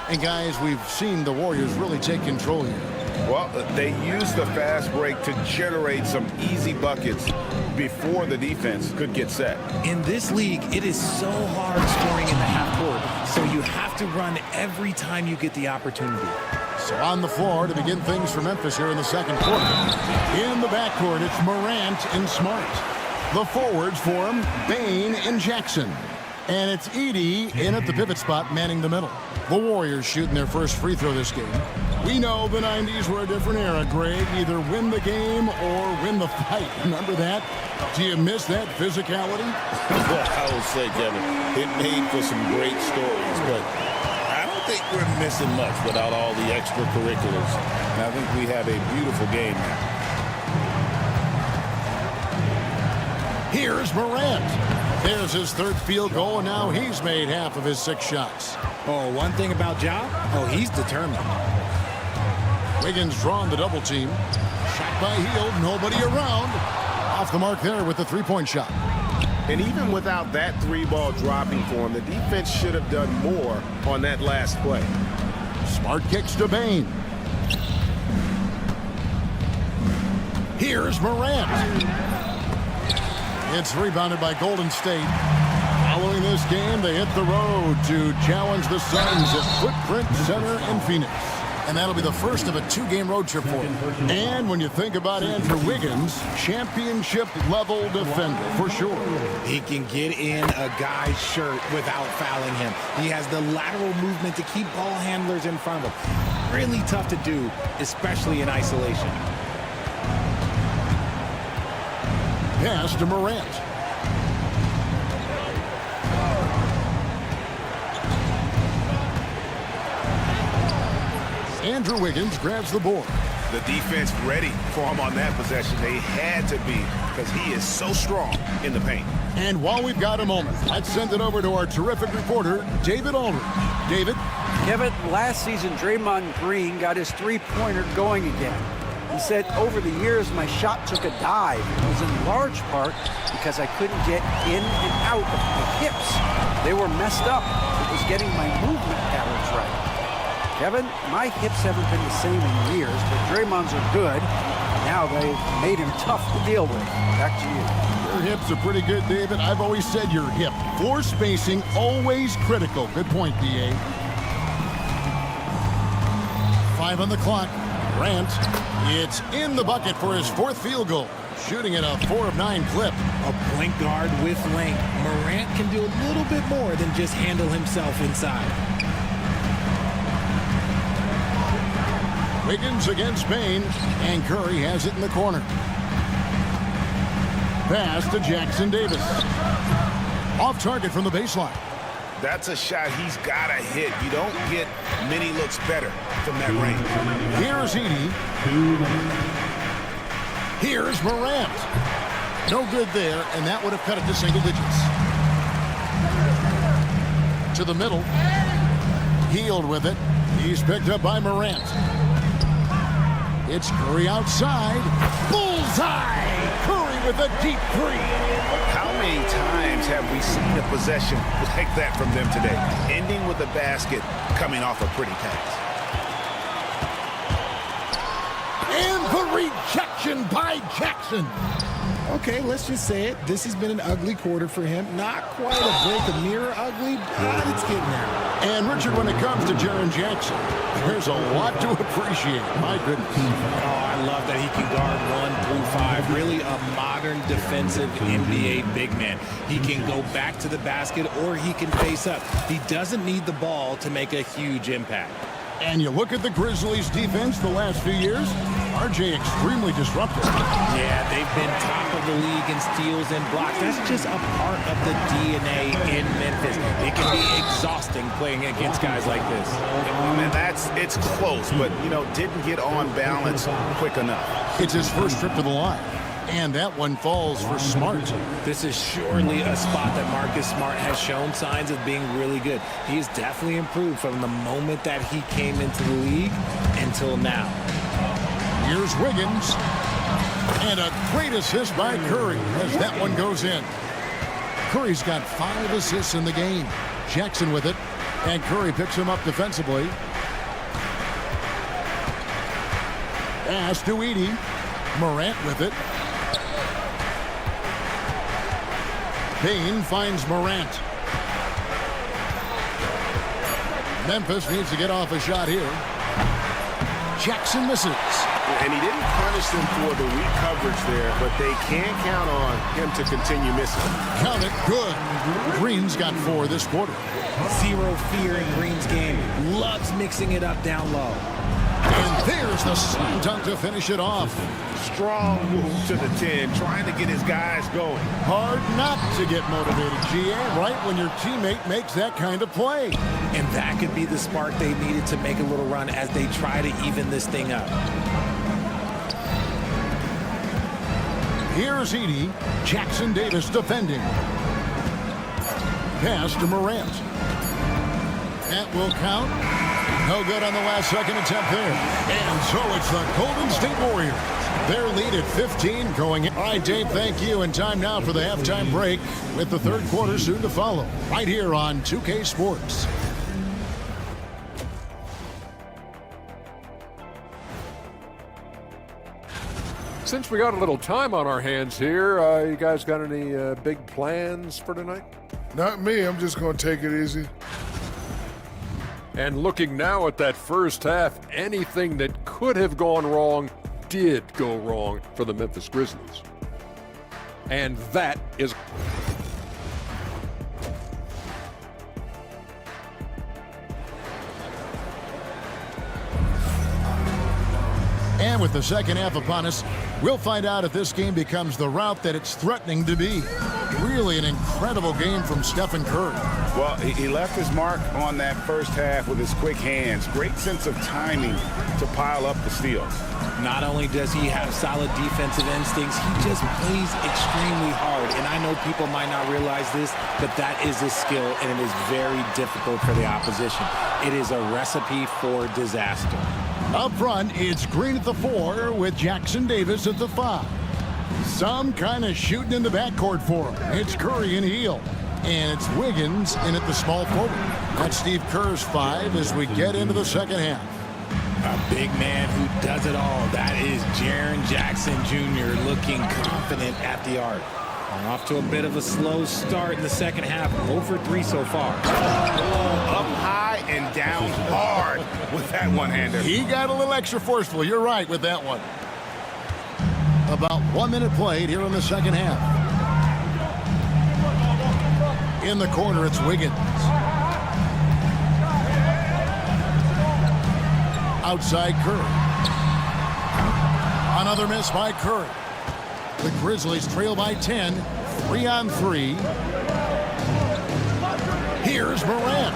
[SPEAKER 1] And guys, we've seen the Warriors really take control here.
[SPEAKER 8] Well, they used the fast break to generate some easy buckets before the defense could get set.
[SPEAKER 3] In this league, it is so hard scoring in the half court, so you have to run every time you get the opportunity.
[SPEAKER 1] So on the floor to begin things for Memphis here in the second quarter. In the backcourt, it's Morant and Smart. The forwards for him, Bane and Jackson. And it's Edey in at the pivot spot, manning the middle. The Warriors shooting their first free throw this game. We know the 90s were a different era, Greg. Either win the game or win the fight. Remember that? Do you miss that physicality?
[SPEAKER 2] Well, I would say, Kevin, it made for some great stories, but I don't think we're missing much without all the extracurriculars. And I think we have a beautiful game now.
[SPEAKER 1] Here's Morant. There's his third field goal, and now he's made half of his 6 shots.
[SPEAKER 3] Oh, one thing about Ja, he's determined.
[SPEAKER 1] Wiggins drawn the double team. Shot by Hield, nobody around. Off the mark there with the three-point shot.
[SPEAKER 8] And even without that 3-ball dropping for him, the defense should have done more on that last play.
[SPEAKER 1] Smart kicks to Bane. Here's Morant. It's rebounded by Golden State. Following this game, they hit the road to challenge the Suns at Footprint Center in Phoenix. And that'll be the first of a 2-game road trip for him. And when you think about Andrew Wiggins, championship-level defender for sure.
[SPEAKER 3] He can get in a guy's shirt without fouling him. He has the lateral movement to keep ball handlers in front of him. Really tough to do, especially in isolation.
[SPEAKER 1] Pass to Morant. Andrew Wiggins grabs the board.
[SPEAKER 8] The defense ready for him on that possession. They had to be, because he is so strong in the paint.
[SPEAKER 1] And while we've got a moment, let's send it over to our terrific reporter, David Aldridge. David?
[SPEAKER 4] Kevin, last season, Draymond Green got his three-pointer going again. He said, over the years, my shot took a dive. It was in large part because I couldn't get in and out of my hips. They were messed up. It was getting my movement patterns right. Kevin, my hips haven't been the same in years, but Draymond's are good. Now they've made him tough to deal with. Back to you.
[SPEAKER 1] Your hips are pretty good, David. I've always said your hip. Floor spacing, always critical. Good point, D.A. 5 on the clock. Grant, it's in the bucket for his 4th field goal. Shooting at a 4 of 9 clip.
[SPEAKER 3] A point guard with length. Morant can do a little bit more than just handle himself inside.
[SPEAKER 1] Wiggins against Bane, and Curry has it in the corner. Pass to Jackson Davis. Off target from the baseline.
[SPEAKER 8] That's a shot he's got to hit. You don't get many looks better from that range.
[SPEAKER 1] Here's Edey. Here's Morant. No good there, and that would have cut it to single digits. To the middle. Hield with it. He's picked up by Morant. It's Curry outside. Bullseye! Curry with a deep 3.
[SPEAKER 8] How many times have we seen a possession like that from them today? Ending with a basket, coming off a pretty pass.
[SPEAKER 1] And the rejection by Jackson.
[SPEAKER 3] Okay, let's just say it. This has been an ugly quarter for him. Not quite a break of mirror ugly, but it's getting there.
[SPEAKER 1] And Richard, when it comes to Jaren Jackson, there's a lot to appreciate. My goodness.
[SPEAKER 3] Oh, I love that he can guard 1 through 5. Really a modern defensive NBA big man. He can go back to the basket or he can face up. He doesn't need the ball to make a huge impact.
[SPEAKER 1] And you look at the Grizzlies defense the last few years, RJ extremely disruptive.
[SPEAKER 3] Yeah, they've been top of the league in steals and blocks. That's just a part of the DNA in Memphis. It can be exhausting playing against guys like this.
[SPEAKER 8] And it's close, but, didn't get on balance quick enough.
[SPEAKER 1] It's his first trip to the line. And that one falls for Smart.
[SPEAKER 3] This is surely a spot that Marcus Smart has shown signs of being really good. He has definitely improved from the moment that he came into the league until now.
[SPEAKER 1] Here's Wiggins. And a great assist by Curry as that one goes in. Curry's got 5 assists in the game. Jackson with it. And Curry picks him up defensively. Pass to Edey. Morant with it. Payne finds Morant. Memphis needs to get off a shot here. Jackson misses.
[SPEAKER 8] And he didn't punish them for the weak coverage there, but they can count on him to continue missing.
[SPEAKER 1] Count it. Good. Green's got 4 this quarter.
[SPEAKER 3] Zero fear in Green's game. Loves mixing it up down low.
[SPEAKER 1] And there's the slam dunk to finish it off.
[SPEAKER 8] Strong move to the 10, trying to get his guys going.
[SPEAKER 1] Hard not to get motivated, GA, right when your teammate makes that kind of play.
[SPEAKER 3] And that could be the spark they needed to make a little run as they try to even this thing up.
[SPEAKER 1] Here's Edey. Jackson Davis defending. Pass to Morant. That will count. No good on the last second attempt there. And so it's the Golden State Warriors. Their lead at 15 going. All right, Dave, thank you. And time now for the halftime break with the third quarter soon to follow. Right here on 2K Sports.
[SPEAKER 7] Since we got a little time on our hands here, you guys got any big plans for tonight?
[SPEAKER 5] Not me. I'm just going to take it easy.
[SPEAKER 7] And looking now at that first half, anything that could have gone wrong did go wrong for the Memphis Grizzlies. And that is...
[SPEAKER 1] And with the second half upon us, we'll find out if this game becomes the route that it's threatening to be. Really an incredible game from Stephen Curry.
[SPEAKER 8] Well, he left his mark on that first half with his quick hands. Great sense of timing to pile up the steals.
[SPEAKER 3] Not only does he have solid defensive instincts, he just plays extremely hard. And I know people might not realize this, but that is a skill, and it is very difficult for the opposition. It is a recipe for disaster.
[SPEAKER 1] Up front, it's Green at the 4 with Jackson Davis at the 5. Some kind of shooting in the backcourt for him. It's Curry and Hield. And it's Wiggins in at the small forward. That's Steve Kerr's 5 as we get into the second half.
[SPEAKER 3] A big man who does it all. That is Jaren Jackson Jr. looking confident at the arc. We're off to a bit of a slow start in the second half. 0 for 3 so far.
[SPEAKER 8] Up high and down hard with that one-hander.
[SPEAKER 1] He got a little extra forceful. You're right with that one. About 1 minute played here in the second half. In the corner, it's Wiggins. Outside Curry. Another miss by Curry. The Grizzlies trail by 10. 3-on-3. Here's Morant.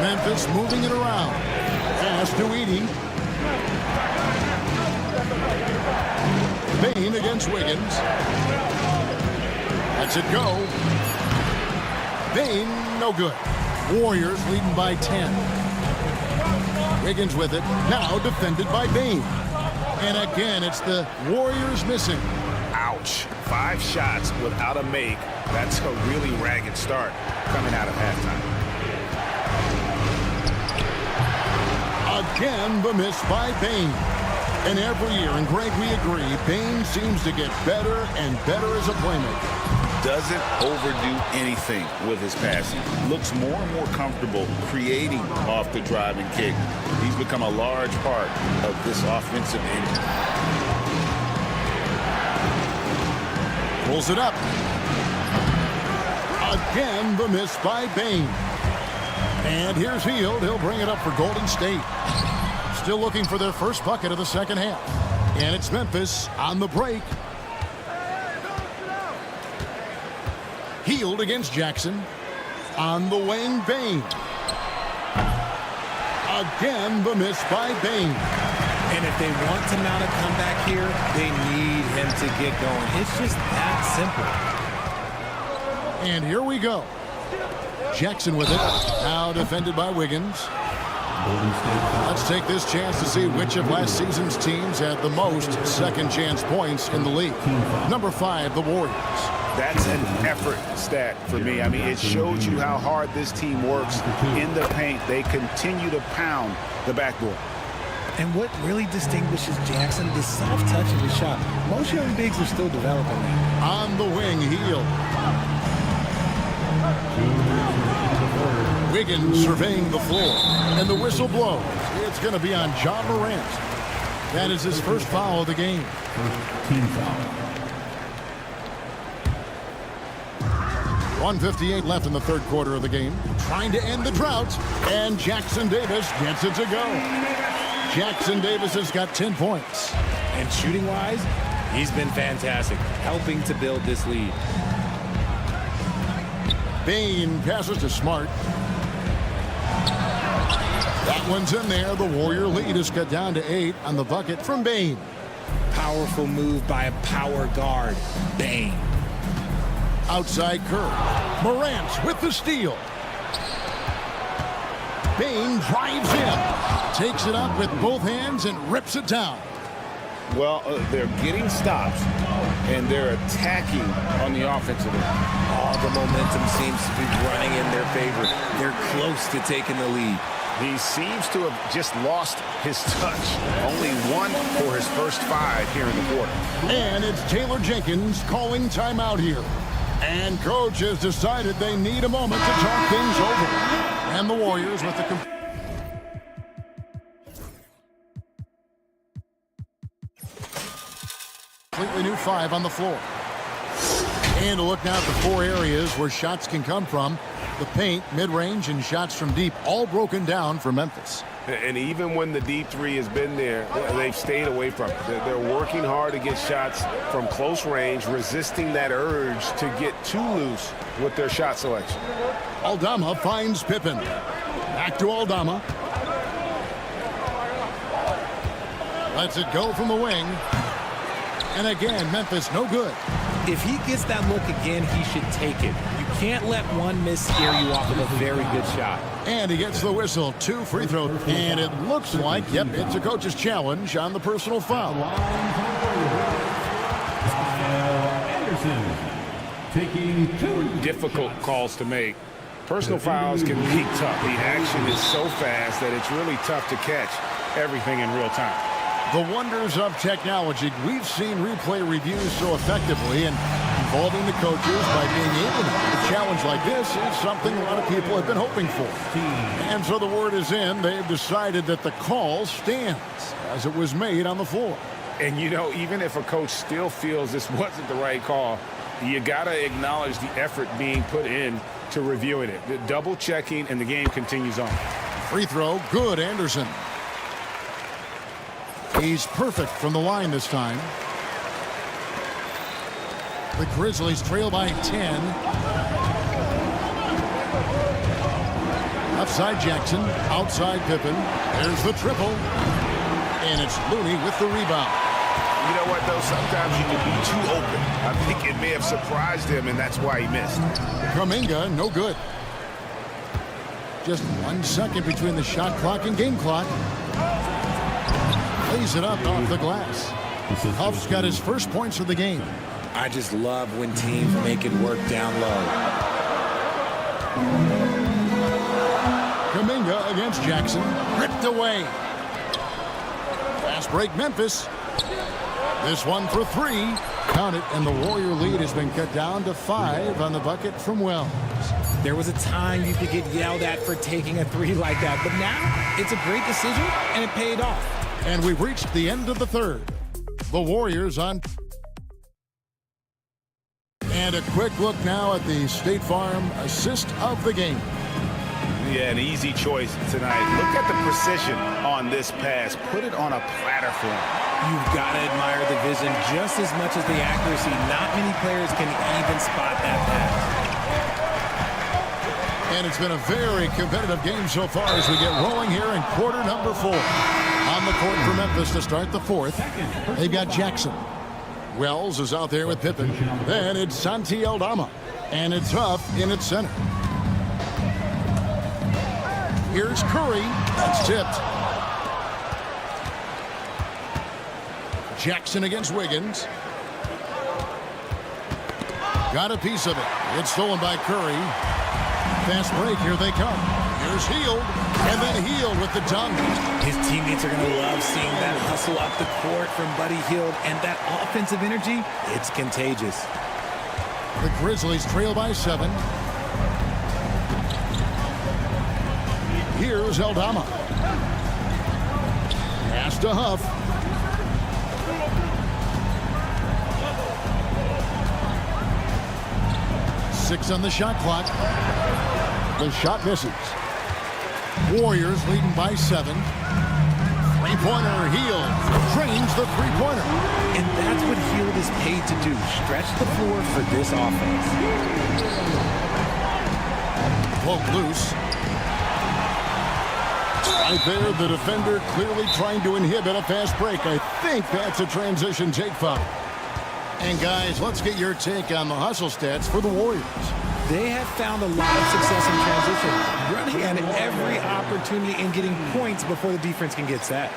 [SPEAKER 1] Memphis moving it around. Pass to Edey. Payne against Wiggins. Lets it go. Payne, no good. Warriors leading by 10. Wiggins with it. Now defended by Payne. And again, it's the Warriors missing.
[SPEAKER 8] Ouch. 5 shots without a make. That's a really ragged start coming out of halftime.
[SPEAKER 1] Again, the miss by Payne. And every year, and Greg, we agree, Payne seems to get better and better as a playmaker.
[SPEAKER 2] Doesn't overdo anything with his passing. Looks more and more comfortable creating off the driving kick. He's become a large part of this offensive engine.
[SPEAKER 1] Pulls it up. Again, the miss by Payne. And here's Hield. He'll bring it up for Golden State. Still looking for their first bucket of the second half. And it's Memphis on the break. Hield against Jackson. On the wing, Bane. Again, the miss by Bane.
[SPEAKER 3] And if they want to mount a comeback here, they need him to get going. It's just that simple.
[SPEAKER 1] And here we go. Jackson with it. Now defended by Wiggins. Let's take this chance to see which of last season's teams had the most second chance points in the league. Number 5, the Warriors.
[SPEAKER 8] That's an effort stat for me. I mean, it shows you how hard this team works in the paint. They continue to pound the backboard.
[SPEAKER 3] And what really distinguishes Jackson, the soft touch of his shot. Most young bigs are still developing that.
[SPEAKER 1] On the wing, Hield. Wiggins surveying the floor. And the whistle blows. It's going to be on John Morant. That is his first foul of the game.
[SPEAKER 9] Team foul.
[SPEAKER 1] 1:58 left in the third quarter of the game. Trying to end the drought. And Jackson Davis gets it to go. Jackson Davis has got 10 points.
[SPEAKER 3] And shooting-wise, he's been fantastic, helping to build this lead.
[SPEAKER 1] Bane passes to Smart. That one's in there. The Warrior lead is cut down to 8 on the bucket from Bane.
[SPEAKER 3] Powerful move by a power guard, Bane.
[SPEAKER 1] Outside Curry. Morant with the steal. Bane drives in. Takes it up with both hands and rips it down.
[SPEAKER 2] Well, they're getting stops, and they're attacking on the offensive end.
[SPEAKER 3] All the momentum seems to be running in their favor. They're close to taking the lead.
[SPEAKER 8] He seems to have just lost his touch. Only 1 for his first 5 here in the quarter.
[SPEAKER 1] And it's Taylor Jenkins calling timeout here. And coach has decided they need a moment to talk things over. And the Warriors with the completely new 5 on the floor. And a look now at the 4 areas where shots can come from. The paint, mid-range, and shots from deep, all broken down for Memphis.
[SPEAKER 8] And even when the deep 3 has been there, they've stayed away from it. They're working hard to get shots from close range, resisting that urge to get too loose with their shot selection.
[SPEAKER 1] Aldama finds Pippen. Back to Aldama. Lets it go from the wing. And again, Memphis no good.
[SPEAKER 3] If he gets that look again, he should take it. You can't let one miss scare you off of a very good shot.
[SPEAKER 1] And he gets the whistle. 2 free throws. And it looks like, yep, it's a coach's challenge on the personal foul.
[SPEAKER 9] Taking 2.
[SPEAKER 8] Difficult calls to make. Personal fouls can be tough. The action is so fast that it's really tough to catch everything in real time.
[SPEAKER 1] The wonders of technology. We've seen replay reviews so effectively, and involving the coaches by being able to a challenge like this is something a lot of people have been hoping for. And so the word is in. They've decided that the call stands as it was made on the floor.
[SPEAKER 8] And, you know, even if a coach still feels this wasn't the right call, you got to acknowledge the effort being put in to reviewing it. The double checking, and the game continues on.
[SPEAKER 1] Free throw, good, Anderson. He's perfect from the line this time. The Grizzlies trail by 10. Outside Jackson, outside Pippen. There's the triple. And it's Looney with the rebound.
[SPEAKER 8] You know what, though? Sometimes you can be too open. I think it may have surprised him, and that's why he missed.
[SPEAKER 1] Kuminga, no good. Just 1 second between the shot clock and game clock. Lays it up off the glass. Huff's got his first points of the game.
[SPEAKER 3] I just love when teams make it work down low.
[SPEAKER 1] Kuminga against Jackson. Ripped away. Fast break Memphis. This one for 3. Count it, and the Warrior lead has been cut down to 5 on the bucket from Wells.
[SPEAKER 3] There was a time you could get yelled at for taking a 3 like that, but now it's a great decision, and it paid off.
[SPEAKER 1] And we've reached the end of the third. The Warriors on. And a quick look now at the State Farm assist of the game.
[SPEAKER 8] Yeah, an easy choice tonight. Look at the precision on this pass. Put it on a platter for him.
[SPEAKER 3] You've got to admire the vision just as much as the accuracy. Not many players can even spot that pass.
[SPEAKER 1] And it's been a very competitive game so far as we get rolling here in quarter number 4. On the court for Memphis to start the 4th. They've got Jackson. Wells is out there with Pippen. Then it's Santi Aldama. And it's Huff in its center. Here's Curry. That's tipped. Jackson against Wiggins. Got a piece of it. It's stolen by Curry. Fast break. Here they come. Here's Hield. And then Hield with the dunk.
[SPEAKER 3] His teammates are going to love seeing that hustle up the court from Buddy Hield. And that offensive energy, it's contagious.
[SPEAKER 1] The Grizzlies trail by 7. Here's Aldama. Pass to Huff. Six on the shot clock. The shot misses. Warriors leading by 7. Three-pointer, Hield drains the three-pointer.
[SPEAKER 3] And that's what Hield is paid to do. Stretch the floor for this offense.
[SPEAKER 1] Poke loose. Right there, the defender clearly trying to inhibit a fast break. I think that's a transition take foul. And guys, let's get your take on the hustle stats for the Warriors.
[SPEAKER 3] They have found a lot of success in transition, running at every opportunity and getting points before the defense can get set.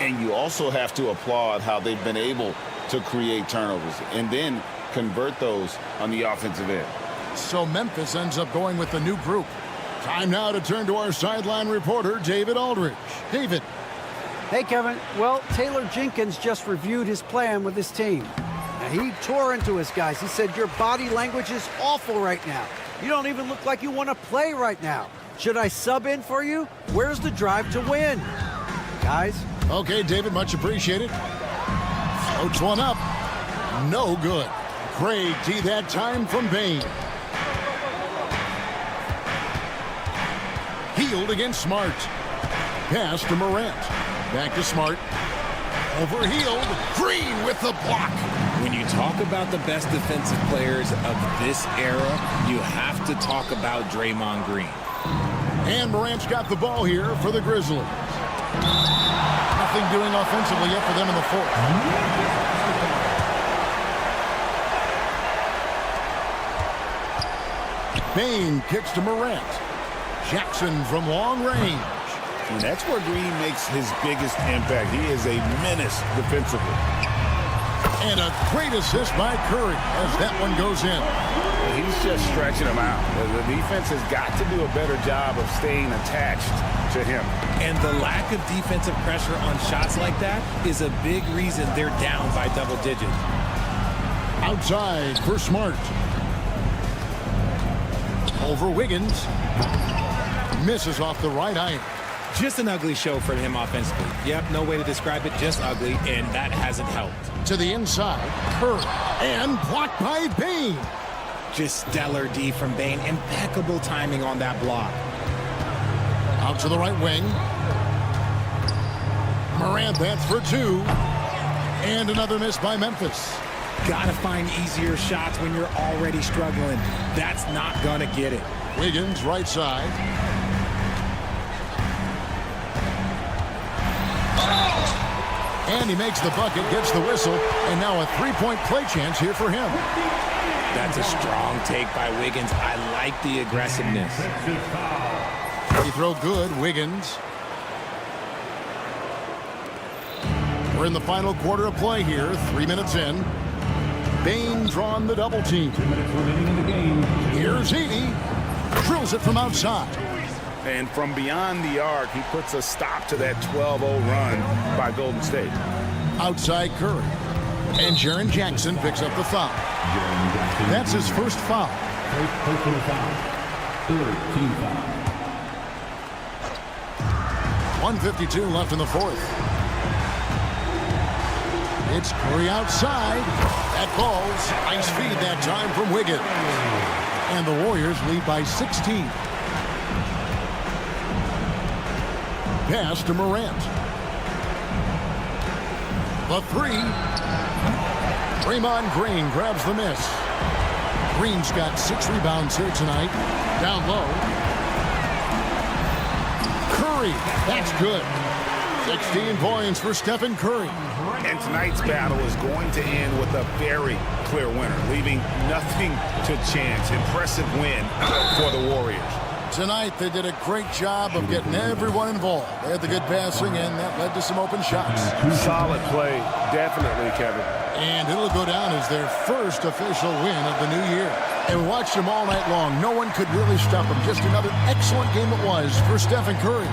[SPEAKER 2] And you also have to applaud how they've been able to create turnovers and then convert those on the offensive end.
[SPEAKER 1] So Memphis ends up going with the new group. Time now to turn to our sideline reporter, David Aldridge. David.
[SPEAKER 4] Hey, Kevin. Well, Taylor Jenkins just reviewed his plan with his team. Now, he tore into his guys. He said, your body language is awful right now. You don't even look like you want to play right now. Should I sub in for you? Where's the drive to win? Guys?
[SPEAKER 1] Okay, David, much appreciated. Floats one up. No good. Craig D that time from Bain. Hield against Smart. Pass to Morant. Back to Smart. Over Hield. Green with the block.
[SPEAKER 3] When you talk about the best defensive players of this era, you have to talk about Draymond Green.
[SPEAKER 1] And Morant's got the ball here for the Grizzlies. Nothing doing offensively yet for them in the 4th. Bain kicks to Morant. Jackson from long range.
[SPEAKER 2] And that's where Green makes his biggest impact. He is a menace defensively.
[SPEAKER 1] And a great assist by Curry as that one goes in.
[SPEAKER 2] He's just stretching him out. The defense has got to do a better job of staying attached to him.
[SPEAKER 3] And the lack of defensive pressure on shots like that is a big reason they're down by double digits.
[SPEAKER 1] Outside for Smart. Over Wiggins. Misses off the right iron.
[SPEAKER 3] Just an ugly show for him offensively. Yep, no way to describe it, just ugly, and that hasn't helped.
[SPEAKER 1] To the inside, Curry, and blocked by Bain.
[SPEAKER 3] Just stellar D from Bain. Impeccable timing on that block.
[SPEAKER 1] Out to the right wing. Morant, that's for 2. And another miss by Memphis.
[SPEAKER 3] Gotta find easier shots when you're already struggling. That's not gonna get it.
[SPEAKER 1] Wiggins, right side. And he makes the bucket, gets the whistle, and now a three-point play chance here for him.
[SPEAKER 3] That's a strong take by Wiggins. I like the aggressiveness.
[SPEAKER 1] Free throw good, Wiggins. We're in the final quarter of play here, 3 minutes in. Bain drawn the double team.
[SPEAKER 9] 2 minutes remaining in the game.
[SPEAKER 1] Here's Edey. Drills it from outside.
[SPEAKER 2] And from beyond the arc, he puts a stop to that 12-0 run by Golden State.
[SPEAKER 1] Outside Curry. And Jaren Jackson picks up the foul. That's his first foul.
[SPEAKER 9] First personal foul. Third team foul.
[SPEAKER 1] 1:52 left in the 4th. It's Curry outside. That falls. Nice feed that time from Wiggins. And the Warriors lead by 16. pass to Morant. The three. Draymond Green grabs the miss. Green's got 6 rebounds here tonight. Down low. Curry, that's good. 16 points for Stephen Curry.
[SPEAKER 8] And tonight's battle is going to end with a very clear winner, leaving nothing to chance. Impressive win for the Warriors.
[SPEAKER 1] Tonight, they did a great job of getting everyone involved. They had the good passing, and that led to some open shots.
[SPEAKER 10] Solid play, definitely, Kevin.
[SPEAKER 1] And it'll go down as their first official win of the new year. And we watched them all night long. No one could really stop them. Just another excellent game it was for Stephen Curry.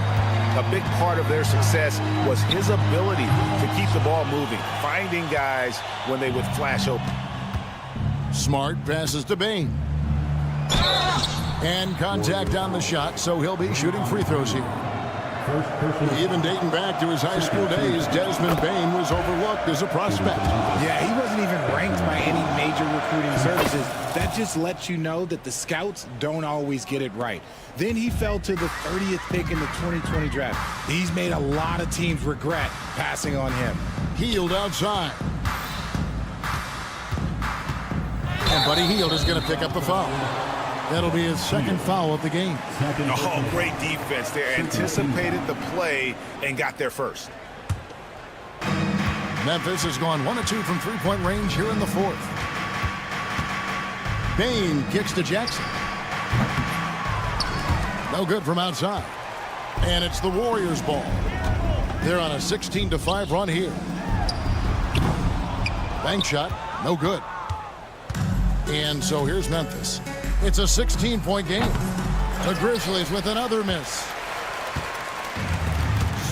[SPEAKER 8] A big part of their success was his ability to keep the ball moving, finding guys when they would flash open.
[SPEAKER 1] Smart passes to Bane. And contact on the shot, so he'll be shooting free throws here. Even dating back to his high school days, Desmond Bane was overlooked as a prospect.
[SPEAKER 3] Yeah, he wasn't even ranked by any major recruiting services. That just lets you know that the scouts don't always get it right. Then he fell to the 30th pick in the 2020 draft. He's made a lot of teams regret passing on him.
[SPEAKER 1] Hield outside. And Buddy Hield is going to pick up the foul. That'll be his second foul of the game.
[SPEAKER 8] Oh, great defense there. Anticipated the play and got there first.
[SPEAKER 1] Memphis has gone 1 of 2 from three-point range here in the fourth. Bane kicks to Jackson. No good from outside. And it's the Warriors' ball. They're on a 16-5 run here. Bank shot, no good. And so here's Memphis. It's a 16-point game. The Grizzlies with another miss.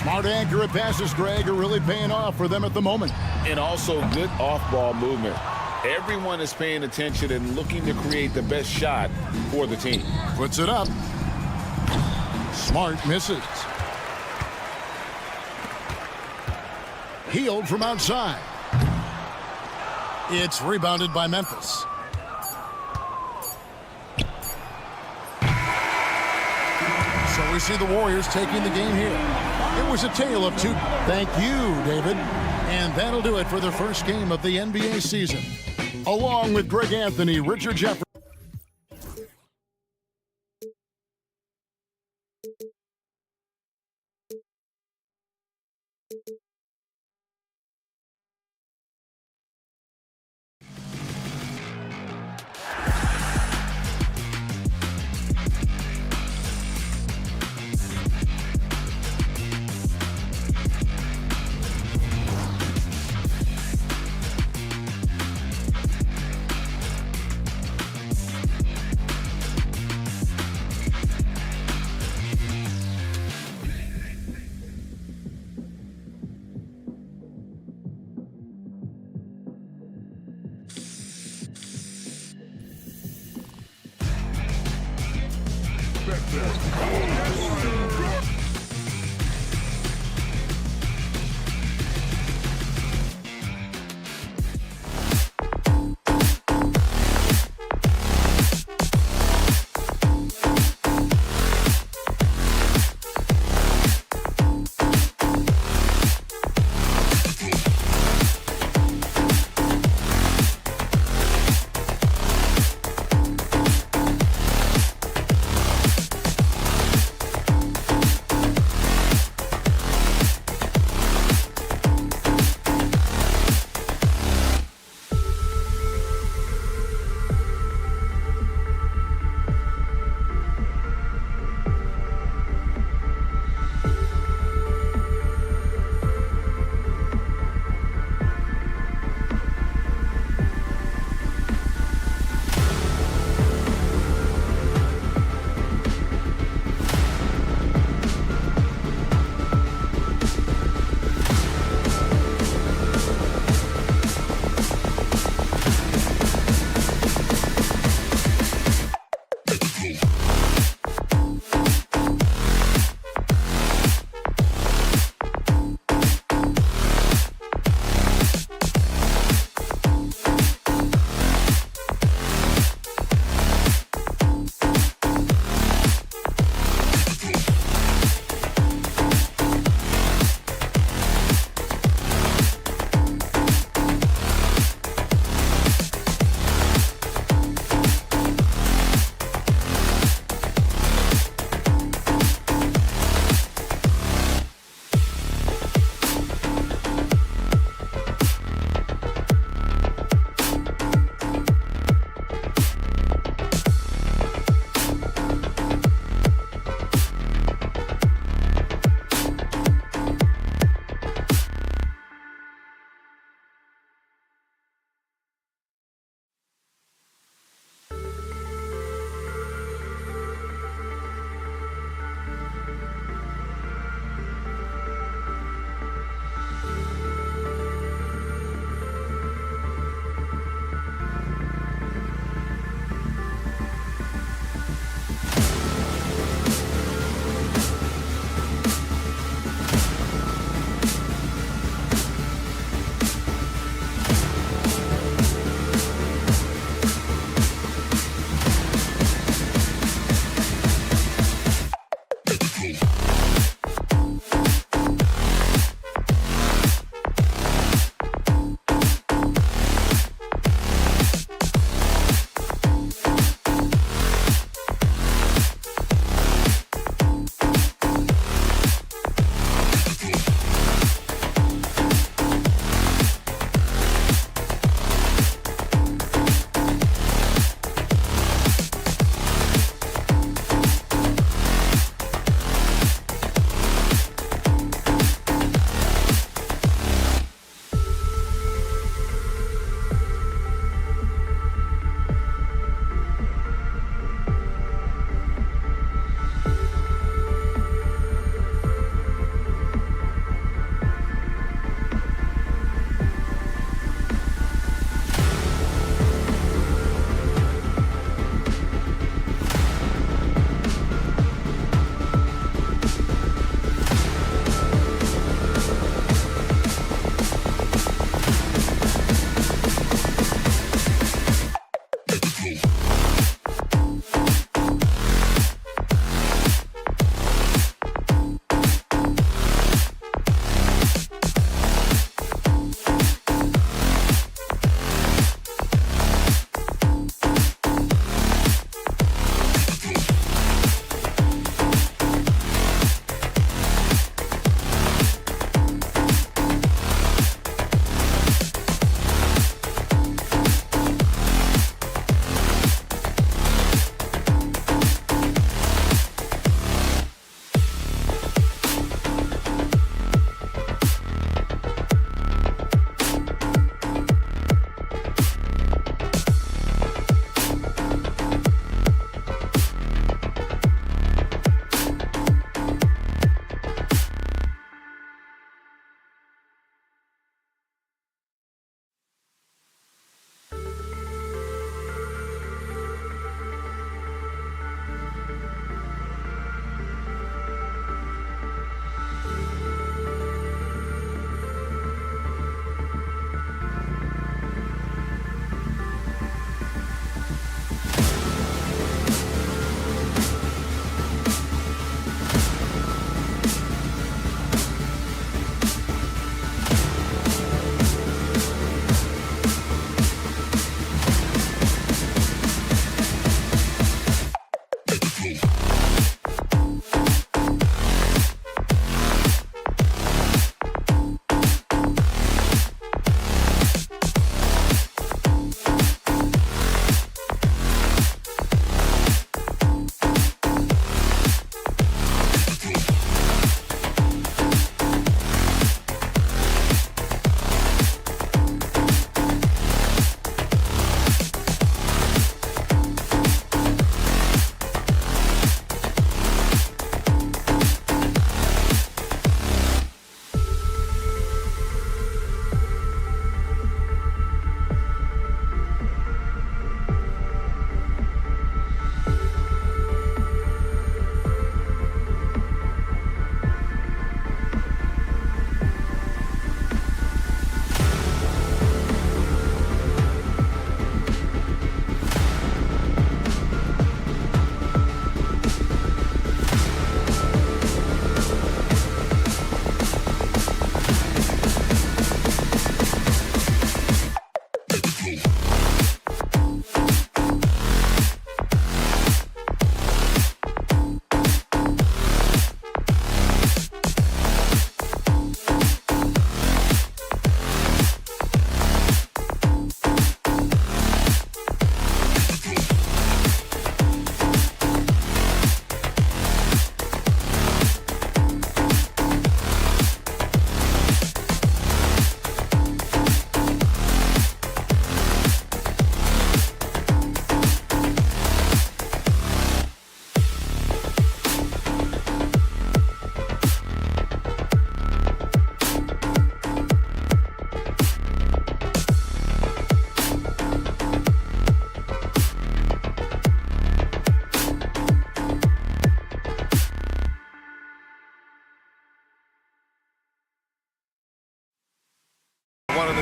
[SPEAKER 1] Smart, accurate passes, Greg, are really paying off for them at the moment.
[SPEAKER 2] And also good off-ball movement. Everyone is paying attention and looking to create the best shot for the team.
[SPEAKER 1] Puts it up. Smart misses. Hield from outside. It's rebounded by Memphis. So we see the Warriors taking the game here. It was a tale of two. Thank you, David. And that'll do it for the first game of the NBA season. Along with Greg Anthony, Richard Jefferson.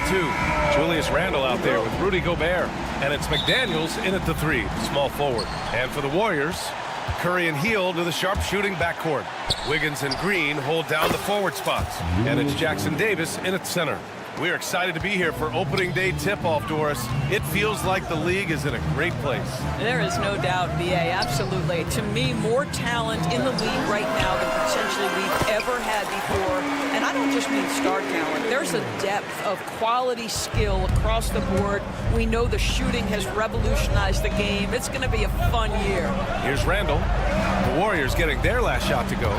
[SPEAKER 10] 2. Julius Randle out there with Rudy Gobert. And it's McDaniels in at the 3, small forward. And for the Warriors, Curry and Hield to the sharp-shooting backcourt. Wiggins and Green hold down the forward spots. And it's Jackson Davis in at center. We're excited to be here for opening day tip-off, Doris. It feels like the league is in a great place.
[SPEAKER 15] There is no doubt, B.A., absolutely. To me, more talent in the league right now than potentially we've ever had before. And I don't just mean star talent. There's a depth of quality skill across the board. We know the shooting has revolutionized the game. It's going to be a fun year.
[SPEAKER 10] Here's Randle. The Warriors getting their last shot to go.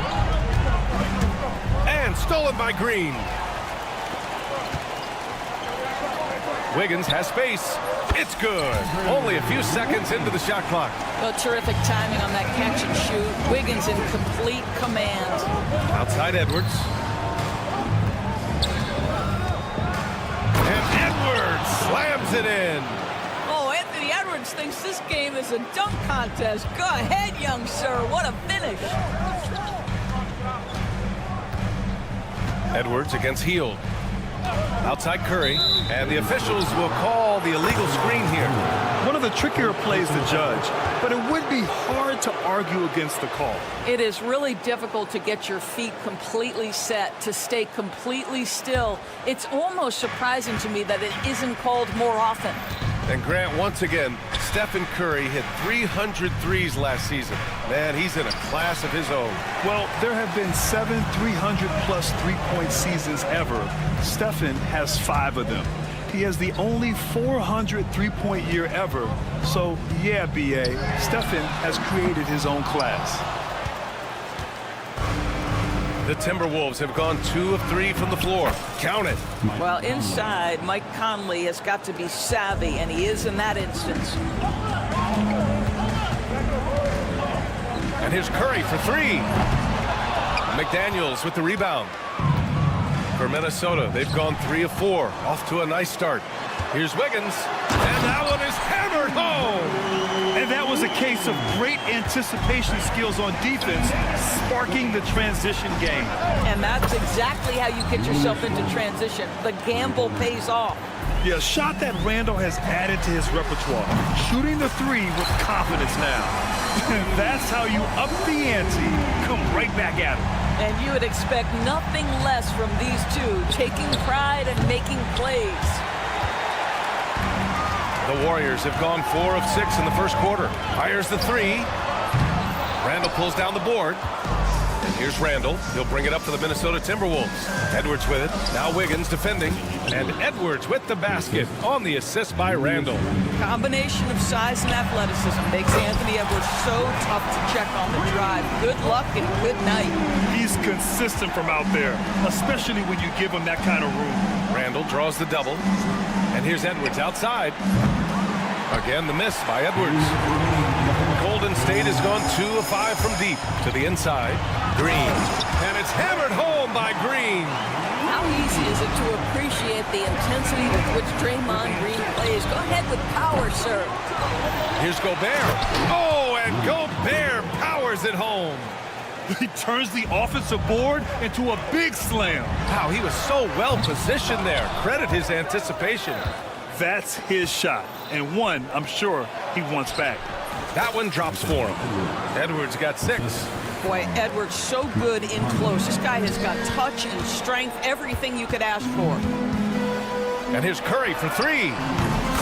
[SPEAKER 10] And stolen by Green. Wiggins has space. It's good. Only a few seconds into the shot clock.
[SPEAKER 15] Well, terrific timing on that catch and shoot. Wiggins in complete command.
[SPEAKER 10] Outside Edwards. And Edwards slams it in.
[SPEAKER 15] Oh, Anthony Edwards thinks this game is a dunk contest. Go ahead, young sir. What a finish.
[SPEAKER 10] Edwards against Hield. Outside Curry, and the officials will call the illegal screen here.
[SPEAKER 11] One of the trickier plays to judge, but it would be hard to argue against the call.
[SPEAKER 15] It is really difficult to get your feet completely set, to stay completely still. It's almost surprising to me that it isn't called more often.
[SPEAKER 10] And Grant, once again, Stephen Curry hit 300 threes last season. Man, he's in a class of his own.
[SPEAKER 11] Well, there have been 7 300-plus three-point seasons ever. Stephen has 5 of them. He has the only 400 three-point year ever. So, yeah, B.A., Stephen has created his own class.
[SPEAKER 10] The Timberwolves have gone 2 of 3 from the floor. Count it.
[SPEAKER 15] Well, inside, Mike Conley has got to be savvy, and he is in that instance.
[SPEAKER 10] And here's Curry for 3. McDaniels with the rebound. For Minnesota, they've gone 3 of 4. Off to a nice start. Here's Wiggins. And that one is hammered home.
[SPEAKER 11] And that was a case of great anticipation skills on defense, sparking the transition game.
[SPEAKER 15] And that's exactly how you get yourself into transition. The gamble pays off.
[SPEAKER 11] Yeah, a shot that Randle has added to his repertoire. Shooting the 3 with confidence now. That's how you up the ante, come right back at him.
[SPEAKER 15] And you would expect nothing less from these two, taking pride and making plays.
[SPEAKER 10] The Warriors have gone 4 of 6 in the first quarter. Fires the 3. Randle pulls down the board. And here's Randle. He'll bring it up to the Minnesota Timberwolves. Edwards with it. Now Wiggins defending. And Edwards with the basket on the assist by Randle.
[SPEAKER 15] Combination of size and athleticism makes Anthony Edwards so tough to check on the drive. Good luck and good night.
[SPEAKER 11] He's consistent from out there, especially when you give him that kind of room.
[SPEAKER 10] Randle draws the double. And here's Edwards outside. Again, the miss by Edwards. Golden State has gone 2 of 5 from deep to the inside. Green. And it's hammered home by Green.
[SPEAKER 15] How easy is it to appreciate the intensity with which Draymond Green plays? Go ahead with power, sir.
[SPEAKER 10] Here's Gobert. Oh, and Gobert powers it home.
[SPEAKER 11] He turns the offensive board into a big slam.
[SPEAKER 10] Wow, he was so well positioned there. Credit his anticipation.
[SPEAKER 11] That's his shot, and one I'm sure he wants back.
[SPEAKER 10] That one drops for him. Edwards got 6.
[SPEAKER 15] Boy, Edwards so good in close. This guy has got touch and strength, everything you could ask for.
[SPEAKER 10] And here's Curry for 3.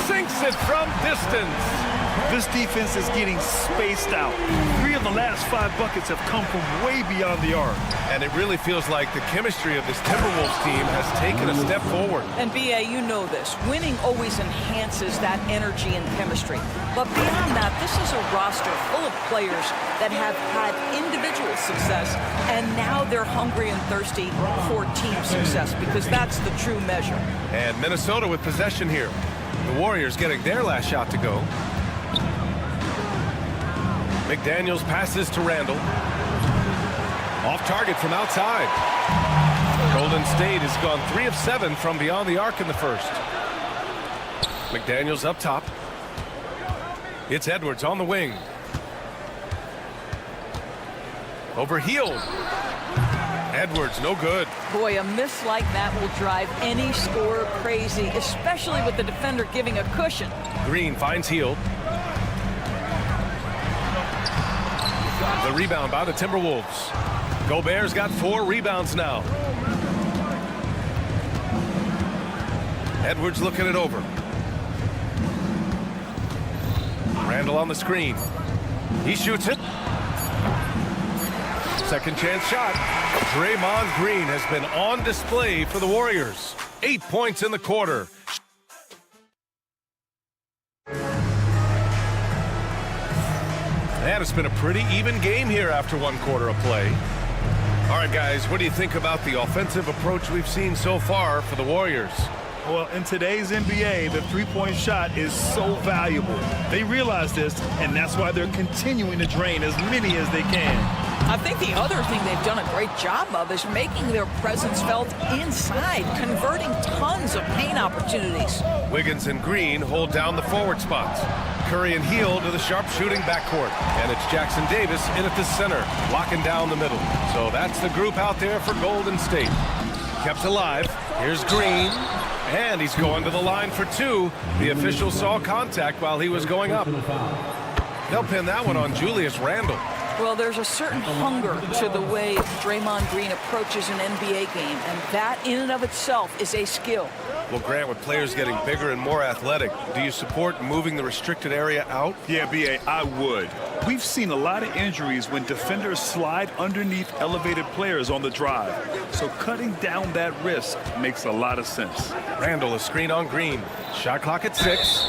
[SPEAKER 10] Sinks it from distance.
[SPEAKER 11] This defense is getting spaced out. 3 of the last 5 buckets have come from way beyond the arc.
[SPEAKER 10] And it really feels like the chemistry of this Timberwolves team has taken a step forward.
[SPEAKER 15] And B.A., you know this. Winning always enhances that energy and chemistry. But beyond that, this is a roster full of players that have had individual success, and now they're hungry and thirsty for team success, because that's the true measure.
[SPEAKER 10] And Minnesota with possession here. The Warriors getting their last shot to go. McDaniels passes to Randle. Off target from outside. Golden State has gone 3 of 7 from beyond the arc in the first. McDaniels up top. It's Edwards on the wing. Over Hield. Edwards, no good.
[SPEAKER 15] Boy, a miss like that will drive any scorer crazy, especially with the defender giving a cushion.
[SPEAKER 10] Green finds Hield. The rebound by the Timberwolves. Gobert's got 4 rebounds now. Edwards looking it over. Randall on the screen. He shoots it. Second chance shot. Draymond Green has been on display for the Warriors. 8 points in the quarter. And it's been a pretty even game here after 1 quarter of play. All right, guys, what do you think about the offensive approach we've seen so far for the Warriors?
[SPEAKER 11] Well, in today's NBA, the three-point shot is so valuable. They realize this, and that's why they're continuing to drain as many as they can.
[SPEAKER 15] I think the other thing they've done a great job of is making their presence felt inside, converting tons of paint opportunities.
[SPEAKER 10] Wiggins and Green hold down the forward spots. Curry and Hield to the sharp-shooting backcourt. And it's Jackson Davis in at the center, locking down the middle. So that's the group out there for Golden State. Kept alive. Here's Green. And he's going to the line for 2. The official saw contact while he was going up. They'll pin that one on Julius Randle.
[SPEAKER 15] Well, there's a certain hunger to the way Draymond Green approaches an NBA game, and that in and of itself is a skill.
[SPEAKER 10] Well, Grant, with players getting bigger and more athletic, do you support moving the restricted area out?
[SPEAKER 11] Yeah, B.A., I would. We've seen a lot of injuries when defenders slide underneath elevated players on the drive. So cutting down that risk makes a lot of sense.
[SPEAKER 10] Randall, a screen on Green. Shot clock at 6.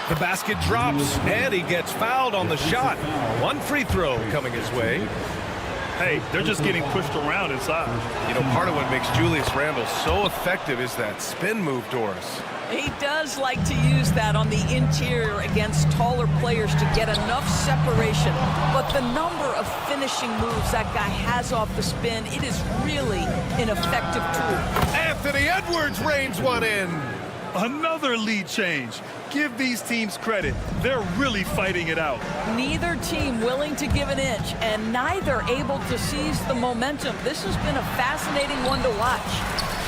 [SPEAKER 10] The basket drops, and he gets fouled on the shot. 1 free throw coming his way.
[SPEAKER 11] Hey, they're just getting pushed around inside.
[SPEAKER 10] You know, part of what makes Julius Randle so effective is that spin move, Doris.
[SPEAKER 15] He does like to use that on the interior against taller players to get enough separation. But the number of finishing moves that guy has off the spin, it is really an effective tool.
[SPEAKER 10] Anthony Edwards reins one in.
[SPEAKER 11] Another lead change. Give these teams credit. They're really fighting it out.
[SPEAKER 15] Neither team willing to give an inch, and neither able to seize the momentum. This has been a fascinating one to watch.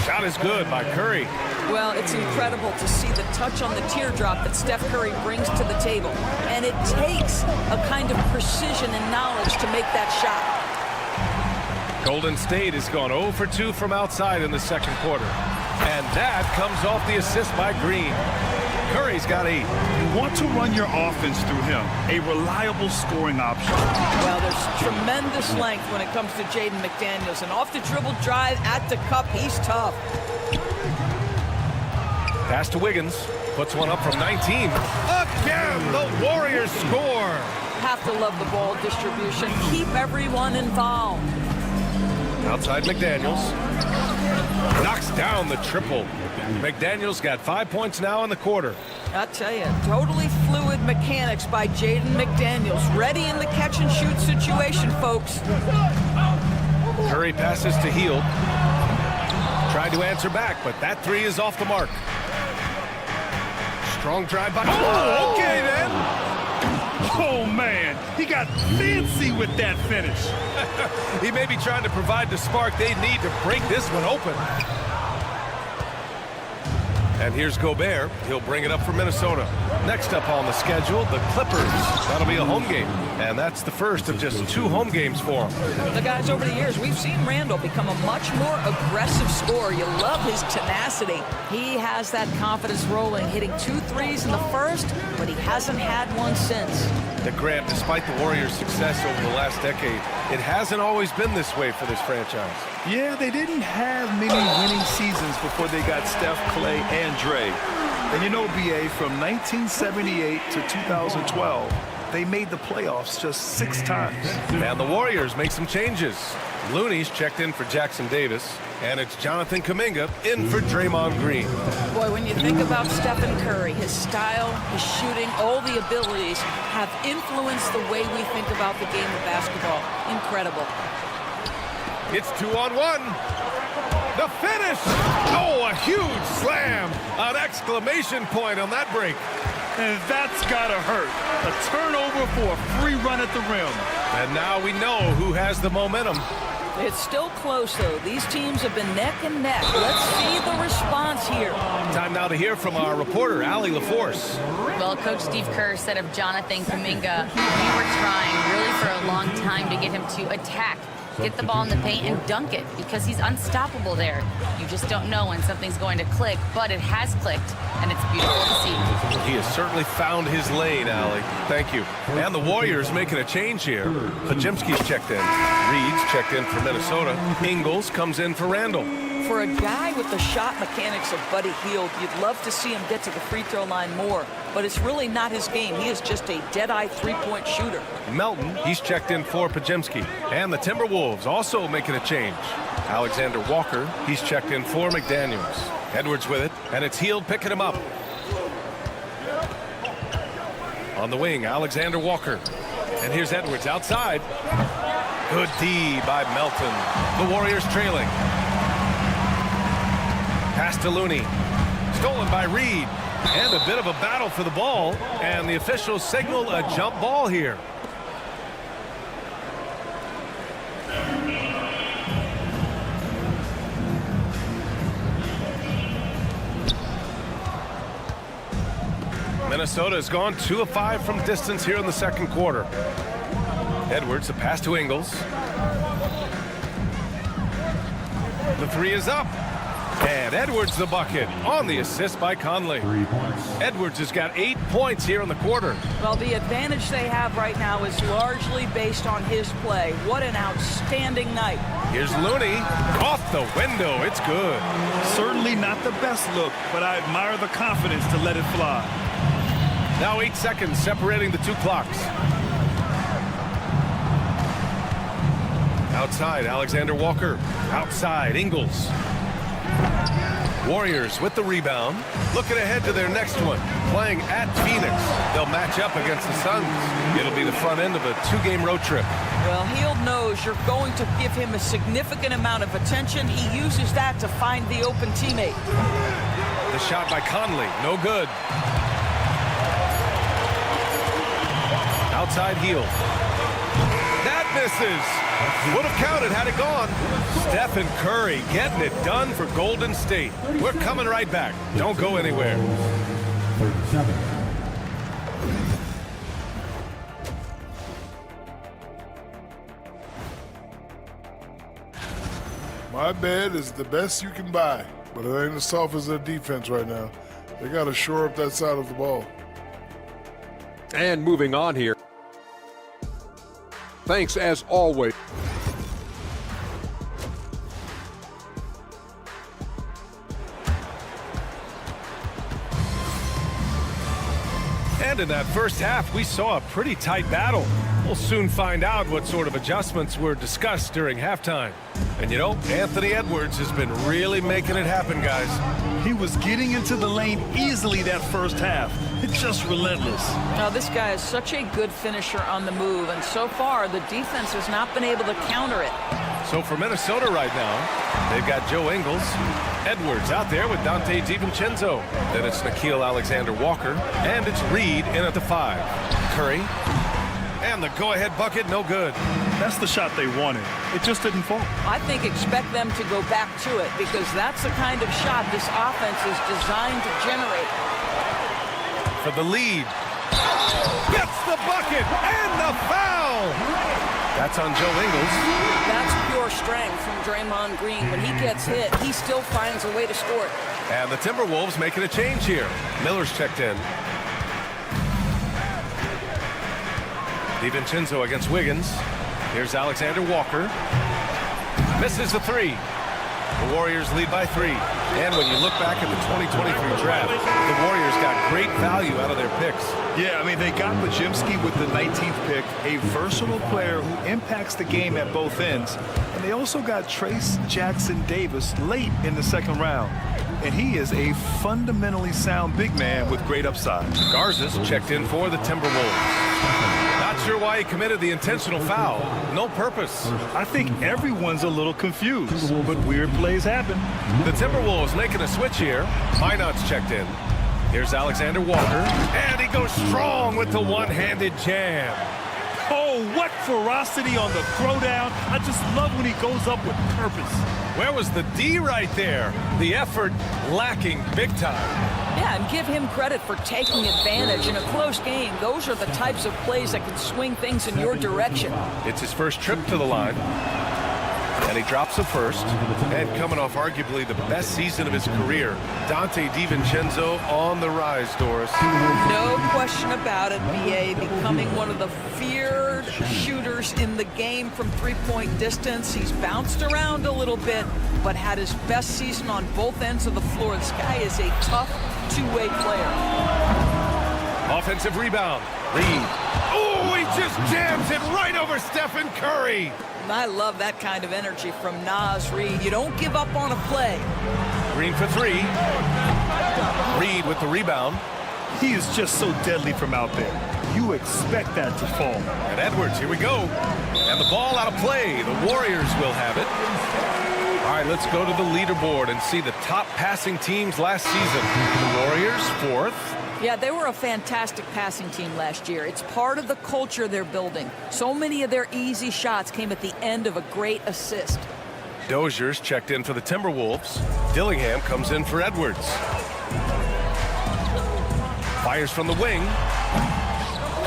[SPEAKER 10] Shot is good by Curry.
[SPEAKER 15] Well, it's incredible to see the touch on the teardrop that Steph Curry brings to the table. And it takes a kind of precision and knowledge to make that shot.
[SPEAKER 10] Golden State has gone 0 for 2 from outside in the second quarter. And that comes off the assist by Green. Curry's got 8.
[SPEAKER 11] You want to run your offense through him, a reliable scoring option.
[SPEAKER 15] Well, there's tremendous length when it comes to Jaden McDaniels. And off the dribble drive at the cup, he's tough.
[SPEAKER 10] Pass to Wiggins. Puts one up from 19. Again, the Warriors score.
[SPEAKER 15] Have to love the ball distribution. Keep everyone involved.
[SPEAKER 10] Outside McDaniels. Knocks down the triple. McDaniels got 5 points now in the quarter.
[SPEAKER 15] I'll tell you, totally fluid mechanics by Jaden McDaniels. Ready in the catch-and-shoot situation, folks.
[SPEAKER 10] Curry passes to Hield. Tried to answer back, but that 3 is off the mark. Strong drive by... Oh, okay then.
[SPEAKER 11] Oh, man, he got fancy with that finish.
[SPEAKER 10] He may be trying to provide the spark they need to break this one open. And here's Gobert. He'll bring it up for Minnesota. Next up on the schedule, the Clippers. That'll be a home game. And that's the first of just 2 home games for him.
[SPEAKER 15] The guys, over the years, we've seen Randall become a much more aggressive scorer. You love his tenacity. He has that confidence rolling, hitting 2 threes in the first, but he hasn't had one since.
[SPEAKER 10] Grant, despite the Warriors' success over the last decade, it hasn't always been this way for this franchise.
[SPEAKER 11] Yeah, they didn't have many winning seasons before they got Steph, Clay, and Dre. And you know, B.A., from 1978 to 2012, they made the playoffs just 6 times.
[SPEAKER 10] And the Warriors make some changes. Looney's checked in for Jackson Davis, and it's Jonathan Kuminga in for Draymond Green.
[SPEAKER 15] Boy, when you think about Stephen Curry, his style, his shooting, all the abilities have influenced the way we think about the game of basketball. Incredible.
[SPEAKER 10] It's 2-on-1. The finish! Oh, a huge slam! An exclamation point on that break.
[SPEAKER 11] And that's gotta hurt. A turnover for a free run at the rim.
[SPEAKER 10] And now we know who has the momentum.
[SPEAKER 15] It's still close, though. These teams have been neck and neck. Let's see the response here.
[SPEAKER 10] Time now to hear from our reporter, Allie LaForce.
[SPEAKER 12] Well, Coach Steve Kerr said of Jonathan Kuminga, we were trying really for a long time to get him to attack, get the ball in the paint and dunk it because he's unstoppable there. You just don't know when something's going to click, but it has clicked, and it's beautiful to see.
[SPEAKER 10] He has certainly found his lane, Allie. Thank you. And the Warriors making a change here. Pajemski's checked in. Reed's checked in for Minnesota. Ingles comes in for Randall.
[SPEAKER 15] For a guy with the shot mechanics of Buddy Hield, you'd love to see him get to the free throw line more, but it's really not his game. He is just a dead-eye three-point shooter.
[SPEAKER 10] Melton, he's checked in for Pajemski. And the Timberwolves also making a change. Alexander Walker, he's checked in for McDaniels. Edwards with it, and it's Hield picking him up. On the wing, Alexander Walker. And here's Edwards outside. Good D by Melton. The Warriors trailing. Pass to Looney. Stolen by Reed. And a bit of a battle for the ball. And the officials signal a jump ball here. Minnesota has gone 2 of 5 from distance here in the second quarter. Edwards, the pass to Ingles. The three is up. And Edwards the bucket on the assist by Conley. Edwards has got 8 points here in the quarter.
[SPEAKER 15] Well, the advantage they have right now is largely based on his play. What an outstanding night.
[SPEAKER 10] Here's Looney off the window. It's good.
[SPEAKER 11] Certainly not the best look, but I admire the confidence to let it fly.
[SPEAKER 10] Now 8 seconds separating the two clocks. Outside, Alexander Walker. Outside, Ingles. Warriors with the rebound. Looking ahead to their next one. Playing at Phoenix. They'll match up against the Suns. It'll be the front end of a 2-game road trip.
[SPEAKER 15] Well, Hield knows you're going to give him a significant amount of attention. He uses that to find the open teammate.
[SPEAKER 10] The shot by Conley. No good. Outside Hield. That misses. Would have counted had it gone. Stephen Curry getting it done for Golden State. We're coming right back. Don't go anywhere.
[SPEAKER 9] 37.
[SPEAKER 5] My bed is the best you can buy, but it ain't as soft as their defense right now. They got to shore up that side of the ball.
[SPEAKER 7] And moving on here. Thanks as always.
[SPEAKER 10] And in that first half, we saw a pretty tight battle. We'll soon find out what sort of adjustments were discussed during halftime. And you know, Anthony Edwards has been really making it happen, guys.
[SPEAKER 11] He was getting into the lane easily that first half. It's just relentless.
[SPEAKER 15] Now, this guy is such a good finisher on the move, and so far, the defense has not been able to counter it.
[SPEAKER 10] So for Minnesota right now, they've got Joe Ingles. Edwards out there with Dante DiVincenzo. Then it's Nickeil Alexander-Walker. And it's Reed in at the 5. Curry. And the go-ahead bucket, no good.
[SPEAKER 11] That's the shot they wanted. It just didn't fall.
[SPEAKER 15] I think expect them to go back to it because that's the kind of shot this offense is designed to generate.
[SPEAKER 10] For the lead. Gets the bucket and the foul. That's on Joe Ingles.
[SPEAKER 15] That's pure strength from Draymond Green. When he gets hit, he still finds a way to score it.
[SPEAKER 10] And the Timberwolves making a change here. Miller's checked in. DiVincenzo against Wiggins. Here's Alexander Walker. Misses the 3. The Warriors lead by 3. And when you look back at the 2023 draft, the Warriors got great value out of their picks.
[SPEAKER 11] Yeah, I mean, they got Pajemski with the 19th pick, a versatile player who impacts the game at both ends. And they also got Trace Jackson Davis late in the second round. And he is a fundamentally sound big man with great upside.
[SPEAKER 10] Garza's checked in for the Timberwolves. Not sure why he committed the intentional foul. No purpose.
[SPEAKER 11] I think everyone's a little confused, but weird plays happen.
[SPEAKER 10] The Timberwolves making a switch here. Minot's checked in. Here's Alexander Walker. And he goes strong with the one-handed jam.
[SPEAKER 11] Oh, what ferocity on the throwdown. I just love when he goes up with purpose.
[SPEAKER 10] Where was the D right there? The effort lacking big time.
[SPEAKER 15] Yeah, and give him credit for taking advantage in a close game. Those are the types of plays that can swing things in your direction.
[SPEAKER 10] It's his first trip to the line. And he drops a first. And coming off arguably the best season of his career, Dante DiVincenzo on the rise, Doris.
[SPEAKER 15] No question about it, B.A. becoming one of the feared shooters in the game from three-point distance. He's bounced around a little bit, but had his best season on both ends of the floor. This guy is a tough two-way player.
[SPEAKER 10] Offensive rebound. Reed. Oh, he just jams it right over Stephen Curry.
[SPEAKER 15] I love that kind of energy from Naz Reid. You don't give up on a play.
[SPEAKER 10] Green for three. Reed with the rebound.
[SPEAKER 11] He is just so deadly from out there. You expect that to fall.
[SPEAKER 10] And Edwards, here we go. And the ball out of play. The Warriors will have it. All right, let's go to the leaderboard and see the top passing teams last season. The Warriors, fourth.
[SPEAKER 15] Yeah, they were a fantastic passing team last year. It's part of the culture they're building. So many of their easy shots came at the end of a great assist.
[SPEAKER 10] Dozier's checked in for the Timberwolves. Dillingham comes in for Edwards. Fires from the wing.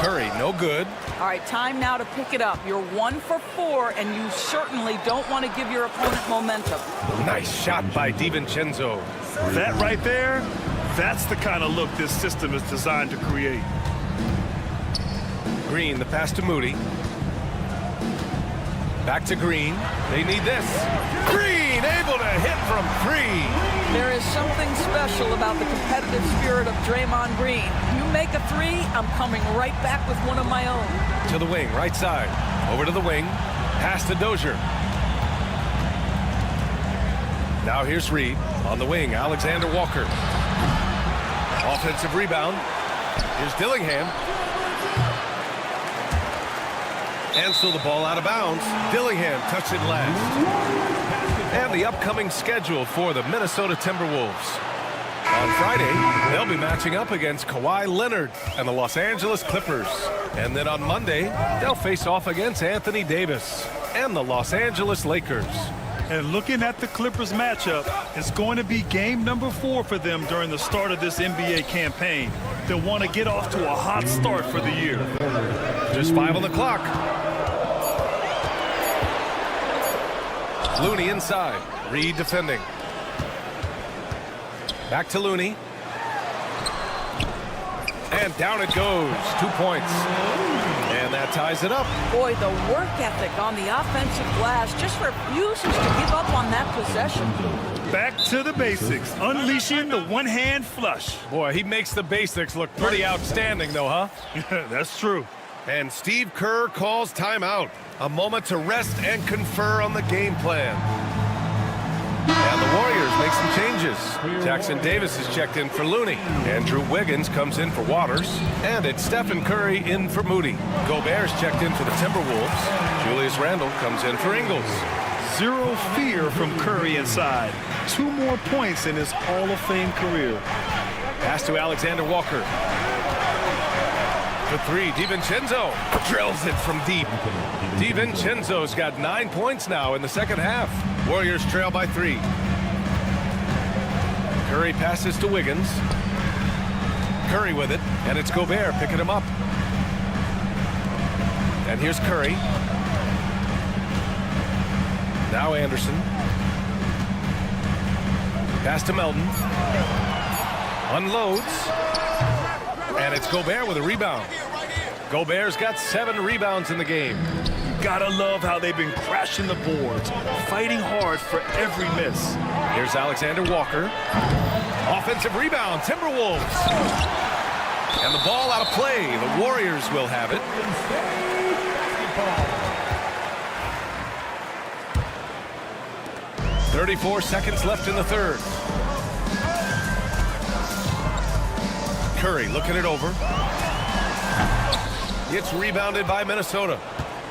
[SPEAKER 10] Curry, no good.
[SPEAKER 15] All right, time now to pick it up. You're 1 for 4, and you certainly don't want to give your opponent momentum.
[SPEAKER 10] Nice shot by DiVincenzo.
[SPEAKER 11] That right there, that's the kind of look this system is designed to create.
[SPEAKER 10] Green, the pass to Moody. Back to Green. They need this. Green able to hit from 3.
[SPEAKER 15] There is something special about the competitive spirit of Draymond Green. You make a 3, I'm coming right back with one of my own.
[SPEAKER 10] To the wing, right side. Over to the wing. Pass to Dozier. Now here's Reed. On the wing, Alexander Walker. Offensive rebound. Here's Dillingham. And so the ball out of bounds. Dillingham touched it last. And the upcoming schedule for the Minnesota Timberwolves. On Friday, they'll be matching up against Kawhi Leonard and the Los Angeles Clippers. And then on Monday, they'll face off against Anthony Davis and the Los Angeles Lakers.
[SPEAKER 11] And looking at the Clippers matchup, it's going to be game number 4 for them during the start of this NBA campaign. They'll want to get off to a hot start for the year.
[SPEAKER 10] Just 5 on the clock. Looney inside. Reed defending. Back to Looney. And down it goes. 2 points. And that ties it up.
[SPEAKER 15] Boy, the work ethic on the offensive glass just refuses to give up on that possession.
[SPEAKER 11] Back to the basics. Unleashing the one-hand flush.
[SPEAKER 10] Boy, he makes the basics look pretty outstanding, though, huh?
[SPEAKER 11] That's true.
[SPEAKER 10] And Steve Kerr calls timeout. A moment to rest and confer on the game plan. And the Warriors make some changes. Jackson Davis is checked in for Looney. Andrew Wiggins comes in for Waters. And it's Stephen Curry in for Moody. Gobert's checked in for the Timberwolves. Julius Randle comes in for Ingles.
[SPEAKER 11] Zero fear from Curry inside. 2 more points in his Hall of Fame career.
[SPEAKER 10] Pass to Alexander Walker. For 3, DiVincenzo drills it from deep. DiVincenzo's got 9 points now in the second half. Warriors trail by 3. Curry passes to Wiggins. Curry with it, and it's Gobert picking him up. And here's Curry. Now Anderson. Pass to Melton. Unloads. And it's Gobert with a rebound. Gobert's got 7 rebounds in the game.
[SPEAKER 11] Gotta love how they've been crashing the boards, fighting hard for every miss.
[SPEAKER 10] Here's Alexander Walker. Offensive rebound, Timberwolves. And the ball out of play. The Warriors will have it. .34 seconds left in the third. Curry looking it over. It's rebounded by Minnesota.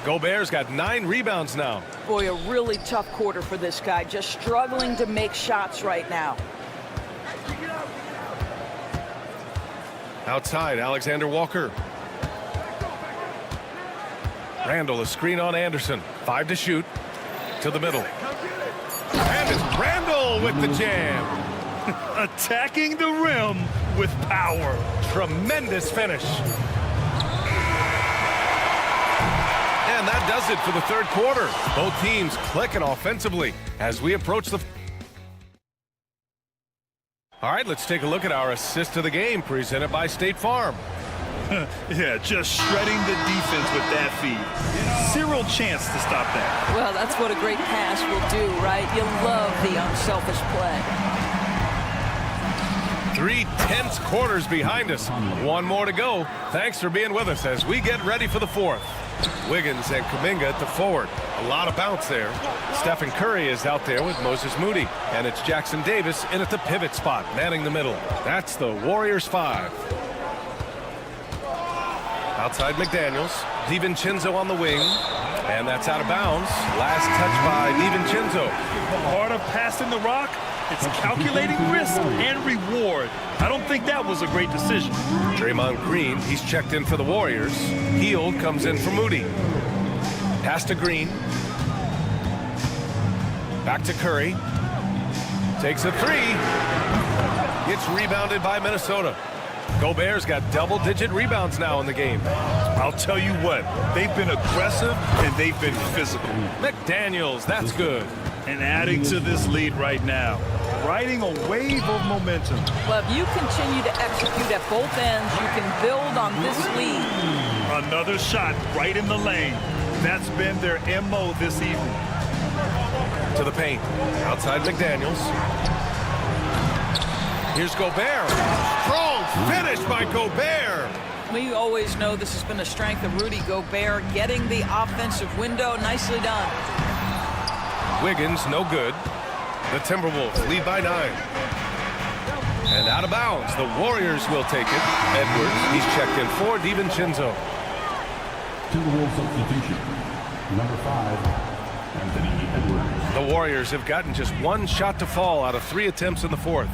[SPEAKER 10] Gobert's got 9 rebounds now.
[SPEAKER 15] Boy, a really tough quarter for this guy. Just struggling to make shots right now. Outside,
[SPEAKER 10] Alexander Walker. Randall, a screen on Anderson. 5 to shoot. To the middle. And it's Randall with the jam.
[SPEAKER 11] Attacking the rim with power.
[SPEAKER 10] Tremendous finish. And that does it for the third quarter. Both teams clicking offensively as we approach the... All right, let's take a look at our assist of the game presented by State Farm.
[SPEAKER 11] Yeah, just shredding the defense with that feed. Zero chance to stop that.
[SPEAKER 15] Well, that's what a great pass will do, right? You love the unselfish play.
[SPEAKER 10] 3 tense quarters behind us. One more to go. Thanks for being with us as we get ready for the fourth. Wiggins and Kuminga at the forward. A lot of bounce there. Stephen Curry is out there with Moses Moody. And it's Jackson Davis in at the pivot spot, manning the middle. That's the Warriors 5. Outside McDaniels. DiVincenzo on the wing. And that's out of bounds. Last touch by DiVincenzo.
[SPEAKER 11] Part of passing the rock, it's calculating risk and reward. I don't think that was a great decision.
[SPEAKER 10] Draymond Green, he's checked in for the Warriors. Hield comes in for Moody. Pass to Green. Back to Curry. Takes a 3. It's rebounded by Minnesota. Gobert's got double-digit rebounds now in the game.
[SPEAKER 11] I'll tell you what, they've been aggressive and they've been physical.
[SPEAKER 10] McDaniels, that's good.
[SPEAKER 11] And adding to this lead right now, riding a wave of momentum.
[SPEAKER 15] Well, if you continue to execute at both ends, you can build on this lead.
[SPEAKER 11] Another shot right in the lane. That's been their MO this evening.
[SPEAKER 10] To the paint. Outside McDaniels. Here's Gobert. Strong finish by Gobert.
[SPEAKER 15] We always know this has been a strength of Rudy Gobert, getting the offensive window. Nicely done.
[SPEAKER 10] Wiggins, no good. The Timberwolves lead by 9. And out of bounds. The Warriors will take it. Edwards, he's checked in for DiVincenzo.
[SPEAKER 9] Timberwolves substitution. Number 5, Anthony Edwards.
[SPEAKER 10] The Warriors have gotten just 1 shot to fall out of 3 attempts in the fourth.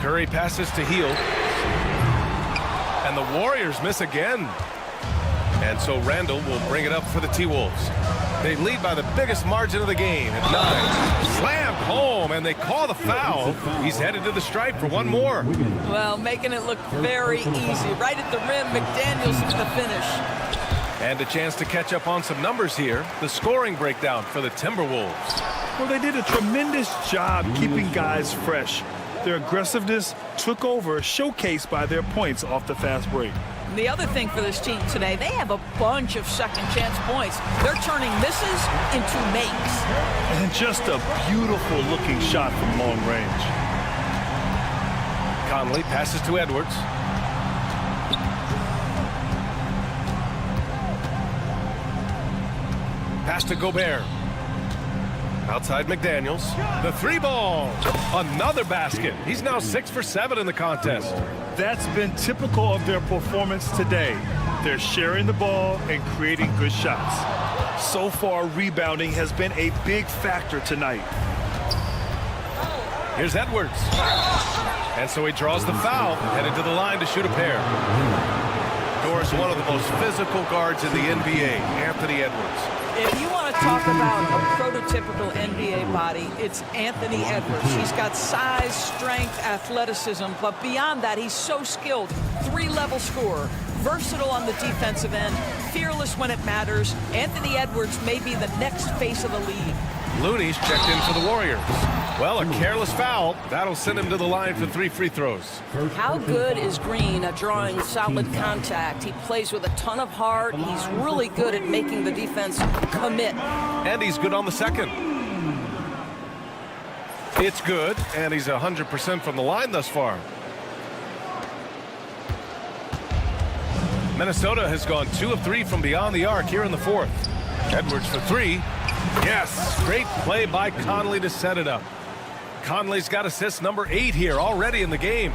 [SPEAKER 10] Curry passes to Hield. And the Warriors miss again. And so Randall will bring it up for the T-Wolves. They lead by the biggest margin of the game at 9. Slammed home, and they call the foul. He's headed to the stripe for one more.
[SPEAKER 15] Well, making it look very easy. Right at the rim, McDaniels with the finish.
[SPEAKER 10] And a chance to catch up on some numbers here. The scoring breakdown for the Timberwolves.
[SPEAKER 11] Well, they did a tremendous job keeping guys fresh. Their aggressiveness took over, showcased by their points off the fast break.
[SPEAKER 15] The other thing for this team today, they have a bunch of second chance points. They're turning misses into makes.
[SPEAKER 11] And just a beautiful looking shot from long range.
[SPEAKER 10] Conley passes to Edwards. Pass to Gobert. Outside McDaniels. The 3-ball. Another basket. He's now 6 for 7 in the contest.
[SPEAKER 11] That's been typical of their performance today. They're sharing the ball and creating good shots. So far, rebounding has been a big factor tonight.
[SPEAKER 10] Here's Edwards. And so he draws the foul, headed to the line to shoot a pair. Doris, one of the most physical guards in the NBA, Anthony Edwards.
[SPEAKER 15] If you want to talk about a prototypical NBA body, it's Anthony Edwards. He's got size, strength, athleticism, but beyond that, he's so skilled. 3-level scorer, versatile on the defensive end, fearless when it matters. Anthony Edwards may be the next face of the league.
[SPEAKER 10] Looney's checked in for the Warriors. Well, a careless foul. That'll send him to the line for 3 free throws.
[SPEAKER 15] How good is Green at drawing solid contact? He plays with a ton of heart. He's really good at making the defense commit.
[SPEAKER 10] And he's good on the second. It's good, and he's 100% from the line thus far. Minnesota has gone 2 of 3 from beyond the arc here in the fourth. Edwards for 3. Yes, great play by Conley to set it up. Conley's got assist number 8 here already in the game.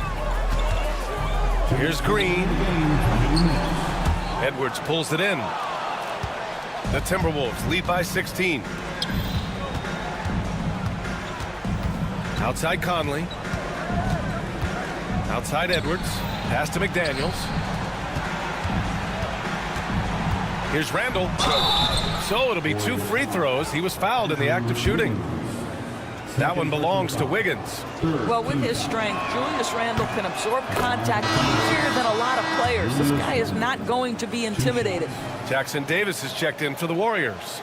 [SPEAKER 10] Here's Green. Edwards pulls it in. The Timberwolves lead by 16. Outside Conley. Outside Edwards. Pass to McDaniels. Here's Randall. So it'll be 2 free throws. He was fouled in the act of shooting. That one belongs to Wiggins.
[SPEAKER 15] Well, with his strength, Julius Randle can absorb contact easier than a lot of players. This guy is not going to be intimidated.
[SPEAKER 10] Jackson Davis is checked in for the Warriors.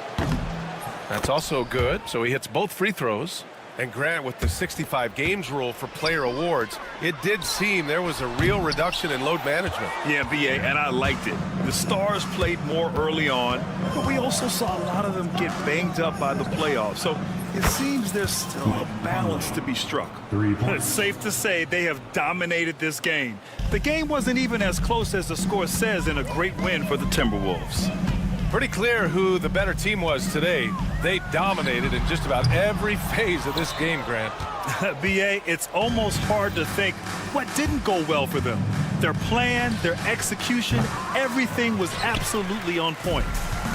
[SPEAKER 10] That's also good, so he hits both free throws. And Grant, with the 65 games rule for player awards, it did seem there was a real reduction in load management.
[SPEAKER 11] Yeah, BA, and I liked it. The stars played more early on, but we also saw a lot of them get banged up by the playoffs. So it seems there's still a balance to be struck. It's safe to say they have dominated this game. The game wasn't even as close as the score says in a great win for the Timberwolves.
[SPEAKER 10] Pretty clear who the better team was today. They dominated in just about every phase of this game, Grant.
[SPEAKER 11] BA, it's almost hard to think what didn't go well for them. Their plan, their execution, everything was absolutely on point.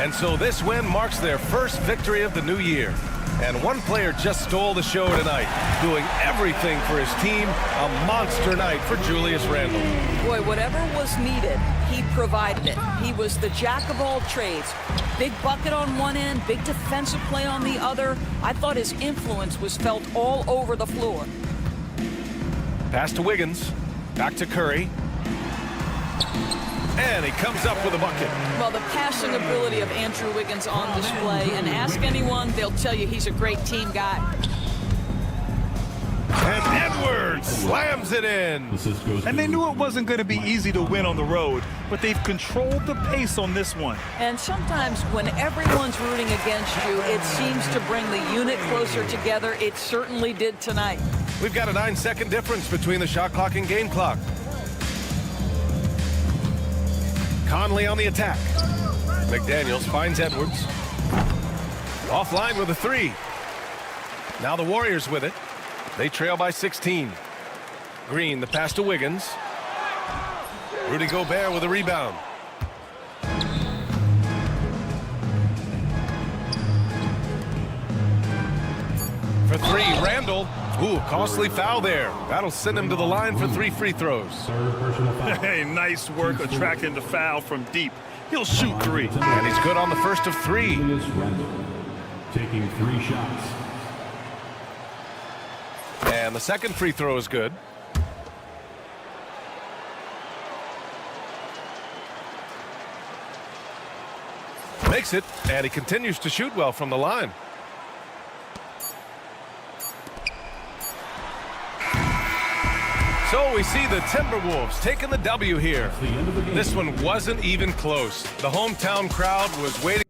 [SPEAKER 10] And so this win marks their first victory of the new year. And one player just stole the show tonight, doing everything for his team. A monster night for Julius Randle.
[SPEAKER 15] Boy, whatever was needed, he provided it. He was the jack of all trades. Big bucket on one end, big defensive play on the other. I thought his influence was felt all over the floor.
[SPEAKER 10] Pass to Wiggins, back to Curry. And he comes up with a bucket.
[SPEAKER 15] Well, the passing ability of Andrew Wiggins on display, and ask anyone, they'll tell you he's a great team guy.
[SPEAKER 10] And Edwards slams it in.
[SPEAKER 11] And they knew it wasn't going to be easy to win on the road, but they've controlled the pace on this one.
[SPEAKER 15] And sometimes when everyone's rooting against you, it seems to bring the unit closer together. It certainly did tonight.
[SPEAKER 10] We've got a 9-second difference between the shot clock and game clock. Conley on the attack. McDaniels finds Edwards. Offline with a 3. Now the Warriors with it. They trail by 16. Green, the pass to Wiggins. Rudy Gobert with a rebound. For 3, Randall. Ooh, costly foul there. That'll send him to the line for 3 free throws.
[SPEAKER 11] Hey, nice work attracting the foul from deep. He'll shoot 3.
[SPEAKER 10] And he's good on the first of 3.
[SPEAKER 9] Taking 3 shots.
[SPEAKER 10] And the second free throw is good. Makes it, and he continues to shoot well from the line. So we see the Timberwolves taking the W here. This one wasn't even close. The hometown crowd was waiting